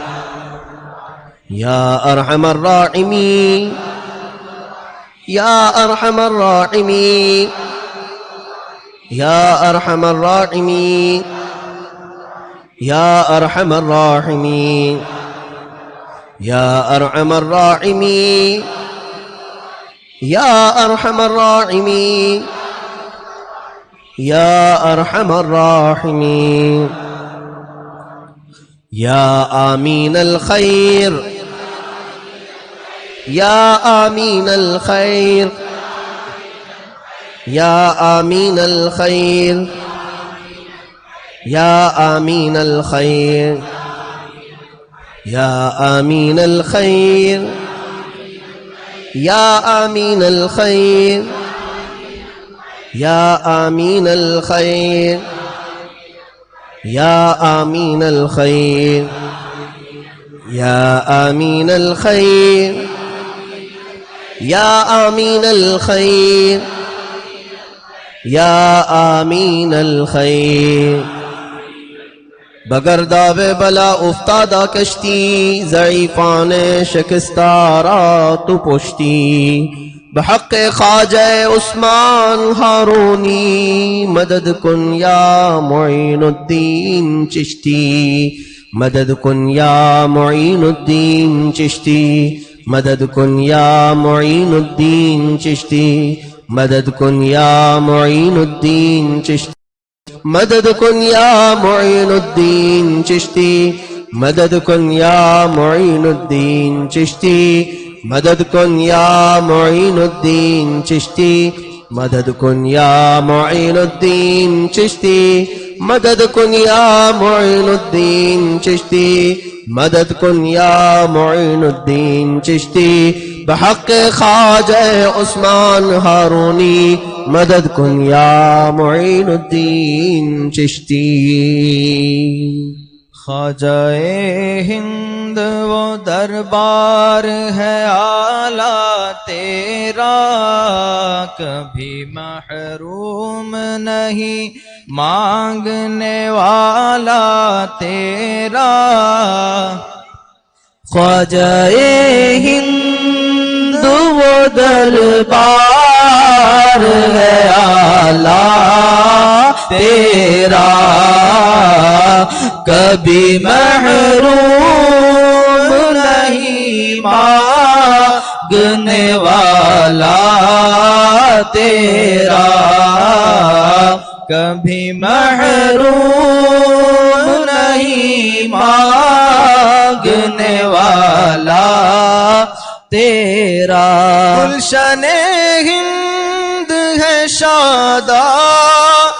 یا ارحم الراحمین یا ارحم الراحمین یا ارحم الراحمین یا ارحم الراحمین یا ارحم الراحمین یا ارحم الراحمین یا ارحم الراحمین یا آمین الخیر یا آمین الخیر یا آمین الخیر یا آمین الخیر یا آمین الخیر یا آمین الخیر یا آمین الخیر یا آمین الخیر یا آمین الخیر یا آمین الخیر یا آمین الخیر بگرداب بلا افتادہ کشتی ضعیفان شکستہ را تو پشتی بحق خواجہ عثمان ہارونی مدد کن یا معین الدین چشتی مدد کن یا معین الدین چشتی مدد کن یا معین الدین چشتی مدد کن یا معین الدین چشتی مدد کن یا معین الدین چشتی مدد کن یا معین الدین چشتی مدد کن یا معین الدین چشتی مدد کن یا معین الدین چشتی مدد کن یا معین الدین چشتی مدد کن یا معین الدین چشتی بحق خواجہ عثمان ہارونی مدد کن یا معین الدین چشتی خواجہ ہند وہ دربار ہے اعلیٰ تیرا کبھی محروم نہیں مانگنے والا تیرا خواجہ ہند وہ دربار ہے اعلیٰ تیرا کبھی محروم نہیں مانگنے والا تیرا کبھی محروم نہیں مانگنے والا تیرا گلشن ہند ہے شاداب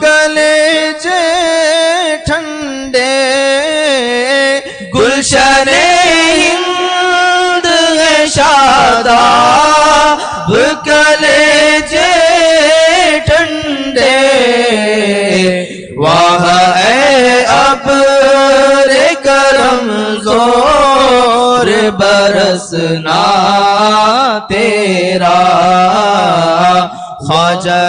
کلیجے ٹھنڈے گلشن ہند ہے شاداب کلیجے ٹھنڈے واہ اے ابر کرم زور برسنا تیرا خواجہ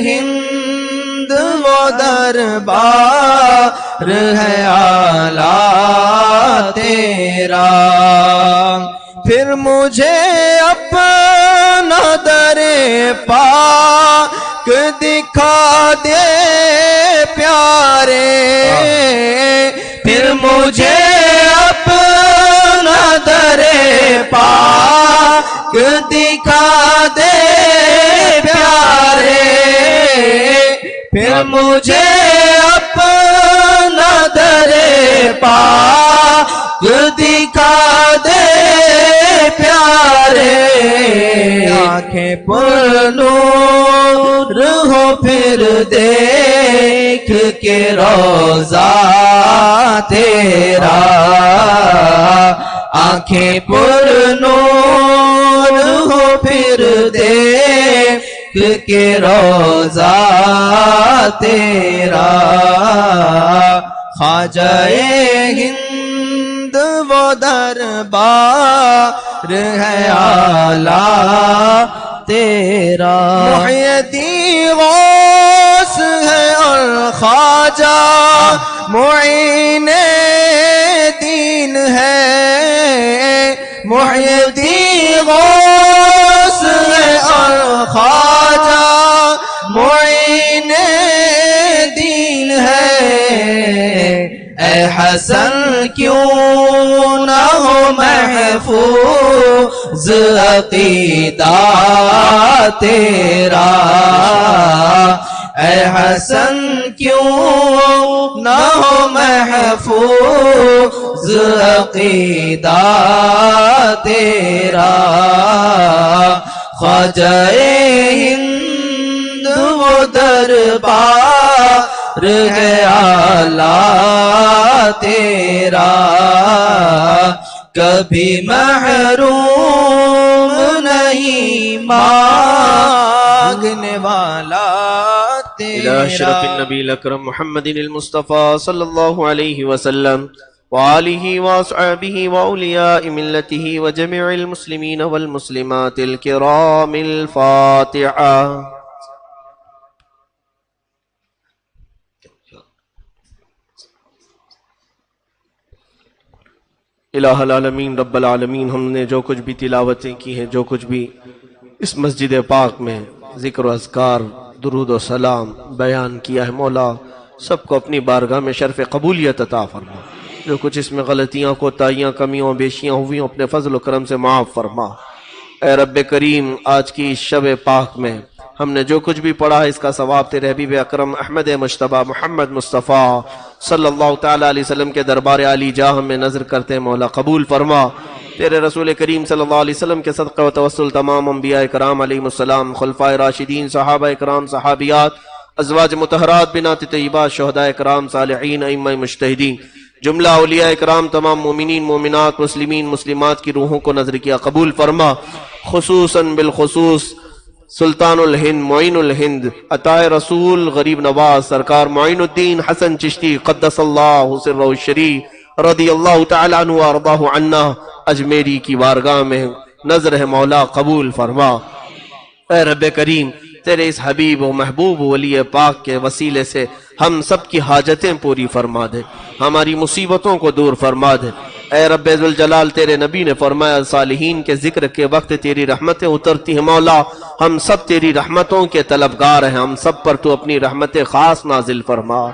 ہند وہ دربار ہے اعلیٰ تیرا پھر مجھے اپنا در پاک دکھا دے پیارے پھر مجھے اپنا در پاک دکھا دے پیارے پھر مجھے اپنا در پاک دکھا دے پیارے آنکھیں پر نور ہو پھر دیکھ کے روضہ تیرا آنکھیں پر نور ہو پھر دیکھ کے روضہ تیرا خواجہ ہند وہ دربار ہے اعلیٰ تیرا محی الدین غوث ہے اور الخواجہ معین دین ہے، محی الدین غوث ہے الخواجہ معین دین ہے۔ اے حسن کیوں نہ ہو محفوظ عقیدہ تیرا، اے حسن کیوں نہ ہو محفوظ عقیدہ تیرا۔ خواجہ ہند وہ دربار ہے اعلیٰ تیرا، کبھی محروم نہیں مانگنے والا إلى أشرف تیرا۔ النبي الأكرم محمد المصطفى صلى الله عليه وسلم وآله وأصحابه وأولياء ملته وجميع المسلمين والمسلمات الكرام الفاتحة. الہ العالمین رب العالمین، ہم نے جو کچھ بھی تلاوتیں کی ہیں، جو کچھ بھی اس مسجد پاک میں ذکر و اذکار، درود و سلام بیان کیا ہے، مولا سب کو اپنی بارگاہ میں شرف قبولیت عطا فرما۔ جو کچھ اس میں غلطیاں، کوتاہیاں، کمیوں، بیشیاں ہوئی ہیں، اپنے فضل و کرم سے معاف فرما۔ اے رب کریم، آج کی اس شب پاک میں ہم نے جو کچھ بھی پڑھا ہے، اس کا ثواب تیرے حبیب اکرم احمد مجتبی محمد مصطفیٰ صلی اللہ تعالیٰ علیہ وسلم کے دربار عالی جاہ میں نظر کرتے ہیں، مولا قبول فرما۔ تیرے رسول کریم صلی اللہ علیہ وسلم کے صدقہ و توسل تمام انبیاء کرام علیہم السلام، خلفائے راشدین، صحابہ کرام، صحابیات، ازواج مطہرات، بنات طیبات، شہداء کرام، صالحین، ائمہ مجتہدین، جملہ اولیاء کرام، تمام مومنین، مومنات، مسلمین، مسلمات کی روحوں کو نظر کیا قبول فرما۔ خصوصاً بالخصوص سلطان الہند، معین الہند، عطا رسول، غریب نواز سرکار معین الدین حسن چشتی قدس اللہ سرہ الشریف رضی اللہ تعالیٰ عنہ وارضاہ عنا، اجمیری کی بارگاہ میں نظر ہے، مولا قبول فرما۔ اے رب کریم، تیرے اس حبیب و محبوب ولی پاک کے وسیلے سے ہم سب کی حاجتیں پوری فرما دے، ہماری مصیبتوں کو دور فرما دے۔ اے رب ذوالجلال، تیرے نبی نے فرمایا صالحین کے ذکر کے وقت تیری رحمتیں اترتی ہیں، مولا ہم سب تیری رحمتوں کے طلبگار ہیں، ہم سب پر تو اپنی رحمت خاص نازل فرما،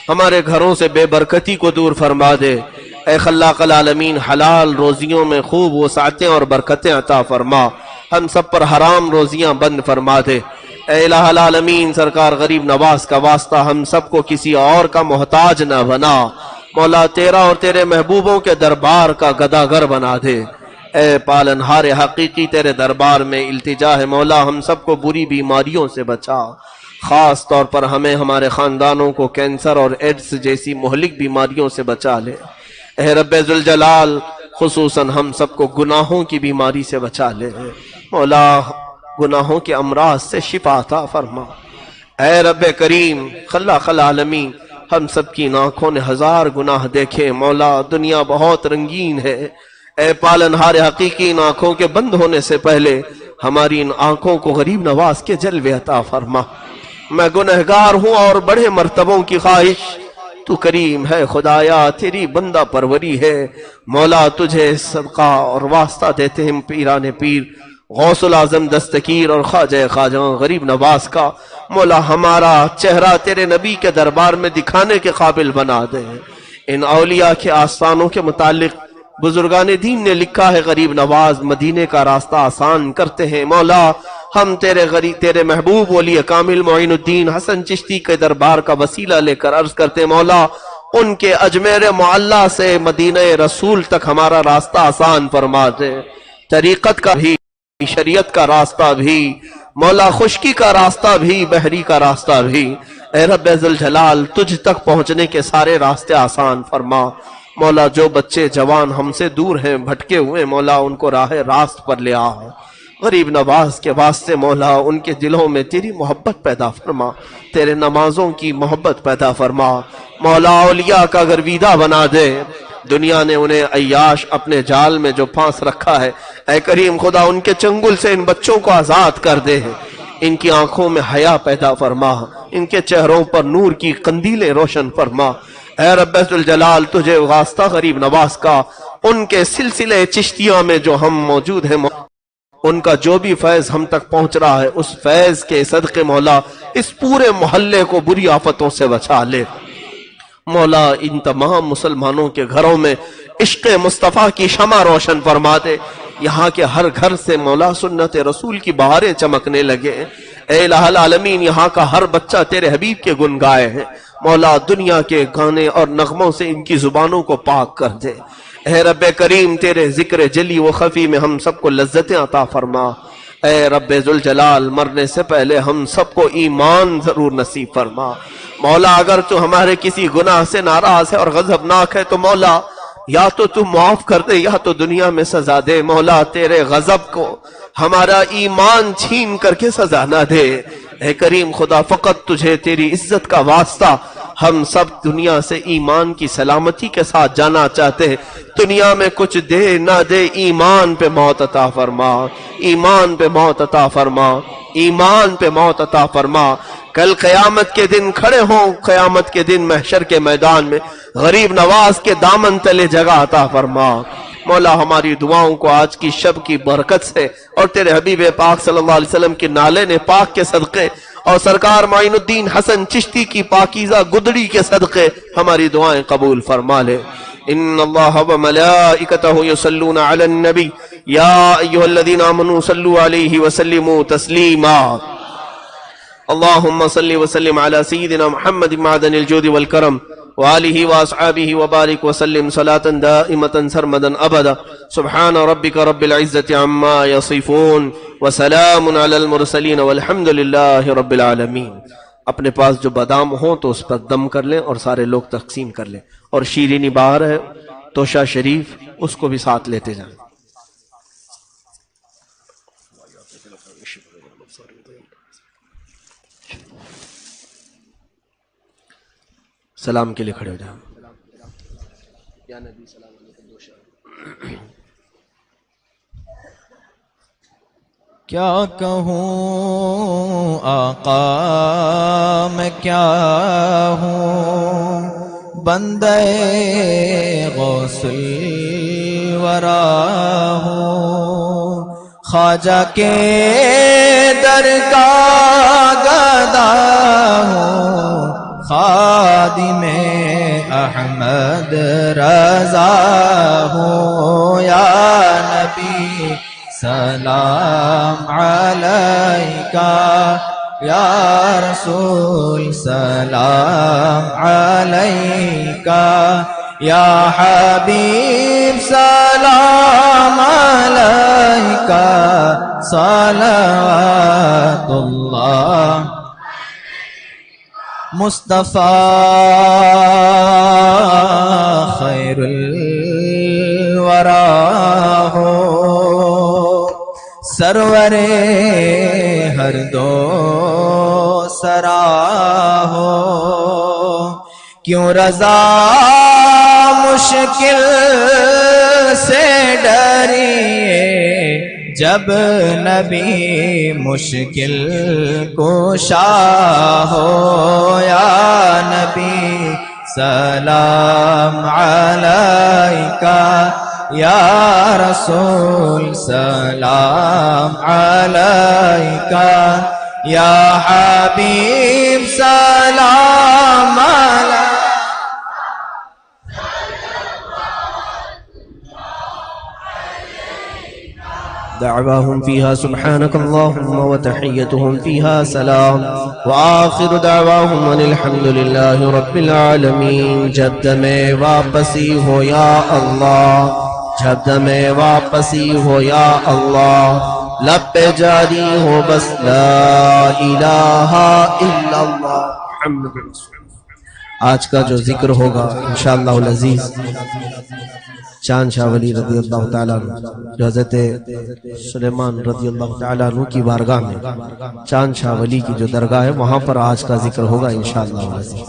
ہمارے گھروں سے بے برکتی کو دور فرما دے۔ اے خلاق العالمین، حلال روزیوں میں خوب وسعتیں اور برکتیں عطا فرما، ہم سب پر حرام روزیاں بند فرما دے۔ اے الہ العالمین، سرکار غریب نواز کا واسطہ ہم سب کو کسی اور کا محتاج نہ بنا، مولا تیرا اور تیرے محبوبوں کے دربار کا گداگر بنا دے۔ اے پالنہار حقیقی، تیرے دربار میں التجا ہے، مولا ہم سب کو بری بیماریوں سے بچا، خاص طور پر ہمیں، ہمارے خاندانوں کو کینسر اور ایڈز جیسی مہلک بیماریوں سے بچا لے۔ اے رب ذوالجلال، خصوصاً ہم سب کو گناہوں کی بیماری سے بچا لے، مولا گناہوں کے امراض سے شفا عطا فرما۔ اے رب کریم، خلاق العالمین، ہم سب کی آنکھوں نے ہزار گناہ دیکھے، مولا دنیا بہت رنگین ہے، اے پالنہار حقیقی، ان آنکھوں کے بند ہونے سے پہلے ہماری ان آنکھوں کو غریب نواز کے جلوے عطا فرما۔ میں گنہگار ہوں اور بڑے مرتبوں کی خواہش، تو کریم ہے خدایا، تیری بندہ پروری ہے، مولا تجھے صدقہ اور واسطہ دیتے ہیں پیران پیر غوث العظم دستگیر اور خواجہ خواجہ غریب نواز کا، مولا ہمارا چہرہ تیرے نبی کے دربار میں دکھانے کے قابل بنا دے۔ ان اولیاء کے آستانوں کے متعلق بزرگان دین نے لکھا ہے، غریب نواز مدینے کا راستہ آسان کرتے ہیں، مولا ہم تیرے محبوب ولی کامل معین الدین حسن چشتی کے دربار کا وسیلہ لے کر عرض کرتے ہیں، مولا ان کے اجمیر معلیٰ سے مدینہ رسول تک ہمارا راستہ آسان فرما دے، طریقت کا بھی، شریعت کا راستہ بھی، مولا خشکی کا راستہ بھی، بحری کا راستہ بھی، اے رب ذوالجلال تجھ تک پہنچنے کے سارے راستے آسان فرما۔ مولا جو بچے جوان ہم سے دور ہیں، بھٹکے ہوئے، مولا ان کو راہ راست پر لے آ، غریب نواز کے واسطے مولا ان کے دلوں میں تیری محبت پیدا فرما، تیرے نمازوں کی محبت پیدا فرما، مولا اولیاء کا گرویدہ بنا دے، دنیا نے انہیں عیاش اپنے جال میں جو پھانس رکھا ہے، اے کریم خدا ان کے چنگل سے ان بچوں کو آزاد کر دے، ان کی آنکھوں میں حیا پیدا فرما، ان کے چہروں پر نور کی قندیلیں روشن فرما۔ اے رب ذوالجلال، تجھے واسطہ غریب نواز کا ان کے سلسلے چشتیہ میں جو ہم موجود ہیں، ان کا جو بھی فیض ہم تک پہنچ رہا ہے، اس فیض کے صدقے مولا اس پورے محلے کو بری آفتوں سے بچا لے۔ مولا ان تمام مسلمانوں کے گھروں میں عشق مصطفیٰ کی شمع روشن فرما دے، یہاں کے ہر گھر سے مولا سنت رسول کی بہاریں چمکنے لگے۔ اے الہ العالمین، یہاں کا ہر بچہ تیرے حبیب کے گن گائے ہیں، مولا دنیا کے گانے اور نغموں سے ان کی زبانوں کو پاک کر دے۔ اے رب کریم، تیرے ذکر جلی و خفی میں ہم سب کو لذتیں عطا فرما۔ اے رب ذوالجلال، مرنے سے پہلے ہم سب کو ایمان ضرور نصیب فرما۔ مولا اگر تو ہمارے کسی گناہ سے ناراض ہے اور غضبناک ہے تو مولا یا تو معاف کر دے یا تو دنیا میں سزا دے۔ مولا تیرے غضب کو ہمارا ایمان چھین کر کے سزا نہ دے۔ اے کریم خدا، فقط تجھے تیری عزت کا واسطہ ہم سب دنیا سے ایمان کی سلامتی کے ساتھ جانا چاہتے ہیں۔ دنیا میں کچھ دے نہ دے، ایمان پہ موت عطا فرما، ایمان پہ موت عطا فرما، ایمان پہ موت عطا فرما۔ کل قیامت کے دن کھڑے ہوں، قیامت کے دن محشر کے میدان میں غریب نواز کے دامن تلے جگہ عطا فرما۔ مولا ہماری دعاؤں کو آج کی شب کی برکت سے اور تیرے حبیب پاک صلی اللہ علیہ وسلم کے نالے نے پاک کے صدقے اور سرکار معین الدین حسن چشتی کی پاکیزہ گدڑی کے صدقے ہماری دعائیں قبول فرما لے۔ ان اللہ و ملائکتہ یصلون علی النبی یا ایھا الذین آمنوا صلوا علیہ وسلموا تسلیما۔ اللہم صل وسلم علی سیدنا محمد معدن الجود والکرم وآلہ واصحابہ وبارک وسلم صلاة دائمة سرمدا ابدا۔ سبحان ربک رب العزت عما یصفون وسلام علی المرسلین والحمد للہ رب العالمین۔ اپنے پاس جو بادام ہوں تو اس پر دم کر لیں اور سارے لوگ تقسیم کر لیں، اور شیرینی باہر ہے توشہ شریف، اس کو بھی ساتھ لیتے جائیں۔ سلام کے لیے کھڑے ہو جائیں۔ یا نبی سلام علیکم دو شعر۔ کیا کہوں آقا میں کیا ہوں، بندے غوث الورا ہوں، خواجہ کے در کا گدا ہوں، خادم احمد رضا ہوں۔ یا نبی سلام علیکہ، یا رسول سلام علیکہ، یا حبیب سلام علیکہ، صلوات اللہ مصطفیٰ خیر الورا ہو، سرور ہر دو سرا ہو، کیوں رضا مشکل سے ڈریے، جب نبی مشکل کشا ہو۔ یا نبی سلام علیکہ، یا رسول سلام علیکہ، یا حبیب سلام علیکہ۔ دعواهم فيها سبحانك اللهم وتحيتهم فيها سلام وآخر دعواهم ان الحمد لله رب العالمین۔ جب میں واپسی ہو یا اللہ، جب میں واپسی ہو یا اللہ، لب پہ جاری ہو بس لا الہ الا اللہ محمد رسول اللہ۔ آج کا جو ذکر ہوگا انشاءاللہ العزیز چاند شاہ ولی رضی اللہ تعالیٰ عنہ، جو حضرت سلیمان رضی اللہ تعالیٰ عنہ کی بارگاہ میں چاند شاہ ولی کی جو درگاہ ہے وہاں پر آج کا ذکر ہوگا انشاءاللہ العزیز۔